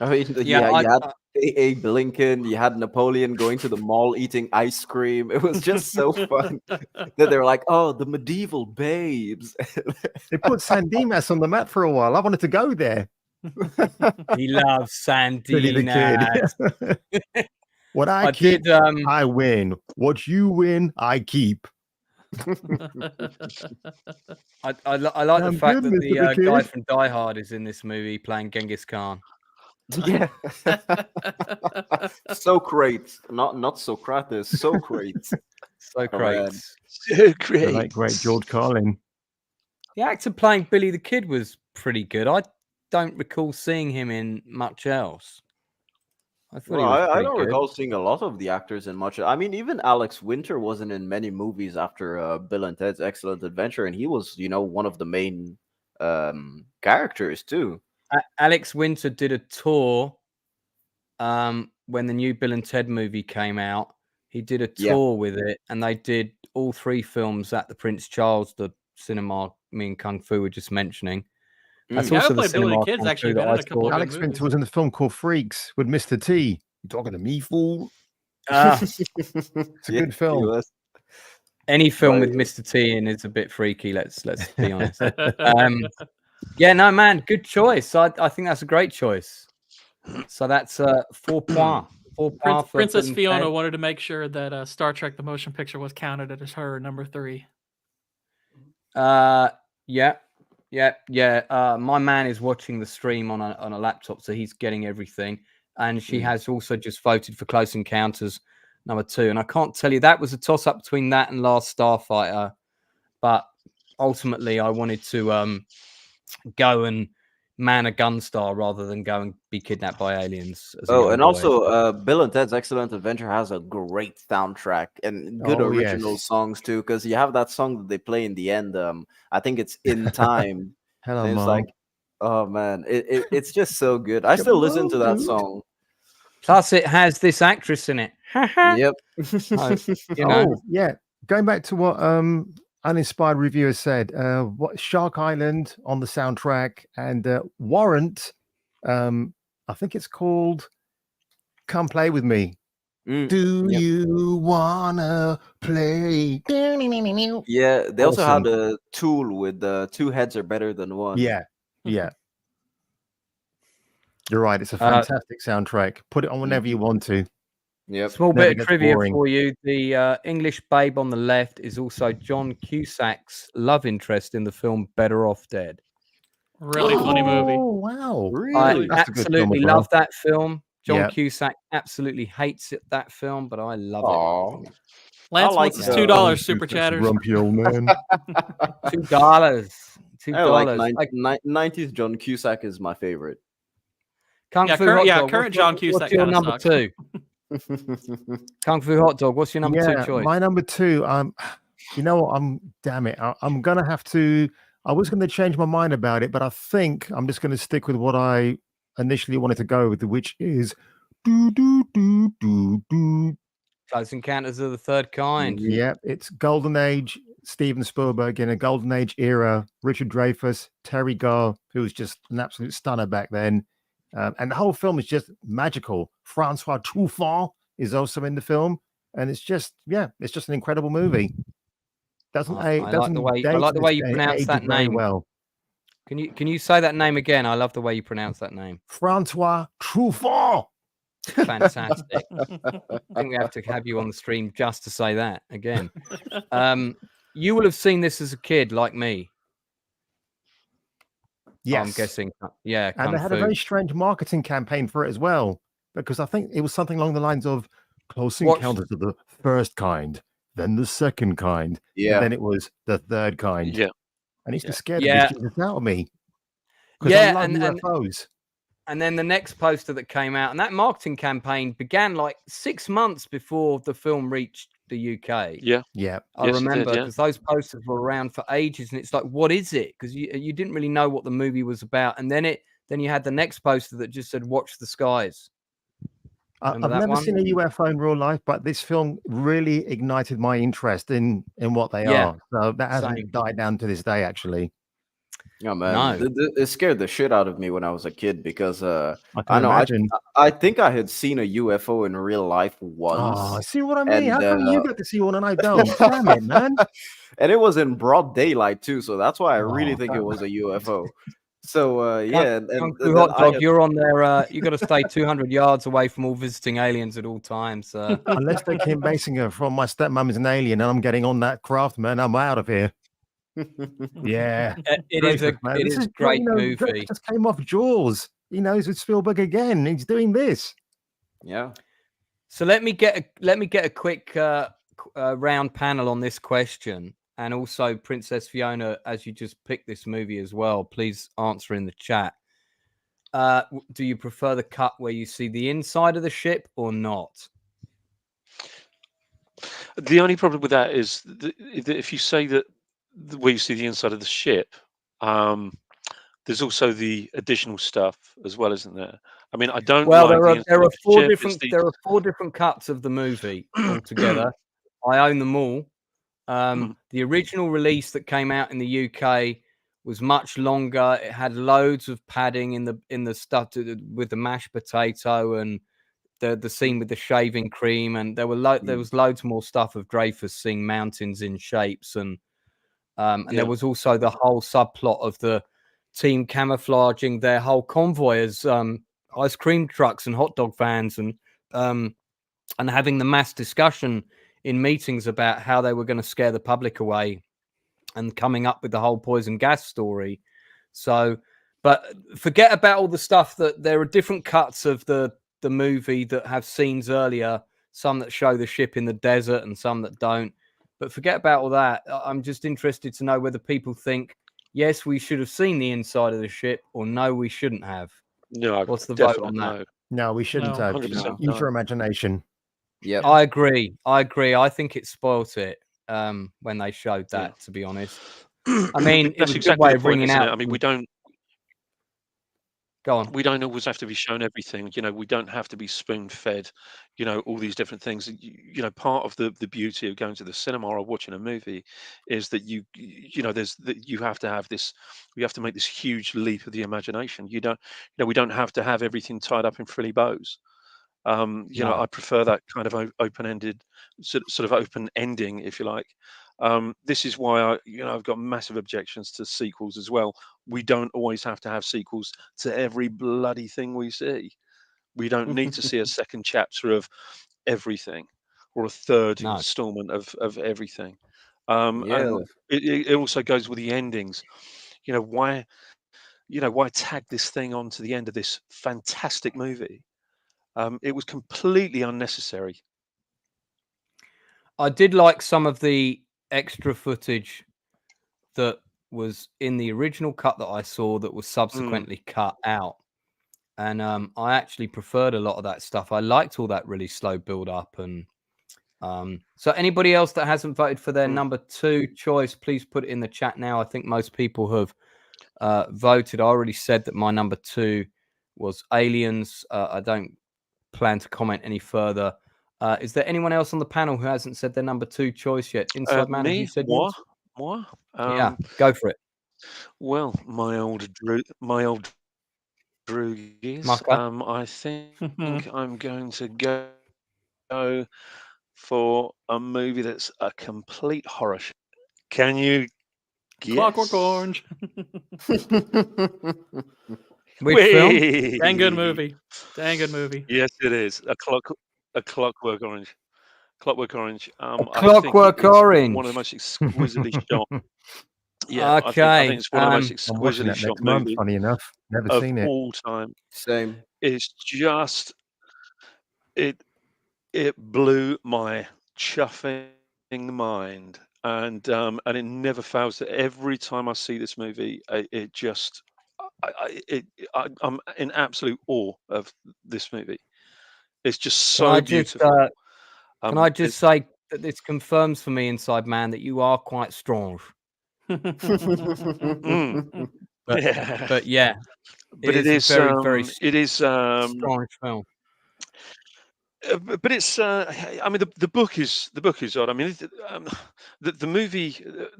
I mean, you had Abe Lincoln, you had Napoleon going to the mall eating ice cream. It was just so fun. Then they were like, "Oh, the medieval babes." They put San Dimas on the map for a while. I wanted to go there. He loves San Dimas. What I keep, I win. What you win, I keep. I like the fact that goodness, the the guy kid. from Die Hard is in this movie playing Genghis Khan. Yeah. Socrates, not Socrates, Socrates. So Oh, man. great. So The great. late great George Carlin. The actor playing Billy the Kid was pretty good. I don't recall seeing him in much else. I thought Well, he was I pretty don't good. recall seeing a lot of the actors in much. I mean, even Alex Winter wasn't in many movies after Bill and Ted's Excellent Adventure, and he was, one of the main characters too. Alex Winter did a tour when the new Bill and Ted movie came out. He did a tour with it, and they did all 3 films at the Prince Charles, the cinema me and Kung Fu were just mentioning. That's Yeah, I also the played Billy the cinema Kid's Kung actually Fu that been in I a couple saw. of good Alex movies. Winter was in the film called Freaks with Mr. T. You talking to me, fool? Ah, It's a good film. any film with Right. Mr. T in is a bit freaky. Let's be honest. Yeah, no, man, good choice. I think that's a great choice. So that's 4 points. 4 points for Princess Bill and Fiona Ted. wanted to make sure that Star Trek: The Motion Picture was counted as her number 3. Yeah. My man is watching the stream on a laptop, so he's getting everything. And she has also just voted for Close Encounters number 2. And I can't tell you, that was a toss up between that and Last Starfighter, but ultimately I wanted to go and man a Gunstar rather than go and be kidnapped by aliens. As a young and boy. also Bill and Ted's Excellent Adventure has a great soundtrack and good original songs too, because you have that song that they play in the end. I think it's In Time. Hello, and it's Mom. like, oh man, it's just so good. I still listen to that song. Plus, it has this actress in it. Yep. Oh, yeah. Going back to what Uninspired Reviewer said, what Shark Island on the soundtrack and Warrant, I think it's called Come Play With Me. Do you wanna play? Yeah, they also had a Tool with 2 heads are better than 1. Yeah. You're right. It's a fantastic soundtrack. Put it on whenever you want to. Yep. Small Never bit of gets trivia boring. for you. The English babe on the left is also John Cusack's love interest in the film Better Off Dead. Really funny movie. Oh, wow. Really? I That's a good film absolutely as well. love that film. John Yeah. Cusack absolutely hates it, that film, but I love Aw. it. Lance like wants his that. $2 super chatters. Grumpy old man. $2. I like $2. 90s John Cusack is my favorite. Kung Yeah, Fu current- Hot yeah, Dog. current What's your- John Cusack What's your kinda number sucks. 2? Kung Fu Hot Dog. What's your number 2 choice? My number 2. You know what? Damn it. I'm gonna have to. I was going to change my mind about it, but I think I'm just going to stick with what I initially wanted to go with, which is Close Encounters of the Third Kind. Yep, it's Golden Age, Steven Spielberg in a Golden Age era, Richard Dreyfuss, Terry Garr, who was just an absolute stunner back then. And the whole film is just magical. Francois Truffaut is also in the film. And it's just an incredible movie. I like the way you pronounce that name. Well. Can you say that name again? I love the way you pronounce that name. Francois Truffaut. Fantastic. I think we have to have you on the stream just to say that again. You will have seen this as a kid, like me. Yes. I'm guessing. Yeah. And they had a very strange marketing campaign for it as well, because I think it was something along the lines of Close Encounters of the First Kind, then the Second Kind, and then it was the Third Kind. Yeah. And it's just scared the Jesus out of me. Yeah, I love UFOs. And then the next poster that came out, and that marketing campaign began like 6 months before the film reached the UK. Yeah. I remember because those posters were around for ages, and it's like, what is it? Because you didn't really know what the movie was about. And then you had the next poster that just said, "Watch the skies." I've never seen a UFO in real life, but this film really ignited my interest in what they are. So that hasn't died down to this day, actually. Yeah, man, it scared the shit out of me when I was a kid because I think I had seen a UFO in real life once. Oh, see what I mean? How come you get to see one and I don't? Damn it, man! And it was in broad daylight too, so that's why I really think it was a UFO. So yeah, Kung Fu Hotdog, you're on there. You got to stay 200 yards away from all visiting aliens at all times. Unless they Kim Basinger from My Stepmom is an Alien, and I'm getting on that craft, man. I'm out of here. Yeah, it is a great movie. Dreyfus just came off Jaws. He knows it's Spielberg again. He's doing this. Yeah. So let me get a quick round panel on this question, and also Princess Fiona, as you just picked this movie as well, please answer in the chat. Do you prefer the cut where you see the inside of the ship or not? The only problem with that is that if you say that where you see the inside of the ship, there's also the additional stuff as well, isn't there? I mean, I don't. Well, like there are four different cuts of the movie altogether. I own them all. The original release that came out in the UK was much longer. It had loads of padding in the stuff with the mashed potato and the scene with the shaving cream, and there was loads more stuff of Dreyfus seeing mountains in shapes, and there was also the whole subplot of the team camouflaging their whole convoy as ice cream trucks and hot dog vans, and having the mass discussion in meetings about how they were going to scare the public away and coming up with the whole poison gas story. So, but forget about all the stuff that there are different cuts of the movie that have scenes earlier, some that show the ship in the desert and some that don't. But forget about all that. I'm just interested to know whether people think, yes, we should have seen the inside of the ship, or no, we shouldn't have. No, what's the vote on that? No, we shouldn't have. Use your imagination. Yeah, I agree. I think it spoilt it when they showed that. To be honest, I mean, that's it was exactly a good way the of point, bringing isn't out. it? I mean, we don't. Go on. We don't always have to be shown everything. We don't have to be spoon-fed. All these different things. Part of the beauty of going to the cinema or watching a movie is that you have to have this. You have to make this huge leap of the imagination. We don't have to have everything tied up in frilly bows. I prefer that kind of open-ended, sort of open ending, if you like. This is why I've got massive objections to sequels as well. We don't always have to have sequels to every bloody thing we see. We don't need to see a second chapter of everything or a third installment of everything. And it also goes with the endings. Why tag this thing onto the end of this fantastic movie? It was completely unnecessary. I did like some of the extra footage that was in the original cut that I saw that was subsequently cut out. And I actually preferred a lot of that stuff. I liked all that really slow build up. And so anybody else that hasn't voted for their number 2 choice, please put it in the chat now. I think most people have voted. I already said that my number 2 was Aliens. I don't plan to comment any further. Is there anyone else on the panel who hasn't said their number 2 choice yet? Inside Man, have you said yours? Moi? Yeah, go for it. Well, my old droogies. I think I'm going to go for a movie that's a complete horror show. Can you guess? Clockwork Orange. Which film? Dang good movie. Dang good movie. Yes, it is. A Clockwork Orange. Clockwork Orange. Clockwork Orange. One of the most exquisitely shot. Yeah, okay. I think it's one of the most exquisitely I'm shot month, movies funny enough. Never of seen it. all time. Same. It's just it blew my chuffing mind, and it never fails. That every time I see this movie, I'm in absolute awe of this movie. It's just so beautiful. Can I just say that this confirms for me, Inside Man, that you are quite strong. But yeah, it is very it is strong film. But it's I mean the book is odd. I mean the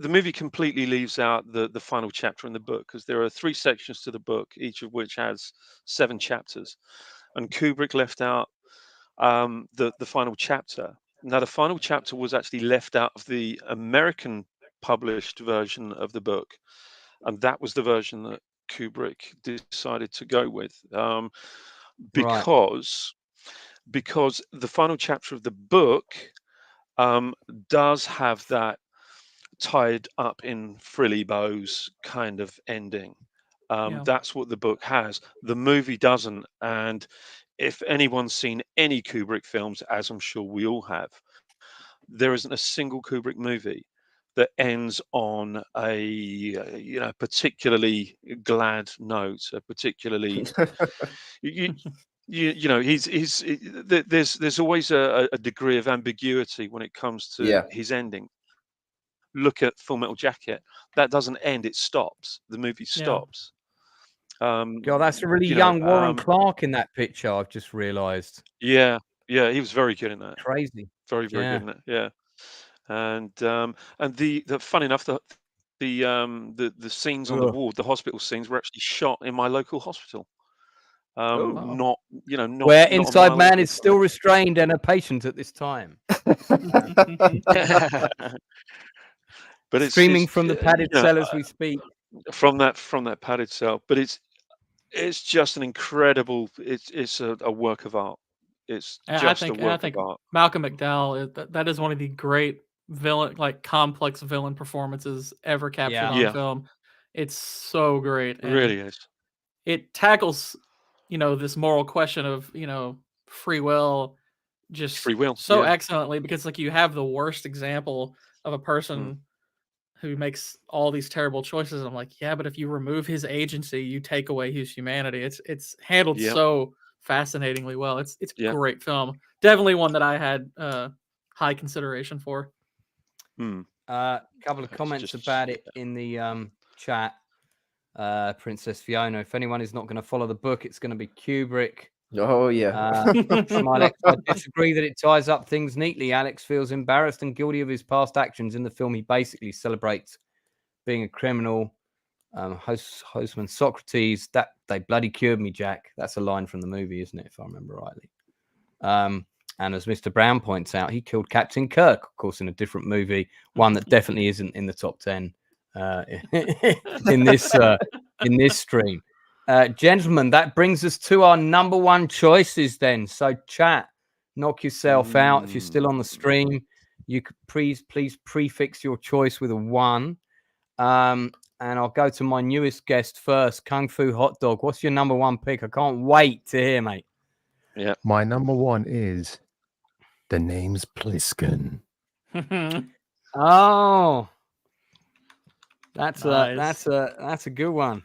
movie completely leaves out the final chapter in the book, because there are 3 sections to the book, each of which has 7 chapters, and Kubrick left out the final chapter. Now the final chapter was actually left out of the American published version of the book, and that was the version that Kubrick decided to go with, Right. because the final chapter of the book does have that tied up in frilly bows kind of ending. Yeah. That's what the book has. The movie doesn't. And if anyone's seen any Kubrick films, as I'm sure we all have, there isn't a single Kubrick movie that ends on a particularly glad note, a particularly there's always a degree of ambiguity when it comes to Yeah. his ending. Look at Full Metal Jacket. That doesn't end, it stops. The movie stops. God, that's a really you young know, Warren Clark in that picture, I've just realised. Yeah, he was very good in that. Crazy. Very, very good in it. Yeah. And the funny enough, the scenes on the Ugh. ward, the hospital scenes, were actually shot in my local hospital. Not Where not a Inside mile Man away is from still restrained and a patient at this time. it. But Streaming from the padded you know, cell as we speak. from that padded cell. But it's just an incredible. It's a work of art. It's just a work of art. Malcolm McDowell, that is one of the great complex villain performances ever captured on film. It's so great. It really is. It tackles, this moral question of, free will so excellently, because you have the worst example of a person who makes all these terrible choices. I'm like, yeah, but if you remove his agency, you take away his humanity. It's handled so fascinatingly well. It's a great film. Definitely one that I had high consideration for. Couple of comments about it in the chat. Princess Fiona, if anyone is not going to follow the book, it's going to be Kubrick. Oh yeah. Alex, I disagree that it ties up things neatly. Alex feels embarrassed and guilty of his past actions in the film. He basically celebrates being a criminal. Hostman Socrates, that they bloody cured me, Jack. That's a line from the movie, isn't it, if I remember rightly? And as Mr. Brown points out, he killed Captain Kirk, of course, in a different movie, one that definitely isn't in the top 10 in this stream. Gentlemen, that brings us to our number one choices then. So chat, knock yourself out. If you're still on the stream, you could please prefix your choice with a 1. And I'll go to my newest guest first, Kung Fu Hotdog. What's your number one pick? I can't wait to hear, mate. Yeah. My number one is The Name's Pliskin. Oh. That's a good one.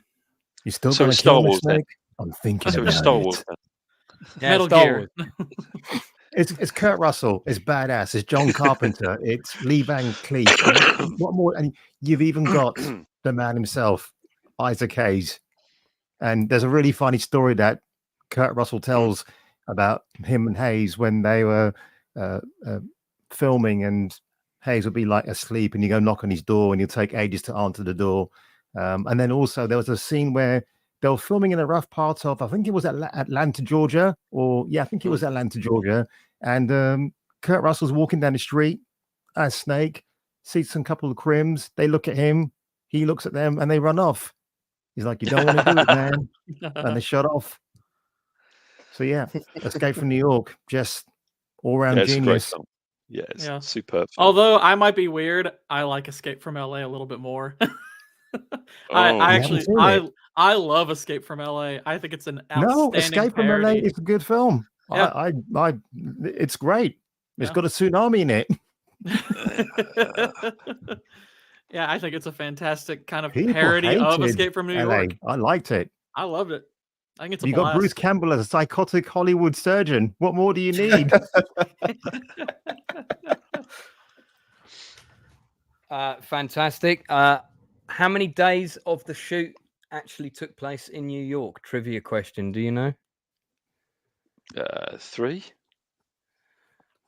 You still so got Star Wars, Snake? I'm thinking so about Star it. Wars. Yeah, Metal Star Gear. Wars. It's Kurt Russell. It's badass. It's John Carpenter. It's Lee Van Cleef. What more? And you've even got the man himself, Isaac Hayes. And there's a really funny story that Kurt Russell tells about him and Hayes when they were filming, and Hayes would be like asleep, and you go knock on his door, and he'll take ages to answer the door. And then also there was a scene where they were filming in a rough part of, I think it was Atlanta, Georgia, I think it was Atlanta, Georgia. And Kurt Russell's walking down the street as Snake, sees some couple of crims. They look at him, he looks at them, and they run off. He's like, you don't want to do it, man. And they shut off. So yeah, Escape from New York, just all-round genius. It's superb. Although I might be weird, I like Escape from LA a little bit more. I love Escape from LA. I think it's an outstanding Escape from LA is a good film. Yeah. It's great. It's got a tsunami in it. Yeah, I think it's a fantastic kind of parody of Escape from New York. I liked it. I loved it. I think it's a You blast. got Bruce Campbell as a psychotic Hollywood surgeon. What more do you need? Fantastic. How many days of the shoot actually took place in New York? Trivia question. Do you know? 3.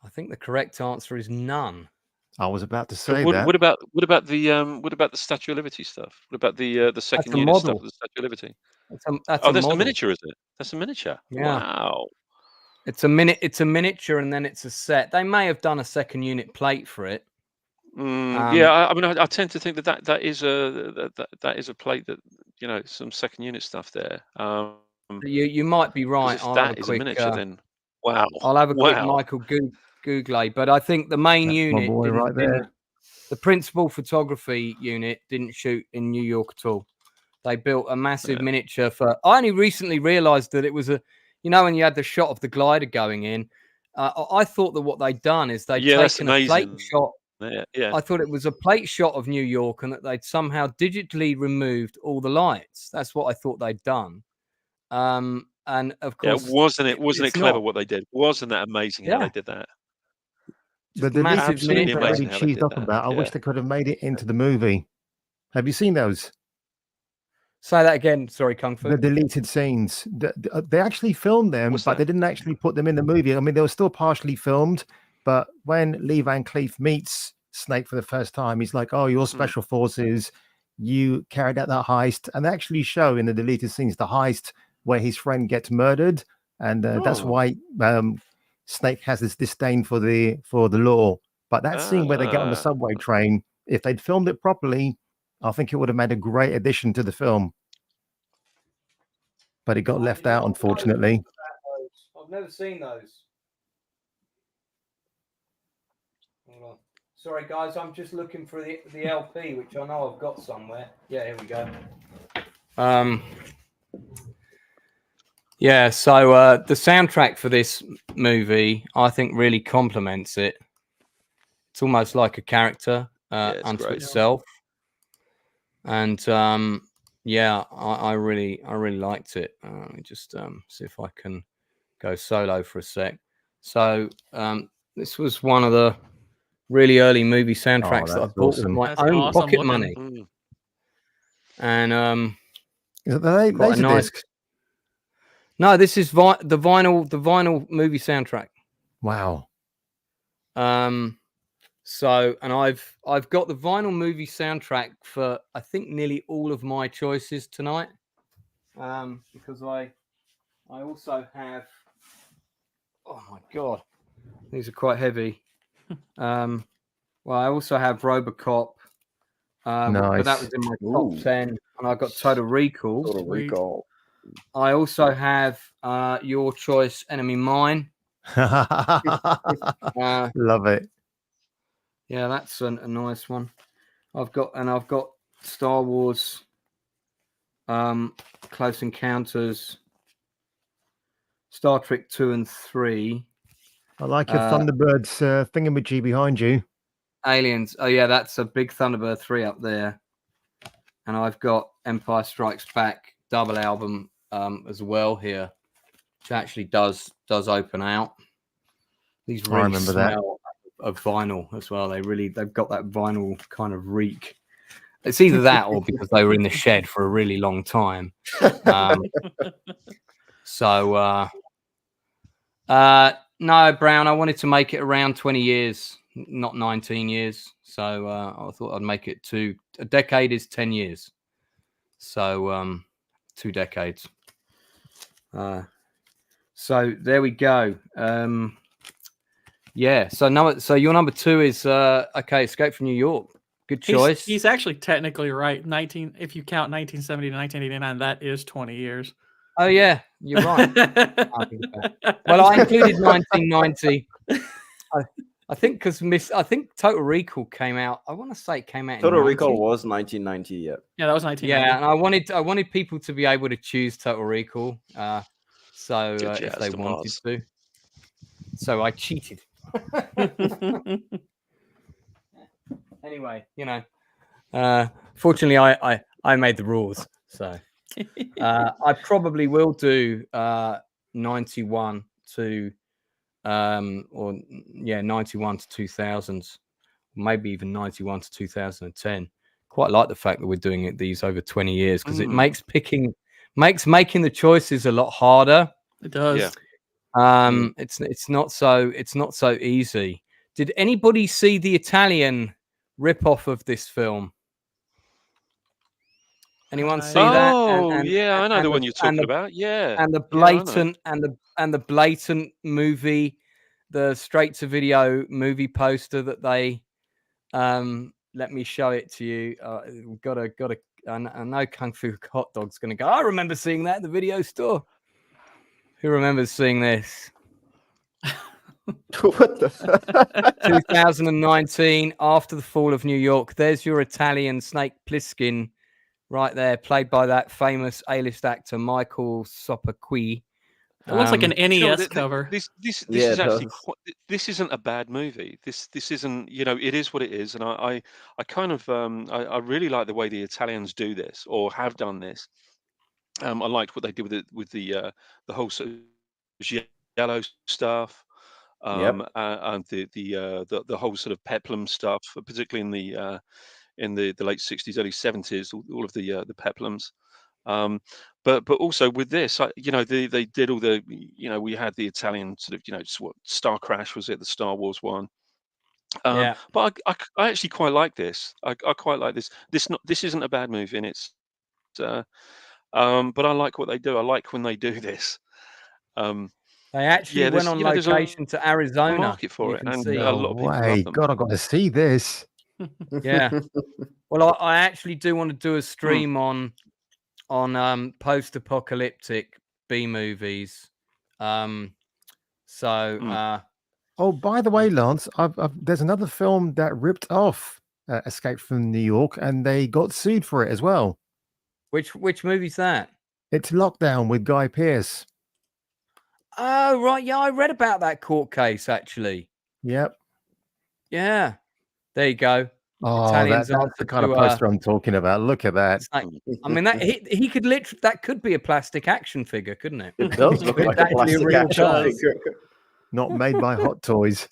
I think the correct answer is none. I was about to say what, that. What about the Statue of Liberty stuff? What about the second unit stuff of the Statue of Liberty? That's the miniature, is it? That's a miniature. Yeah. Wow. It's a miniature, and then it's a set. They may have done a second unit plate for it. Yeah, I mean, I tend to think that is a plate that, some second unit stuff there. You might be 'Cause right. if I'll have a that is a quick. miniature, then wow, I'll have a quick wow. Michael Google, but I think the main That's my unit boy right there. the principal photography unit didn't shoot in New York at all. They built a massive Yeah. miniature for. I only recently realised that it was when you had the shot of the glider going in. I thought that what they'd done is they'd Yeah, that's taken a plate amazing. shot. Yeah. I thought it was a plate shot of New York and that they'd somehow digitally removed all the lights. That's what I thought they'd done. And of Yeah, course, wasn't it it's clever not. what they did? Wasn't that amazing how Yeah. they did that? The Just deleted massive scenes Absolutely that miniature. really amazing how they cheesed did up that. about. I wish Yeah. they could have made it into the movie. Have you seen those? Say that again. Sorry, Kung Fu. The deleted scenes. They actually filmed them, What's but that? they didn't actually put them in the movie. I mean, they were still partially filmed, but when Lee Van Cleef meets Snake for the first time, he's like, "Oh, you're special forces. You carried out that heist," and they actually show in the deleted scenes the heist where his friend gets murdered, and that's Oh. why Snake has this disdain for the law. But that scene where they get on the subway train, if they'd filmed it properly, I think it would have made a great addition to the film. But it got left out, unfortunately. I've never seen those. Hold on. Sorry, guys. I'm just looking for the LP, which I know I've got somewhere. Yeah, here we go. Yeah. So the soundtrack for this movie, I think, really complements it. It's almost like a character unto great. itself. And yeah, I really liked it. Let me just see if I can go solo for a sec. So this was one of the really early movie soundtracks that I that's bought awesome. with my That's own awesome pocket looking. money. And Is it the quite a nice. Laserdisc? No, this is the vinyl movie soundtrack. Wow. So, and I've got the vinyl movie soundtrack for I think nearly all of my choices tonight, because I also have. Oh my god, these are quite heavy. Well, I also have RoboCop, but that was in my top 10, and I got Total Recall. Total Recall. I also have Your Choice, Enemy Mine. Love it. Yeah, that's a nice one. I've got Star Wars, Close Encounters, Star Trek 2 and 3. I like your Thunderbirds thingamajig behind you. Aliens. Oh yeah, that's a big Thunderbird 3 up there. And I've got Empire Strikes Back double album as well here, which actually does open out. These really remember that. smell of vinyl as well. They've got that vinyl kind of reek. It's either that or because they were in the shed for a really long time. No, Brown, I wanted to make it around 20 years, not 19 years. So I thought I'd make it to a decade is 10 years. So 2 decades. So there we go. Yeah. So your number 2 is Escape from New York. Good choice. He's actually technically right. If you count 1970 to 1989, that is 20 years. Oh yeah, you're right. Well, I included 1990. I think because I think Total Recall came out. I want to say it came out. Total in Recall was 1990. Yeah. Yeah, that was 1990. Yeah, and I wanted people to be able to choose Total Recall. So if they wanted to. So I cheated. Anyway, fortunately I made the rules, so I probably will do 91 to 91 to 2000s, maybe even 91 to 2010. Quite like the fact that we're doing these over 20 years because it makes making the choices a lot harder. It does. Yeah. It's not so easy. Did anybody see the Italian rip-off of this film? Anyone see that? Oh, yeah, I know the one you're talking about. Yeah, and the blatant and the blatant movie, the straight-to-video movie poster that they Let me show it to you. We've got a. I know Kung Fu Hotdog's going to go. I remember seeing that at the video store. Who remembers seeing this? What the? 2019, after the fall of New York. There's your Italian Snake Plissken right there, played by that famous A-list actor Michael Soperqui. It looks like an NES Sure, cover. This Yeah, is it actually does. this isn't a bad movie. This isn't, it is what it is, and I kind of I really like the way the Italians do this or have done this. I liked what they did with the whole sort of yellow stuff, Yep. and the whole sort of peplum stuff, particularly in the late 60s, early 70s, all of the peplums. But also with this, they did all the, we had the Italian sort of, what Star Crash was it, the Star Wars one. Yeah. But I actually quite like this. I quite like this. This isn't a bad movie, and it's but I like what they do. I like when they do this. They actually Yeah, went on there's a location to Arizona. market for You it, can and see. a lot of people love Way. them. God, I've got to see this. Yeah. Well, I actually do want to do a stream on post-apocalyptic B movies. Oh, by the way, Lance, there's another film that ripped off Escape from New York, and they got sued for it as well. Which movie's that? It's Lockdown with Guy Pearce. Oh, right. Yeah, I read about that court case, actually. Yep. Yeah. There you go. Oh, Italians that's the kind of poster I'm talking about. Look at that. I mean, that he could literally, that could be a plastic action figure, couldn't it? It does look It's like a actually a plastic real action guy. figure. Not made by Hot Toys.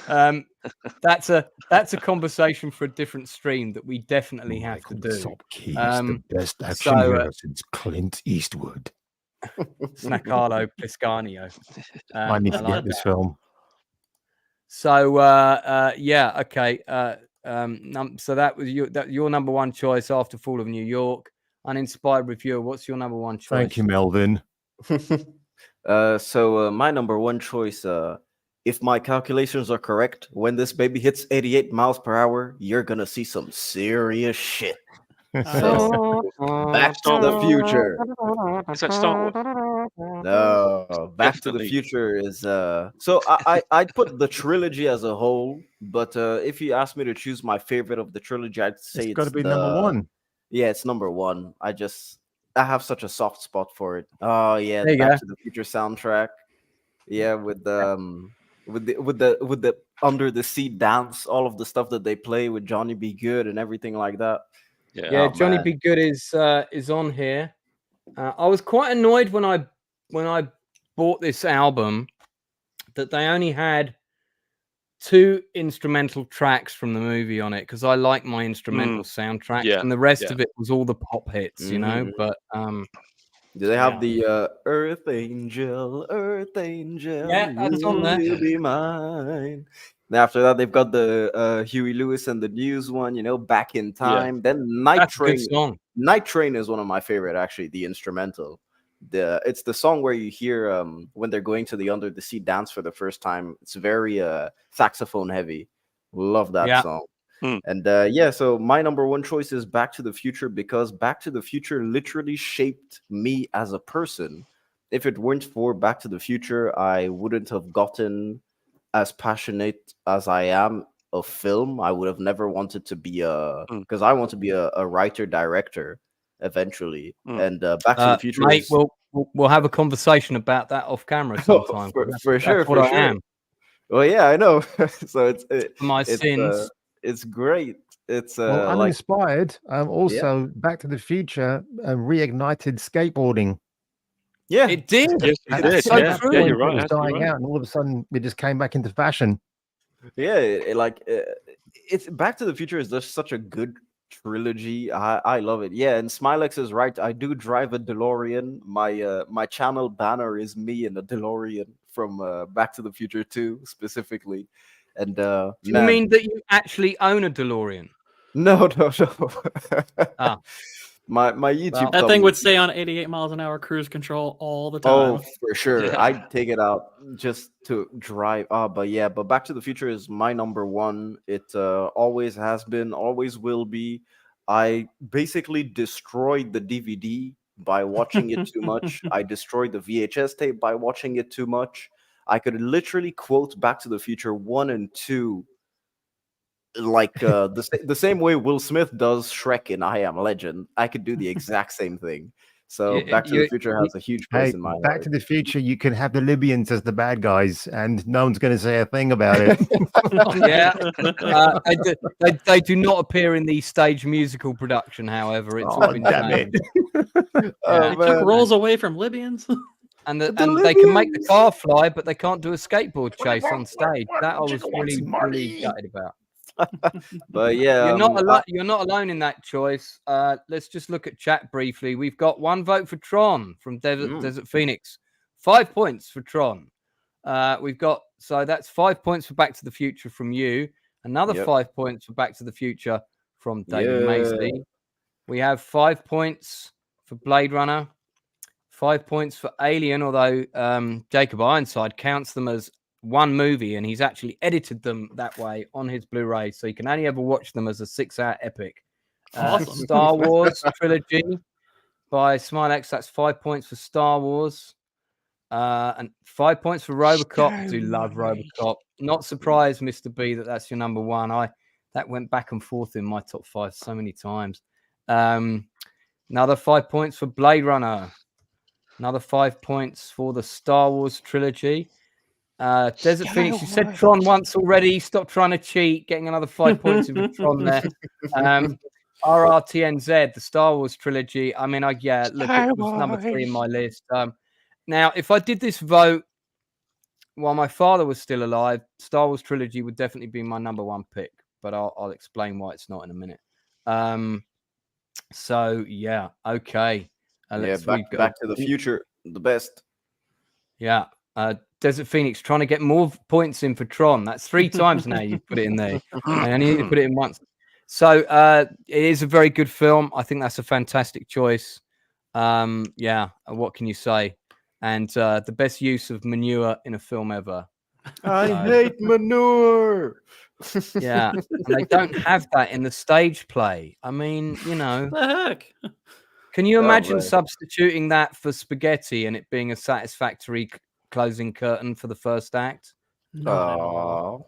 That's a conversation for a different stream that we definitely have to do. The best action hero since Clint Eastwood. Snaccalo Piscanio. I need to like get this film. So yeah, okay. So that was your number one choice after Fall of New York. Uninspired reviewer, what's your number one choice? Thank you, Melvin. So my number one choice, if my calculations are correct, when this baby hits 88 miles per hour, you're gonna see some serious shit. So, Back to the Future. Is that Star Wars? No, Back to the Definitely. Future is so I'd put the trilogy as a whole, but if you ask me to choose my favorite of the trilogy, I'd say It's got to be the- number one. Yeah, it's number one. I have such a soft spot for it. Oh yeah, There the you Back go. to the Future soundtrack. Yeah, with the under the sea dance, all of the stuff that they play with Johnny B. Good and everything like that. Yeah. Yeah, Oh, Johnny man. B. Good is on here. I was quite annoyed when I bought this album that they only had 2 instrumental tracks from the movie on it, because I like my instrumental soundtracks, Yeah, and the rest yeah. of it was all the pop hits, you know. Mhm. But Do they have Yeah. the Earth Angel, Yeah, that's on there. will be mine? And after that, they've got the Huey Lewis and the News one, Back in Time. Then Night that's a Train. good song. Night Train is one of my favorite, actually, the instrumental. It's the song where you hear when they're going to the under the sea dance for the first time. It's very saxophone heavy. Love that Yeah. song. Hmm. And so my number one choice is Back to the Future, because Back to the Future literally shaped me as a person. If it weren't for Back to the Future, I wouldn't have gotten as passionate as I am of film. I would have never wanted to be because I want to be a writer director eventually. And Back to the Future mate, is we'll have a conversation about that off camera sometime. for sure. That's what I am. Well, yeah, I know. So For my sins. it's great. It's Well, like uninspired. Also, Back to the Future reignited skateboarding. yeah, It did. Yes, And it that's did. so Yeah, true. yeah, When you're it right. was Absolutely dying right. out, and all of a sudden it just came back into fashion. yeah. It's Back to the Future is just such a good trilogy. I love it. Yeah, and Smilex is right. I do drive a DeLorean. My channel banner is me in a DeLorean from Back to the Future 2 specifically. And Do you mean that you actually own a DeLorean? No. Ah. My YouTube. That thing would stay on 88 miles an hour cruise control all the time. Oh, for sure. I'd take it out just to drive. But Back to the Future is my number one. It always has been, always will be. I basically destroyed the DVD by watching it too much. I destroyed the VHS tape by watching it too much. I could literally quote Back to the Future 1 and 2 like the same way Will Smith does Shrek in I Am Legend. I could do the exact same thing. So Back to the Future has a huge place in my heart. Back to the Future, you can have the Libyans as the bad guys, and no one's going to say a thing about it. Yeah, they do not appear in the stage musical production. However, it's all been damn it. They took roles away from Libyans. And they can make the car fly, but they can't do a skateboard chase on stage. That I was really gutted about. But yeah, you're not alone in that choice. Let's just look at chat briefly. We've got 1 vote for Tron from Desert Phoenix, 5 points for Tron. So that's 5 points for Back to the Future from you. Another 5 points for Back to the Future from David Maisley. We have 5 points for Blade Runner, 5 points for Alien. Although Jacob Ironside counts them as one movie, and he's actually edited them that way on his Blu-ray, so you can only ever watch them as a 6-hour epic. Awesome. Star Wars Trilogy by Smilex, that's 5 points for Star Wars, and 5 points for RoboCop. I do love RoboCop. Not surprised, Mr. B, that's your number one. That went back and forth in my top 5 so many times. Another 5 points for Blade Runner. Another 5 points for the Star Wars Trilogy. Desert Phoenix, you said Tron once already. Stop trying to cheat. Getting another 5 points in Tron there. RRTNZ, the Star Wars Trilogy. I mean, look, it was number 3 in my list. Now, if I did this vote while my father was still alive, Star Wars Trilogy would definitely be my number 1 pick. But I'll explain why it's not in a minute. So yeah, okay. Back to the Future, the best. Yeah. Desert Phoenix trying to get more points in for Tron. That's 3 times now you've put it in there. And I need to put it in once. So it is a very good film. I think that's a fantastic choice. What can you say? And the best use of manure in a film ever. I hate manure. Yeah. And they don't have that in the stage play. I mean, The heck? Can you imagine substituting that for spaghetti and it being a satisfactory closing curtain for the first act? No,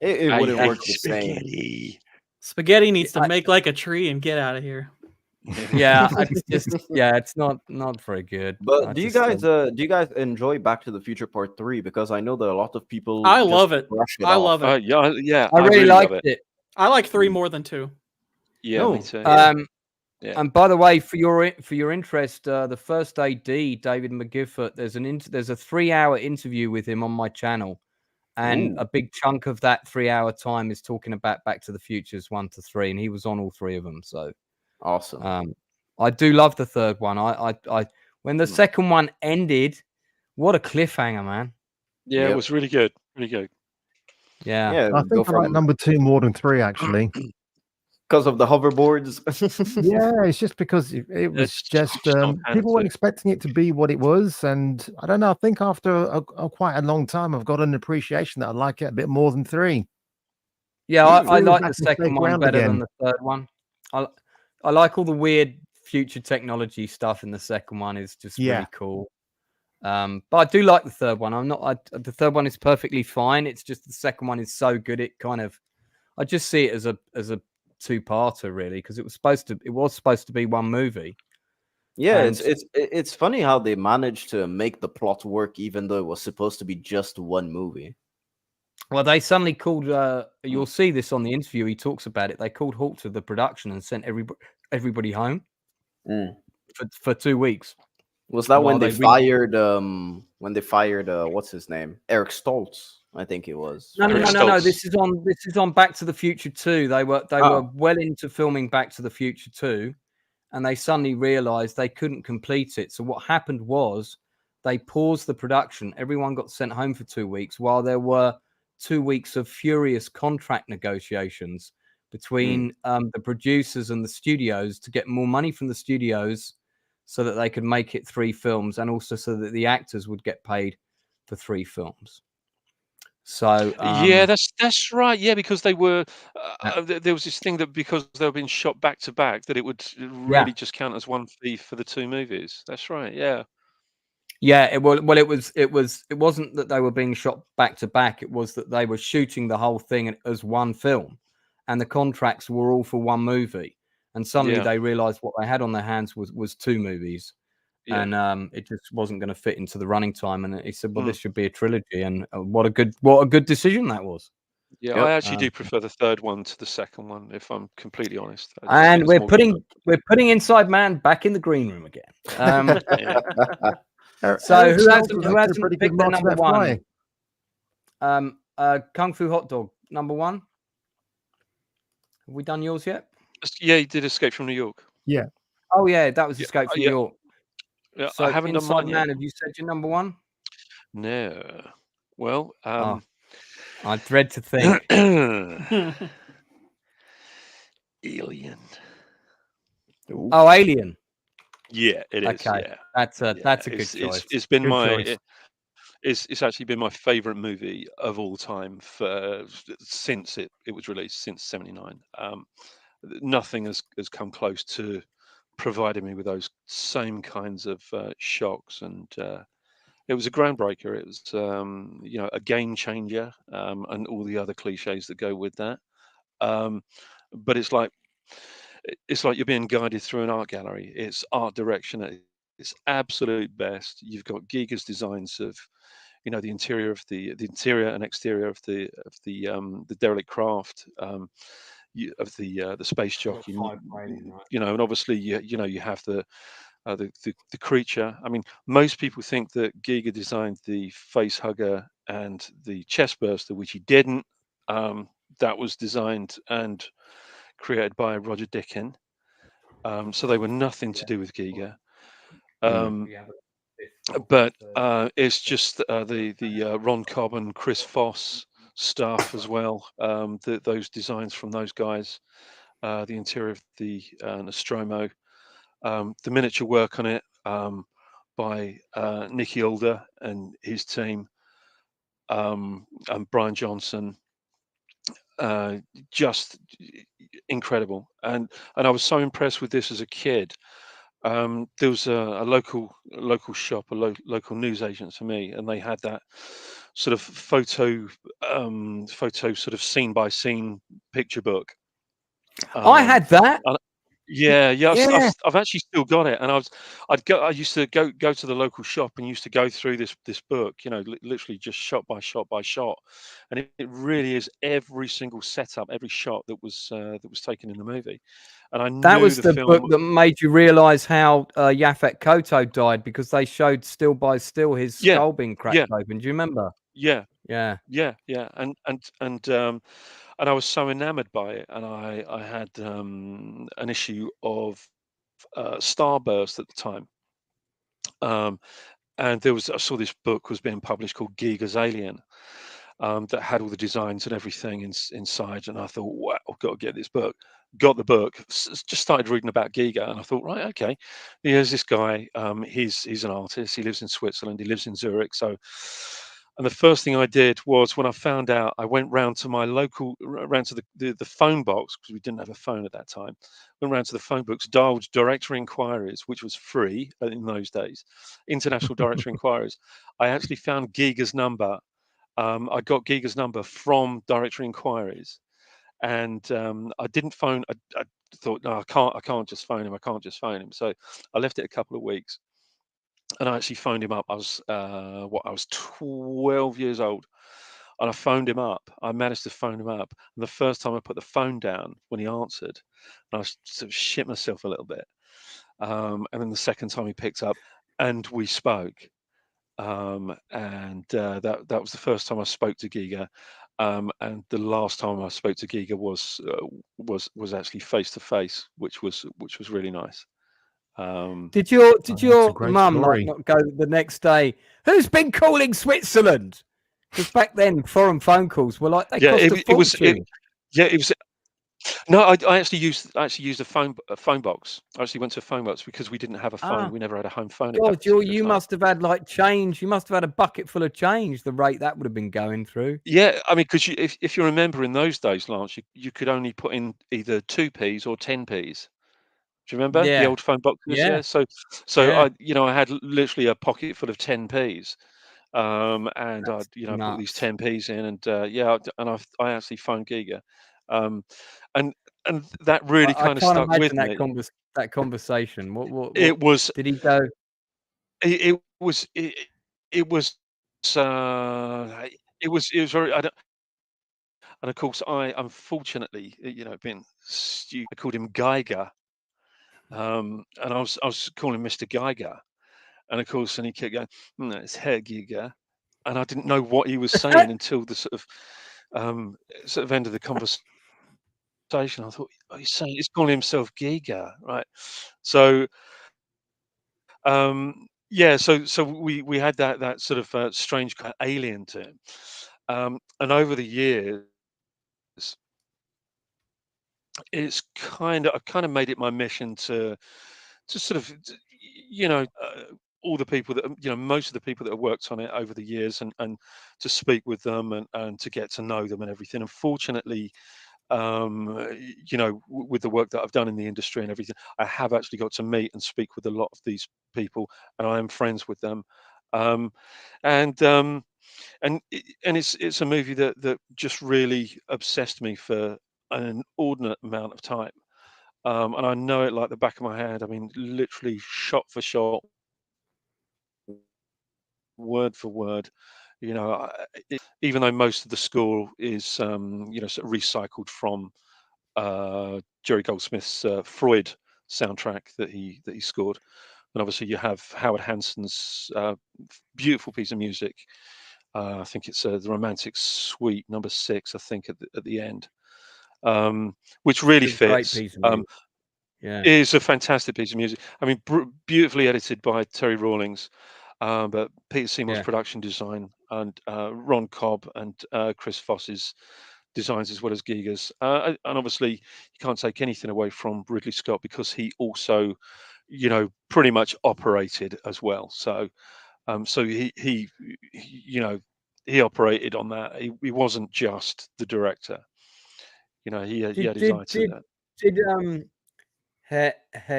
it wouldn't work the same. Spaghetti needs to make like a tree and get out of here. Yeah, it's not very good. But do you guys enjoy Back to the Future Part 3? Because I know that a lot of people I love it. I love it. Yeah, I really liked it. I like 3 more than 2. Yeah, me too. Yeah. And by the way, for your interest, the first AD, David McGiffert, there's a 3-hour interview with him on my channel, and a big chunk of that 3-hour time is talking about Back to the Futures 1 to 3, and he was on all 3 of them. So awesome. I do love the third one. I when the second one ended, what a cliffhanger, man. Yeah, it was really good. Really good. Yeah. I think I like number 2 more than 3 actually. Because of the hoverboards. Yeah, it's just because it was just people weren't expecting it to be what it was, and I don't know. I think after quite a long time, I've got an appreciation that I like it a bit more than 3. Yeah, I like the second one better than the third one. I like all the weird future technology stuff in the second one. Is just really cool. But I do like the third one. The third one is perfectly fine. It's just the second one is so good. It kind of, I just see it as a 2-parter really, because it was supposed to be one movie. Yeah, it's funny how they managed to make the plot work even though it was supposed to be just one movie. Well, they suddenly called you'll see this on the interview, he talks about it, they called halt to the production and sent everybody home for 2 weeks. Was that when they fired what's his name, Eric Stoltz? I think it was. No. This is on Back to the Future 2. They were well into filming Back to the Future 2, and they suddenly realized they couldn't complete it. So what happened was they paused the production. Everyone got sent home for 2 weeks while there were 2 weeks of furious contract negotiations between the producers and the studios to get more money from the studios so that they could make it 3 films, and also so that the actors would get paid for 3 films. So yeah, that's right. Yeah, because they were there was this thing that because they were being shot back to back, that it would really just count as one fee for the 2 movies. That's right. Yeah. Yeah, it wasn't that they were being shot back to back. It was that they were shooting the whole thing as one film, and the contracts were all for 1 movie. And suddenly they realized what they had on their hands was 2 movies, and it just wasn't going to fit into the running time. And he said, "Well, this should be a trilogy." And what a good decision that was. Yeah, I actually do prefer the 3rd one to the 2nd one, if I'm completely honest. And we're putting Inside Man back in the green room again. So who hasn't picked their number 1? Kung Fu Hotdog, number 1. Have we done yours yet? Yeah, he did Escape from New York. Yeah. Oh yeah, that was Escape from New York. Yeah, so I haven't Inside done mine Man, yet. have you said your number 1? No. Well, I dread to think. Alien. Oh, Alien. Yeah, it is. Okay, Yeah, that's a good choice. It's been good choice. It's actually been my favorite movie of all time since it was released, since '79. Nothing has come close to providing me with those same kinds of shocks, and it was a groundbreaker. It was a game changer, and all the other cliches that go with that. But it's like you're being guided through an art gallery. It's art direction at its absolute best. You've got Giger's designs of, the interior of the interior and exterior of the derelict craft, of the space jockey. And obviously you have the creature. I mean, most people think that Giger designed the face hugger and the chest burster, which he didn't. That was designed and created by Roger Deakins. So they were nothing to do with Giger. But it's just the Ron Cobb and Chris Foss stuff as well. Those designs from those guys, the interior of the Nostromo, the miniature work on it by Nicky Alder and his team, and Brian Johnson. Just incredible, and I was so impressed with this as a kid. There was a local shop, a local news agent to me, and they had that sort of photo sort of scene by scene picture book. I had that. I've actually still got it, and I used to go to the local shop and used to go through this book, literally just shot by shot by shot, and it really is every single setup, every shot that was taken in the movie. And that was the book that made you realize how Yaphet Kotto died, because they showed still by still his skull being cracked open. Do you remember? Yeah. And I was so enamored by it, and I had an issue of Starburst at the time, and I saw this book was being published called Giger's Alien, that had all the designs and everything inside, and I thought, wow, I've got to get this book. Got the book, just started reading about Giger, and I thought, right, okay, here's this guy. He's an artist. He lives in Switzerland. He lives in Zurich. And the first thing I did was, when I found out, I went round to the phone box, because we didn't have a phone at that time. Went round to the phone books, dialed directory inquiries, which was free in those days, international directory inquiries. I actually found Giger's number. I got Giger's number from directory inquiries, and I didn't phone. I thought, no, I can't just phone him. I can't just phone him. So I left it a couple of weeks. And I actually phoned him up. I was 12 years old, and I phoned him up. I managed to phone him up. And the first time I put the phone down, when he answered, and I sort of shit myself a little bit. And then the second time he picked up, and we spoke. And that was the first time I spoke to Giger. And the last time I spoke to Giger was actually face to face, which was really nice. Did your mum not go the next day? Who's been calling Switzerland? Because back then, foreign phone calls were like, they cost a fortune. It was No, I actually used a phone box. I actually went to a phone box because we didn't have a phone. We never had a home phone at that God, particular you time. must have had like change. You must have had a bucket full of change. The rate that would have been going through. Yeah, I mean, because if you remember in those days, Lance, you could only put in either 2p's or 10p's. Do you remember the Yeah, old phone boxes? yeah, Yeah. So yeah. I had literally a pocket full of 10p's. And That's I put these nuts. 10p's in, and I actually phoned Giga, um, and that really I kind of can't stuck with imagine me. that conversation. What It was did he go? it, it was it was very. And of course, I unfortunately, being stupid, I called him Geiger, and I was calling him Mr. Geiger, and of course, and he kept going, it's Herr Giga, and I didn't know what he was saying until the sort of end of the conversation. I thought, oh, he's calling himself Giga, right? So yeah, so we had that sort of strange kind of alien to him, and over the years, I kind of made it my mission to sort of, all the people that, most of the people that have worked on it over the years, and to speak with them, and to get to know them and everything. Unfortunately, with the work that I've done in the industry and everything, I have actually got to meet and speak with a lot of these people, and I am friends with them. Um, and it's a movie that just really obsessed me for an inordinate amount of time. And I know it like the back of my hand. I mean, literally shot for shot, word for word. Even though most of the score is, sort of recycled from Jerry Goldsmith's Freud soundtrack that he scored, and obviously you have Howard Hanson's beautiful piece of music. I think it's the Romantic Suite number 6. I think at the end, which really It's a great fits. piece of music. Yeah, It is a fantastic piece of music. I mean, beautifully edited by Terry Rawlings, but Peter Seymour's yeah. production design, and Ron Cobb and Chris Foss's designs, as well as Giga's. And obviously, you can't take anything away from Ridley Scott, because he also, pretty much operated as well. So, so he operated on that. He wasn't just the director. He had his eye to that. Did Herr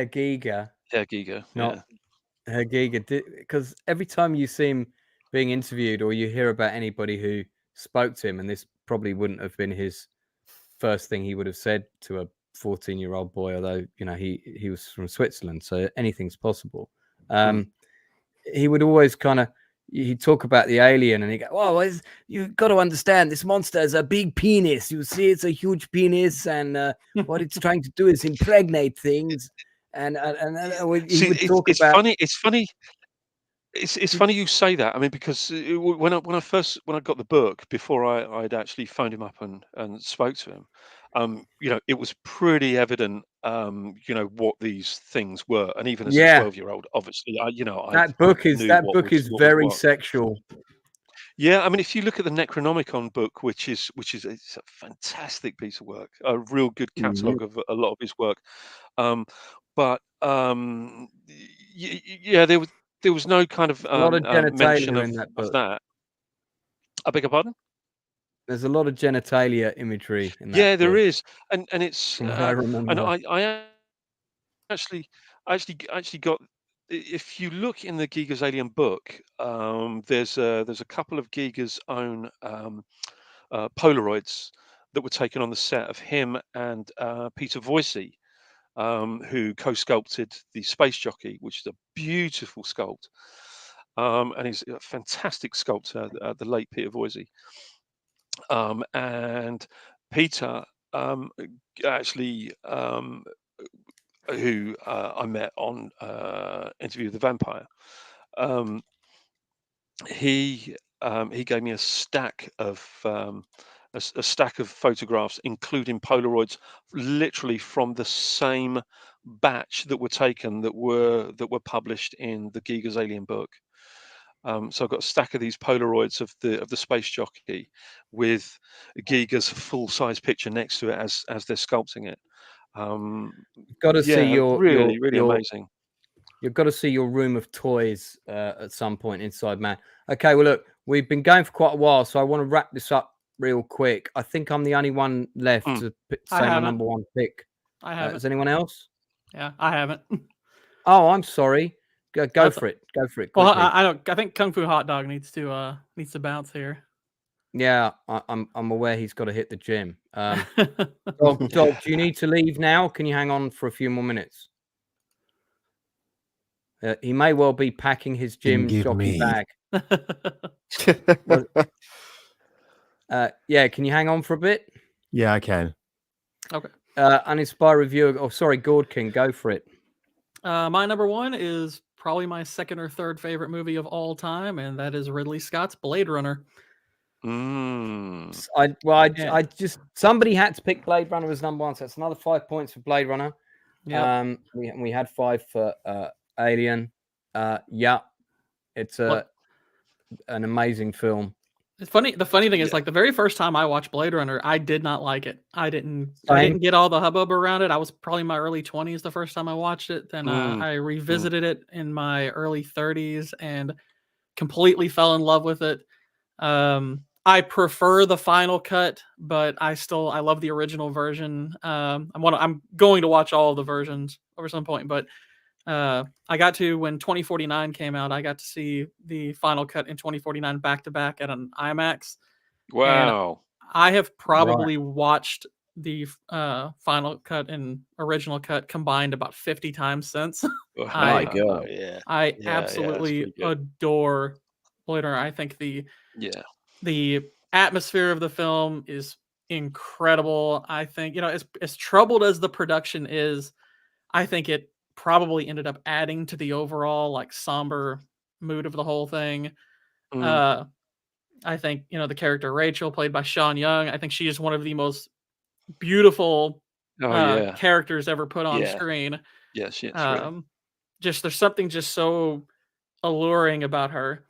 Giga, Yeah, Giga. not Yeah. Herr Giga, because every time you see him being interviewed, or you hear about anybody who spoke to him, and this probably wouldn't have been his first thing he would have said to a 14-year-old boy, although he was from Switzerland, so anything's possible. He would always he'd talk about the alien, and he'd go, "Oh, you've got to understand, this monster has a big penis. You see, it's a huge penis, and what it's trying to do is impregnate things." And he would talk It's about. funny. It's funny. It's funny you say that. I mean, because when I got the book, before I'd actually phoned him up and spoke to him, it was pretty evident, what these things were. And even as a Yeah, 12-year-old, obviously, I that I book is knew what was very what. sexual. Yeah, I mean, if you look at the Necronomicon book, which is it's a fantastic piece of work, a real good catalogue of a lot of his work. But yeah, there was no kind of A lot of mention genitalia in that of book. that. I beg your pardon? There's a lot of genitalia imagery in that Yeah, there book, is, and it's from what I and remember. I actually got. If you look in the Giga's Alien book, there's a couple of Giga's own Polaroids that were taken on the set of him and Peter Voisey, who co-sculpted the Space Jockey, which is a beautiful sculpt. And he's a fantastic sculptor, the late Peter Voisey. And Peter, actually, who I met on Interview with the Vampire, um, he gave me a stack of a stack of photographs, including Polaroids, literally from the same batch that were taken, that were published in the Giga's Alien book. So I've got a stack of these Polaroids of the space jockey with Giga's full-size picture next to it as they're sculpting it. You've got to see Yeah, your really amazing. You've got to see your room of toys at some point inside, man. Okay, well, look, we've been going for quite a while, so I want to wrap this up real quick. I think I'm the only one left to say my number one pick. I haven't. Is anyone else? Yeah, I haven't. Oh, I'm sorry. Go for it. Go for it. Well, quickly. I don't. I think Kung Fu Hotdog needs to bounce here. Yeah, I'm aware he's got to hit the gym. Dog, do you need to leave now? Can you hang on for a few more minutes? He may well be packing his gym jockey bag. Yeah, can you hang on for a bit? Yeah, I can. Okay. Uninspired reviewer. Oh, sorry, Gourd King, go for it. My number one is probably my second or third favorite movie of all time, and that is Ridley Scott's Blade Runner. I just somebody had to pick Blade Runner as number one, so it's another 5 points for Blade Runner. Yeah. We had 5 for Alien. Yeah, it's an amazing film. It's funny. The funny thing is, like, the very first time I watched Blade Runner, I did not like it. I didn't get all the hubbub around it. I was probably in my early 20s the first time I watched it. Then I revisited it in my early 30s and completely fell in love with it. I prefer the final cut, but I love the original version. I'm going to watch all of the versions over some point, but I got to, when 2049 came out, I got to see the final cut in 2049 back to back at an IMAX. Wow. And I have probably watched the final cut and original cut combined about 50 times since. My God. I absolutely adore Blade Runner. I think the atmosphere of the film is incredible. I think, as troubled as the production is, I think it probably ended up adding to the overall, like, somber mood of the whole thing. I think, the character Rachel, played by Sean Young, I think she is one of the most beautiful characters ever put on screen. Yes, Just there's something just so alluring about her,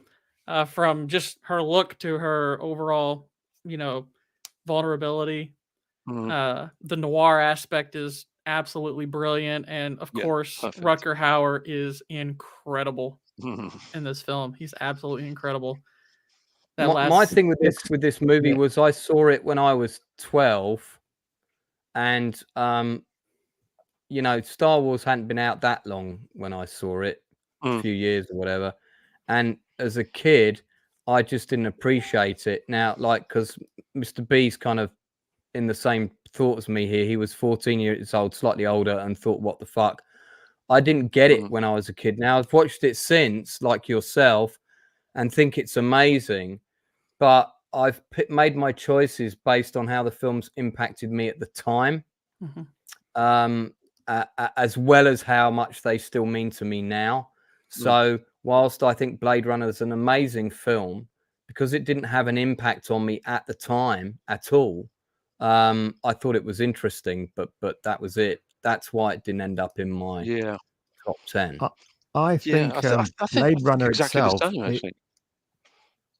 from just her look to her overall, vulnerability. The noir aspect is absolutely brilliant, and of course, perfect. Rutger Hauer is incredible in this film. He's absolutely incredible. My thing with this movie was I saw it when I was 12, and Star Wars hadn't been out that long when I saw it, a few years or whatever. And as a kid, I just didn't appreciate it. Now, like, because Mr. B's kind of in the same thought as me here. He was 14 years old, slightly older, and thought, what the fuck? I didn't get it when I was a kid. Now, I've watched it since, like yourself, and think it's amazing. But I've made my choices based on how the film's impacted me at the time, as well as how much they still mean to me now. So whilst I think Blade Runner is an amazing film, because it didn't have an impact on me at the time at all, I thought it was interesting, but that was it. That's why it didn't end up in my top 10. I think Blade Runner exactly itself. The same, actually.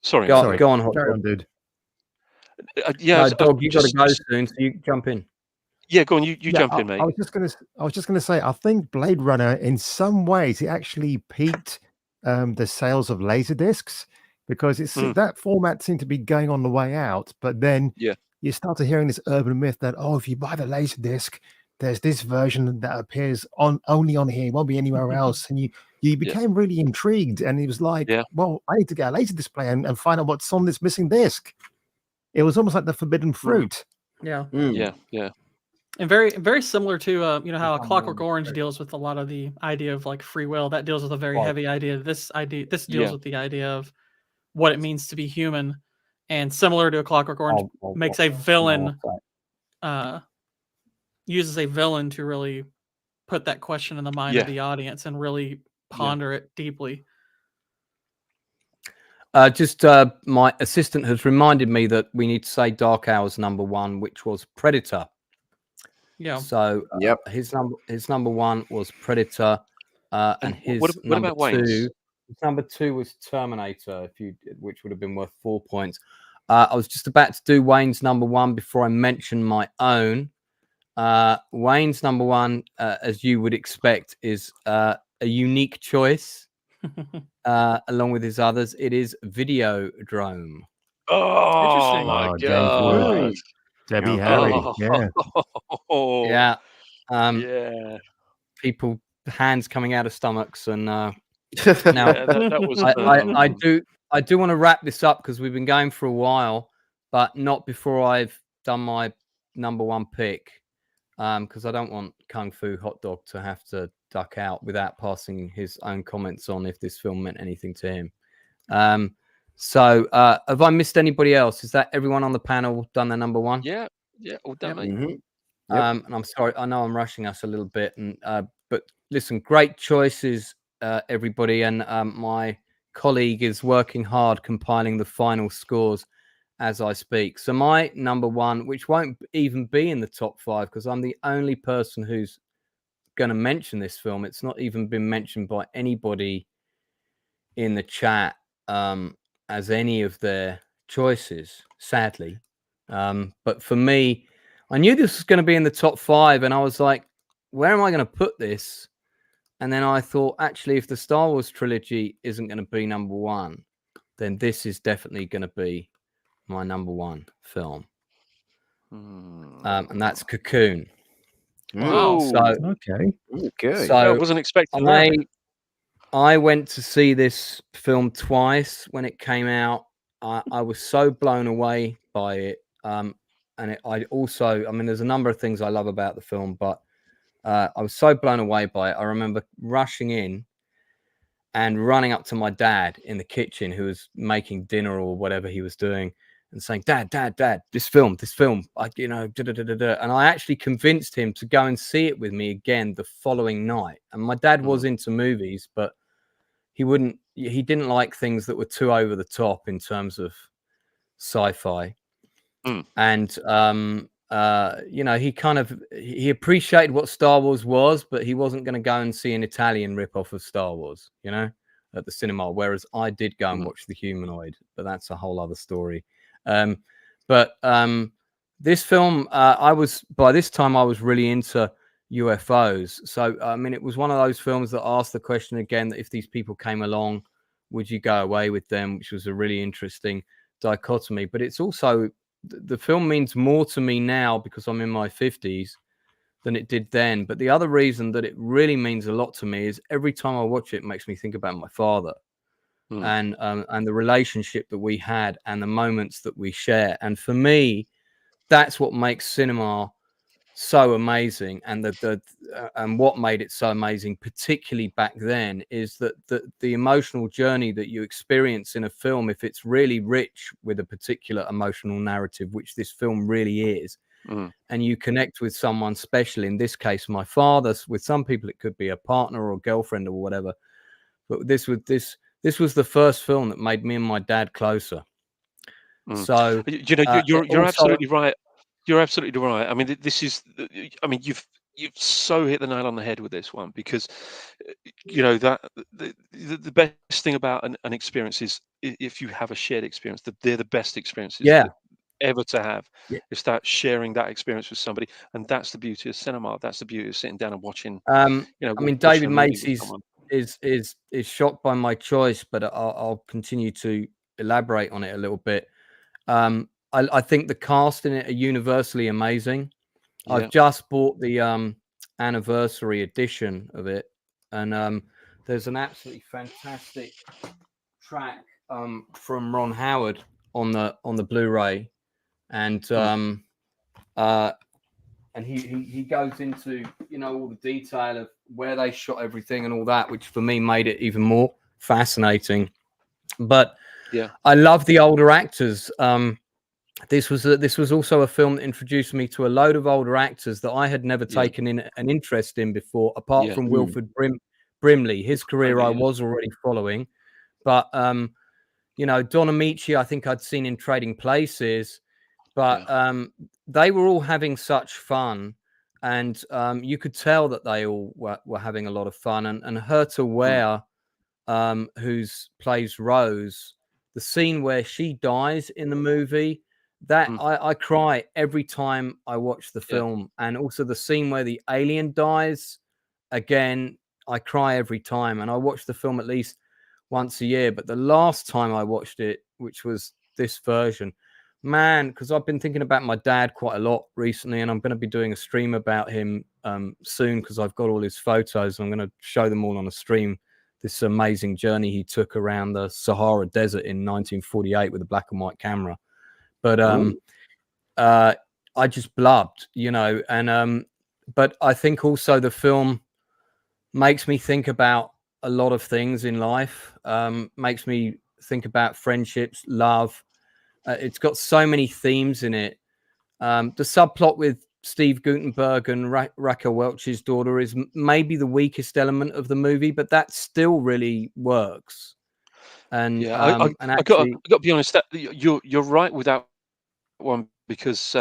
Sorry, go on, Hot Dog. Dude. Dog, you got to go soon, so you jump in. Yeah, go on. You jump in, mate. I was just gonna say, I think Blade Runner, in some ways, it actually peaked the sales of Laserdiscs, because it's that format seemed to be going on the way out, but then you started hearing this urban myth that, if you buy the Laserdisc, there's this version that appears only on here, it won't be anywhere else, and you became really intrigued, and it was like, well, I need to get a Laserdisc player and find out what's on this missing disc. It was almost like the forbidden fruit. Yeah. Yeah. And very, very similar to how A Clockwork Orange deals with a lot of the idea of, like, free will. That deals with a very heavy idea. This deals with the idea of what it means to be human. And similar to A Clockwork Orange, makes a villain, uses a villain to really put that question in the mind of the audience and really ponder it deeply. My assistant has reminded me that we need to say Dark Hours number 1, which was Predator. Yeah. So his number 1 was Predator, and his what number about 2 number 2 was Terminator, which would have been worth 4 points. I was just about to do Wayne's number 1 before I mentioned my own. Wayne's number 1, as you would expect, is a unique choice. Along with his others, it is Videodrome. Oh my god! Debbie Harry, yeah. Yeah. Yeah. People, hands coming out of stomachs, and now that was. I do want to wrap this up because we've been going for a while, but not before I've done my number 1 pick, because I don't want Kung Fu Hotdog to have to duck out without passing his own comments on if this film meant anything to him. So have I missed anybody else? Is that everyone on the panel done their number 1? Yeah, all done, mate. Mhm. And I'm sorry, I know I'm rushing us a little bit, and but listen, great choices, everybody, and my colleague is working hard compiling the final scores as I speak. So my number 1, which won't even be in the top 5 because I'm the only person who's going to mention this film. It's not even been mentioned by anybody in the chat as any of their choices, sadly. But for me, I knew this was going to be in the top 5, and I was like, where am I going to put this? And then I thought, actually, if the Star Wars trilogy isn't going to be number 1, then this is definitely going to be my number 1 film. And that's Cocoon. Wow. Okay. So I wasn't expecting that. I went to see this film twice when it came out. I was so blown away by it. I also, I mean, there's a number of things I love about the film, but I was so blown away by it. I remember rushing in and running up to my dad in the kitchen, who was making dinner or whatever he was doing, and saying, Dad, this film, and I actually convinced him to go and see it with me again the following night. And my dad was into movies, but he didn't like things that were too over the top in terms of sci-fi. And he appreciated what Star Wars was, but he wasn't going to go and see an Italian rip-off of Star Wars, at the cinema, whereas I did go and watch The Humanoid, but that's a whole other story. This film, by this time I was really into UFOs. So, I mean, it was one of those films that asked the question again, that if these people came along, would you go away with them? Which was a really interesting dichotomy. But it's also, the film means more to me now because I'm in my 50s than it did then. But the other reason that it really means a lot to me is every time I watch it, it makes me think about my father. And the relationship that we had and the moments that we share. And for me, that's what makes cinema so amazing. And and what made it so amazing, particularly back then, is that the emotional journey that you experience in a film, if it's really rich with a particular emotional narrative, which this film really is, and you connect with someone special, in this case, my father. With some people, it could be a partner or a girlfriend or whatever. But this was the first film that made me and my dad closer. So you're absolutely right. You're absolutely right. I mean, you've so hit the nail on the head with this one, because that the best thing about an experience is if you have a shared experience. They're the best experiences ever to have. It's that sharing that experience with somebody, and that's the beauty of cinema. That's the beauty of sitting down and watching. David Macy's is shocked by my choice, but I'll continue to elaborate on it a little bit. I think the cast in it are universally amazing. I've just bought the anniversary edition of it, and there's an absolutely fantastic track from Ron Howard on the Blu-ray, and he goes into all the detail of where they shot everything and all that, which for me made it even more fascinating. But I love the older actors. This was also a film that introduced me to a load of older actors that I had never taken in an interest in before, apart from Wilford Brimley. His career I was already following, but Don Amici, I think I'd seen in Trading Places, but they were all having such fun, and you could tell that they all were having a lot of fun. And Herta Ware, who's plays Rose, the scene where she dies in the movie, that I cry every time I watch the film. And also the scene where the alien dies, again, I cry every time. And I watch the film at least once a year. But the last time I watched it, which was this version, man, because I've been thinking about my dad quite a lot recently, and I'm going to be doing a stream about him soon, because I've got all his photos. I'm going to show them all on a stream. This amazing journey he took around the Sahara Desert in 1948 with a black and white camera. But I just blubbed, and but I think also the film makes me think about a lot of things in life, makes me think about friendships, love. It's got so many themes in it. The subplot with Steve Guttenberg and Raquel Welch's daughter is maybe the weakest element of the movie, but that still really works. And I got to be honest, that you're right with that one, because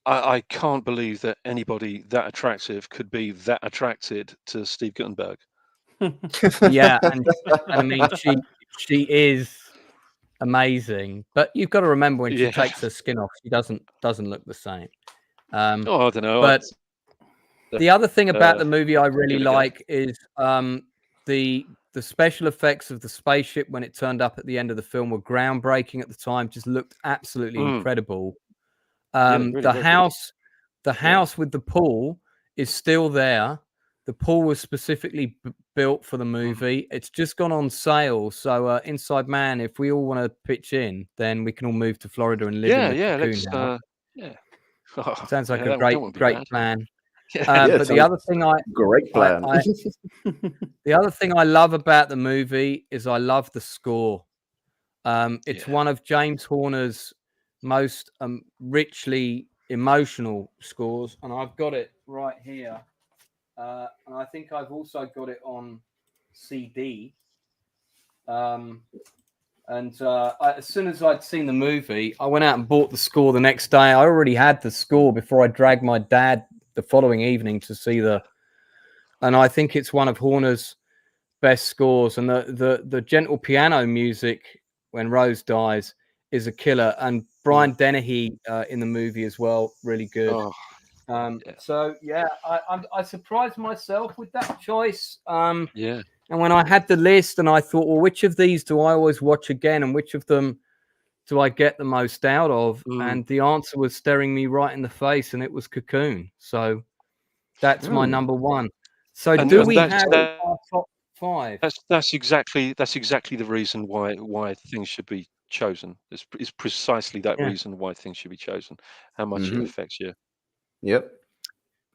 I can't believe that anybody that attractive could be that attracted to Steve Guttenberg. Yeah, and I mean she is amazing, but you've got to remember when she takes her skin off, she doesn't look the same. I don't know. But the other thing about the movie I really like is the special effects of the spaceship when it turned up at the end of the film were groundbreaking at the time. Just looked absolutely incredible. Really the house with the pool is still there. The pool was specifically built for the movie. It's just gone on sale. So Inside Man, if we all want to pitch in, then we can all move to Florida and live in the cocoon house. Sounds like a great plan. But the other thing great plan. The other thing I love about the movie is I love the score. It's one of James Horner's most richly emotional scores, and I've got it right here. And I think I've also got it on CD. As soon as I'd seen the movie, I went out and bought the score the next day. I already had the score before I dragged my dad the following evening to see and I think it's one of Horner's best scores. And the gentle piano music when Rose dies is a killer. And Brian Dennehy in the movie as well, really good. So yeah, I surprised myself with that choice. And when I had the list and I thought, well, which of these do I always watch again, and which of them do I get the most out of? And the answer was staring me right in the face, and it was Cocoon. So that's my number one. So do we have our top five? That's exactly the reason why things should be chosen. It's precisely that reason why things should be chosen. How much it affects you. Yep.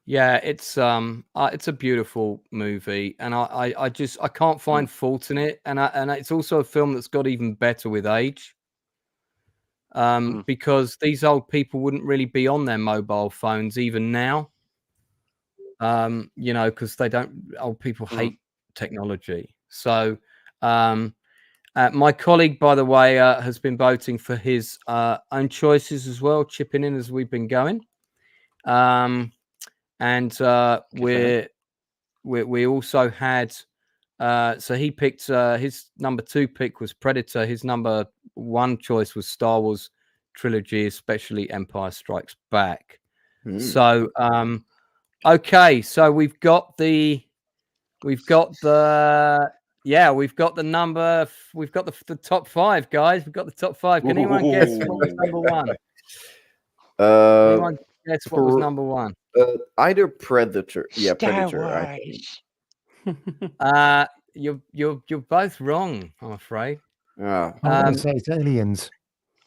Yeah, it's a beautiful movie, and I can't find fault in it, and it's also a film that's got even better with age, because these old people wouldn't really be on their mobile phones even now, because old people hate technology. So my colleague, by the way, has been voting for his own choices as well, chipping in as we've been going. And we also had so he picked his number 2 pick was Predator. His number 1 choice was Star Wars Trilogy, especially Empire Strikes Back. So okay, so we've got the top 5, guys. We've got the top 5. Can anyone guess what was number 1? Anyone guess what was number 1? Either Predator. Yeah, Star Predator. You're both wrong, I'm afraid. I'm going to say it's Aliens.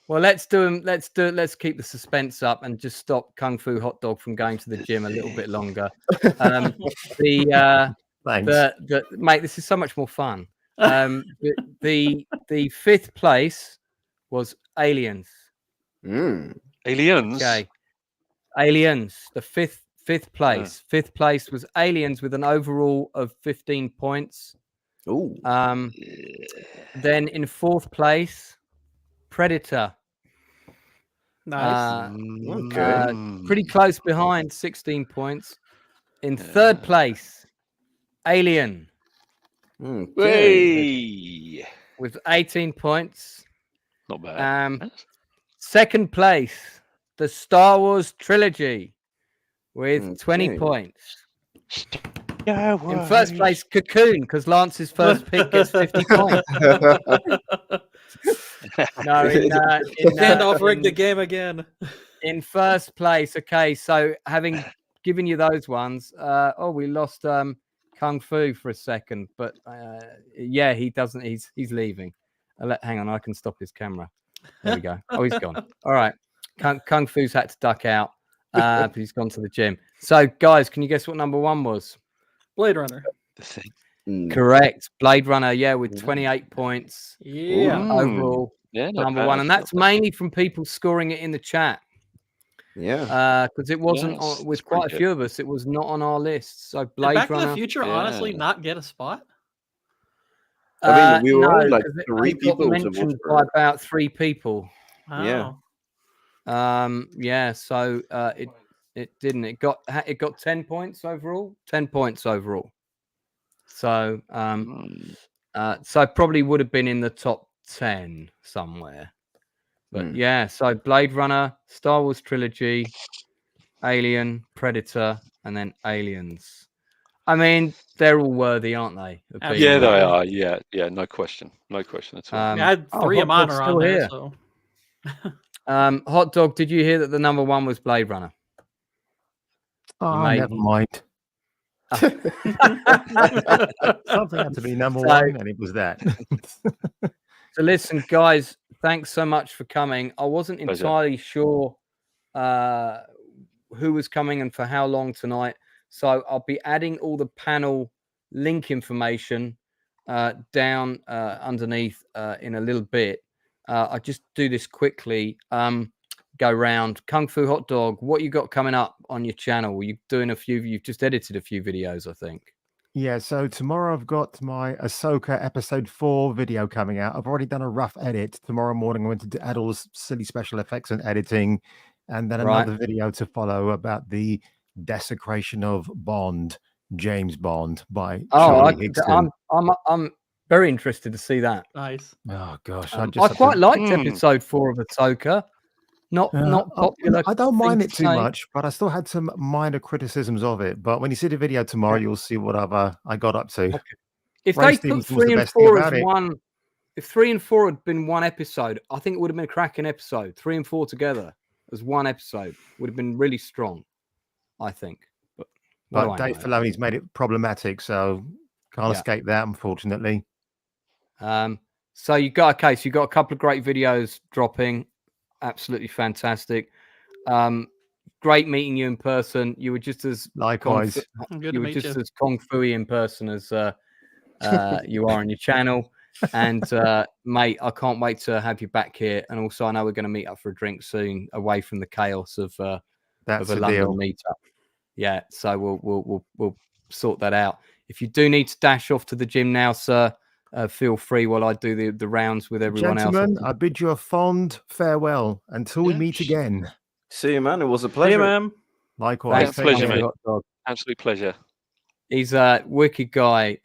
Well, let's let's keep the suspense up and just stop Kung Fu Hotdog from going to the gym a little bit longer. Mate, this is so much more fun. The 5th place was Aliens. Aliens. Okay. Aliens, the fifth place. 5th place was Aliens with an overall of 15 points. Ooh. Then in 4th place, Predator. Nice. Pretty close behind, 16 points. In 3rd place, Alien. Hey, with 18 points. not bad. Second place, the Star Wars Trilogy with 20 points. In first place, Cocoon, because Lance's first pick gets 50 points. No, Gandalf rigged the game again. In first place, okay. So having given you those ones, we lost Kung Fu for a second, but yeah, he doesn't. He's leaving. Hang on, I can stop his camera. There we go. Oh, he's gone. All right, Kung Fu's had to duck out, but he's gone to the gym. So, guys, can you guess what number one was? Blade Runner. Correct. Blade Runner, yeah, with 28 points. Yeah. Overall, yeah, number one. And that's mainly from people scoring it in the chat. Yeah. Because it wasn't with quite a few of us, it was not on our list. So Blade Back Runner. to the Future, honestly, not get a spot? I mean, we were only like it 3 people mentioned by about 3 people. Oh. Yeah. So it didn't. It got 10 points overall. 10 points overall. So so probably would have been in the top 10 somewhere. But yeah, so Blade Runner, Star Wars Trilogy, Alien, Predator, and then Aliens. I mean, they're all worthy, aren't they? Yeah, they are. Yeah, no question at all. I had 3 of mine are on there. Here. So. Hot Dog, did you hear that the number one was Blade Runner? Oh, never mind. Something had to be number one, and it was that. So listen, guys, thanks so much for coming. I wasn't entirely sure who was coming and for how long tonight. So I'll be adding all the panel link information down underneath in a little bit. I'll just do this quickly. Go round. Kung Fu Hot Dog, what you got coming up on your channel? Were you doing you've just edited a few videos, I think. Yeah, so tomorrow I've got my Ahsoka episode 4 video coming out. I've already done a rough edit. Tomorrow morning I went to add all this silly special effects and editing, and then another video to follow about the desecration of Bond, James Bond by Charlie Higston. I'm very interested to see that. Nice. Oh gosh, I quite liked episode 4 of Ahsoka. Not popular. I don't mind it too much, but I still had some minor criticisms of it. But when you see the video tomorrow, you'll see what I got up to. Okay. If they put 3 and 4 as one, if 3 and 4 had been one episode, I think it would have been a cracking episode. 3 and 4 together as one episode would have been really strong, I think. But Dave Filoni's made it problematic, so can't escape that, unfortunately. So you got a couple of great videos dropping. Absolutely fantastic. Great meeting you in person. You were just as likewise. You were just as kung fu-y in person as you are on your channel. And mate, I can't wait to have you back here. And also, I know we're going to meet up for a drink soon, away from the chaos of a London meetup. Yeah, so we'll sort that out. If you do need to dash off to the gym now, sir, feel free while I do the rounds with everyone else. Gentlemen, I bid you a fond farewell until we meet again. See you, man. It was a pleasure. See you, man. Likewise. Thanks, pleasure, mate. Absolute pleasure. He's a wicked guy,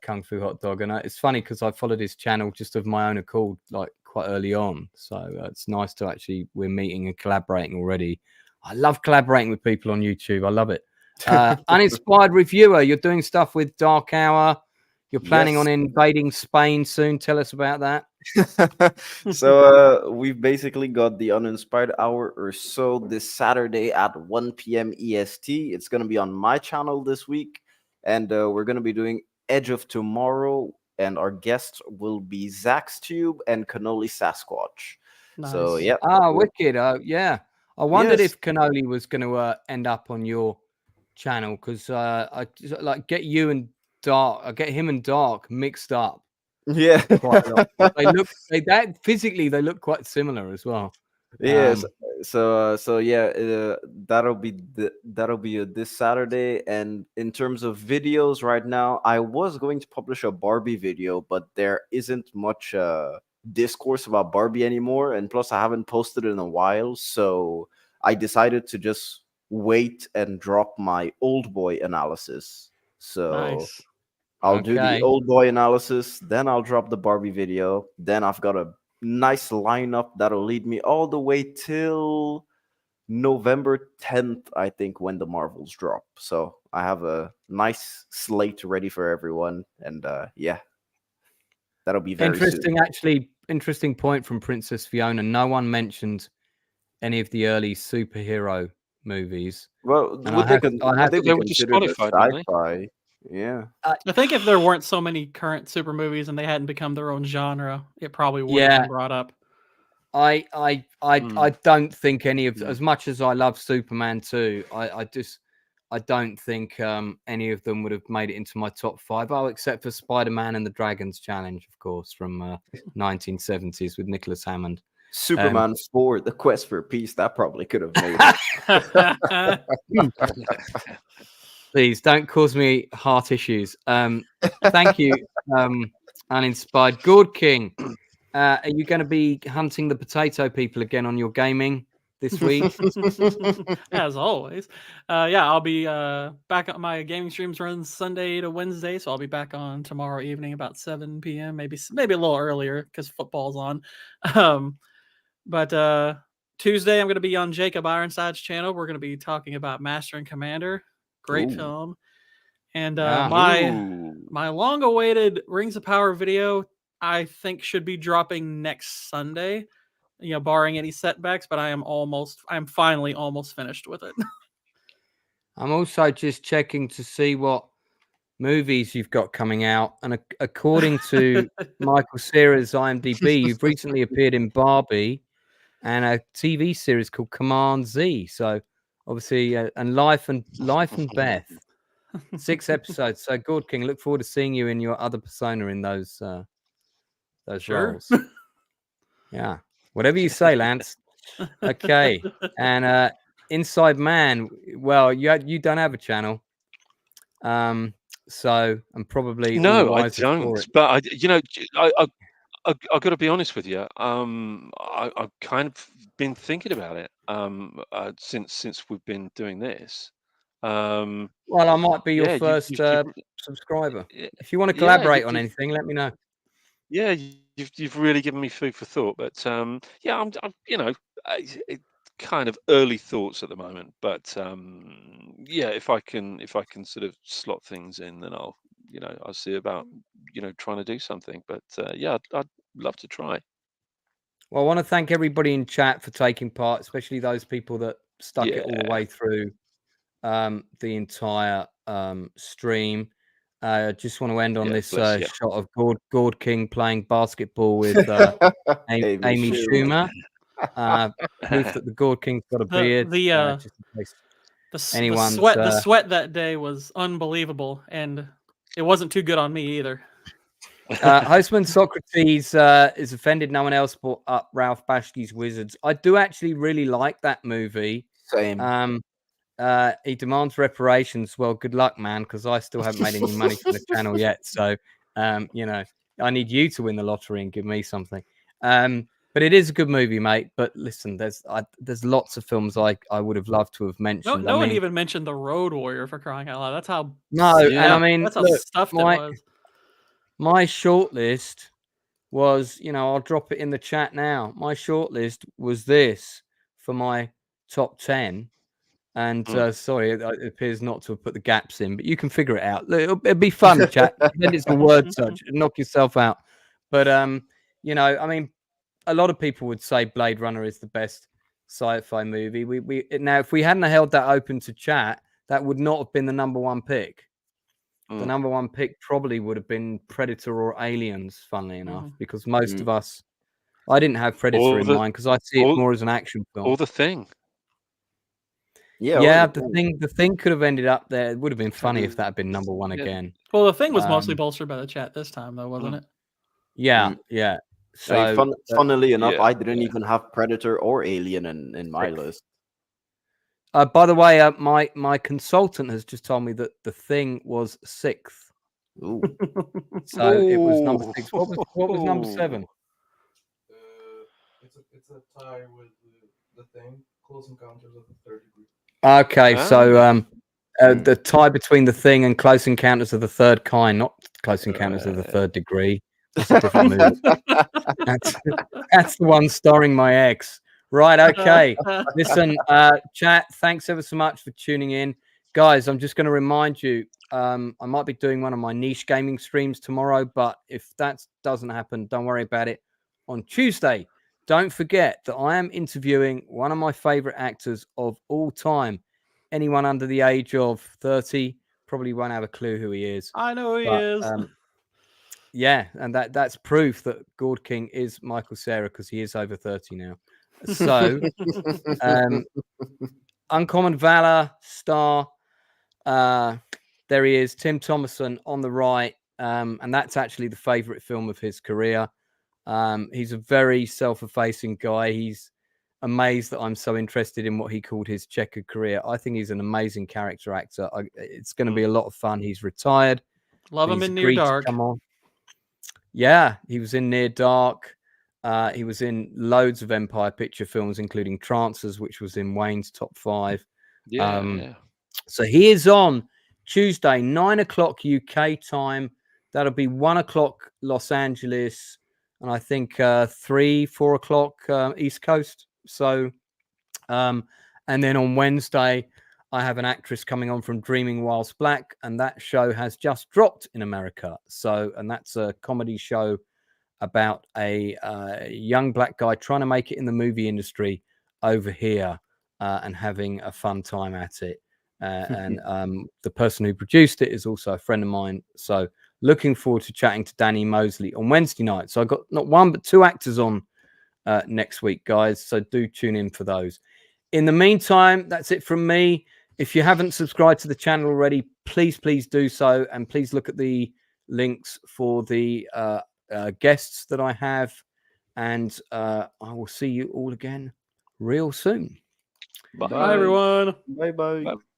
Kung Fu Hot Dog, and it's funny because I followed his channel just of my own accord, like quite early on. So it's nice to we're meeting and collaborating already. I love collaborating with people on YouTube. I love it. Uninspired Reviewer, you're doing stuff with Dark Hour. You're planning on invading Spain soon. Tell us about that. So we've basically got the Uninspired Hour or so this Saturday at 1 p.m. EST. It's going to be on my channel this week. And we're going to be doing Edge of Tomorrow. And our guests will be Zach's Tube and Cannoli Sasquatch. Nice. So, yeah. Ah, wicked. Yeah. I wondered if Cannoli was going to end up on your channel because I like get you and Dark. I get him and Dark mixed up. Yeah, quite a lot. Physically they look quite similar as well. Yes. So yeah, that'll be this Saturday. And in terms of videos, right now, I was going to publish a Barbie video, but there isn't much discourse about Barbie anymore, and plus I haven't posted in a while, so I decided to just wait and drop my Old Boy analysis. So nice. I'll do the Okay. old boy analysis, then I'll drop the Barbie video. Then I've got a nice lineup that'll lead me all the way till November 10th, I think, when the Marvels drop. So I have a nice slate ready for everyone. And yeah, that'll be very soon. Interesting point from Princess Fiona. No one mentioned any of the early superhero movies. Well, And would I they have they be were considered a disqualified, weren't they? sci-fi? Yeah. I think if there weren't so many current super movies and they hadn't become their own genre, it probably would have been brought up. I don't think any of, as much as I love Superman 2, I don't think any of them would have made it into my top 5. Oh, except for Spider-Man and the Dragons Challenge, of course, from 1970s with Nicholas Hammond. Superman 4, The Quest for Peace, that probably could have made it. Please don't cause me heart issues. Thank you, Uninspired. Gourd King, are you going to be hunting the potato people again on your gaming this week? As always. Yeah, I'll be back on my gaming streams run Sunday to Wednesday, so I'll be back on tomorrow evening about 7 p.m. Maybe a little earlier because football's on. But Tuesday I'm going to be on Jacob Ironside's channel. We're going to be talking about Master and Commander. Great film. And my long-awaited Rings of Power video, I think, should be dropping next Sunday. You know, barring any setbacks, but I'm finally almost finished with it. I'm also just checking to see what movies you've got coming out, and according to Michael Cera's IMDb, you've recently appeared in Barbie and a TV series called Command Z. So obviously, and Life and Beth, 6 episodes. So Gourd King, look forward to seeing you in your other persona in those roles. Yeah, whatever you say, Lance. Okay, and Inside Man. Well, you don't have a channel. So I'm probably no, I don't. But I've got to be honest with you. I've kind of been thinking about it since we've been doing this. Well, I might be your first subscriber. If you want to collaborate on anything, let me know. Yeah, you've really given me food for thought. But yeah, I'm kind of early thoughts at the moment. But yeah, if I can sort of slot things in, then I'll see about trying to do something. But yeah, I'd love to try. Well, I want to thank everybody in chat for taking part, especially those people that stuck it all the way through the entire stream. I just want to end on this shot of Gourd King playing basketball with Amy Schumer. Proof that the Gourd King's got a beard. The sweat that day was unbelievable, and it wasn't too good on me either. Hostman Socrates is offended no one else brought up Ralph Bakshi's Wizards. I do actually really like that movie. Same. He demands reparations. Well, good luck, man, because I still haven't made any money from the channel yet. So, I need you to win the lottery and give me something. But it is a good movie, mate. But listen, there's lots of films I would have loved to have mentioned. No one even mentioned The Road Warrior, for crying out loud. That's how. No, and I mean, that's how stuffed it was. My shortlist was, I'll drop it in the chat now. My shortlist was this for my top 10. And sorry, it appears not to have put the gaps in, but you can figure it out. It'll be fun, chat. Then it's a word search. Knock yourself out. But, I mean, a lot of people would say Blade Runner is the best sci-fi movie. Now, if we hadn't held that open to chat, that would not have been the number one pick. The number one pick probably would have been Predator or Aliens, funnily enough, because most of us, I didn't have Predator in mind because I see it more as an action film. Or The Thing. Yeah, the thing could have ended up there. It would have been funny if that had been number one again. Well, The Thing was mostly bolstered by the chat this time, though, wasn't it? Yeah. So, funnily enough, I didn't even have Predator or Alien in my list. By the way, my consultant has just told me that The Thing was 6th. Ooh. So it was number 6. What was number 7? It's a tie with The Thing. Close Encounters of the Third Degree. Okay, so The tie between The Thing and Close Encounters of the Third Kind, not Close Encounters of the Third Degree. That's a different movie. That's the one starring my ex. Right, okay. Listen, chat, thanks ever so much for tuning in. Guys, I'm just going to remind you, I might be doing one of my niche gaming streams tomorrow, but if that doesn't happen, don't worry about it. On Tuesday, don't forget that I am interviewing one of my favorite actors of all time. Anyone under the age of 30 probably won't have a clue who he is. I know who he is. Yeah, and that's proof that Gourd King is Michael Cera because he is over 30 now. So, Uncommon Valor star, there he is, Tim Thomerson on the right, and that's actually the favorite film of his career. He's a very self-effacing guy. He's amazed that I'm so interested in what he called his checkered career. I think he's an amazing character actor. It's going to be a lot of fun. He's retired. Love him in Near Dark. Come on. Yeah, he was in Near Dark. He was in loads of Empire Picture films, including Trancers, which was in Wayne's top 5. Yeah. So he is on Tuesday, 9 o'clock UK time. That'll be 1 o'clock Los Angeles, and I think 3, 4 o'clock East Coast. So, and then on Wednesday, I have an actress coming on from Dreaming Whilst Black, and that show has just dropped in America. So, and that's a comedy show about a young black guy trying to make it in the movie industry over here and having a fun time at it. And the person who produced it is also a friend of mine. So looking forward to chatting to Danny Mosley on Wednesday night. So I got not one, but 2 actors on next week, guys. So do tune in for those. In the meantime, that's it from me. If you haven't subscribed to the channel already, please do so. And please look at the links for the guests that I have. And I will see you all again real soon. Bye, Bye everyone. Bye.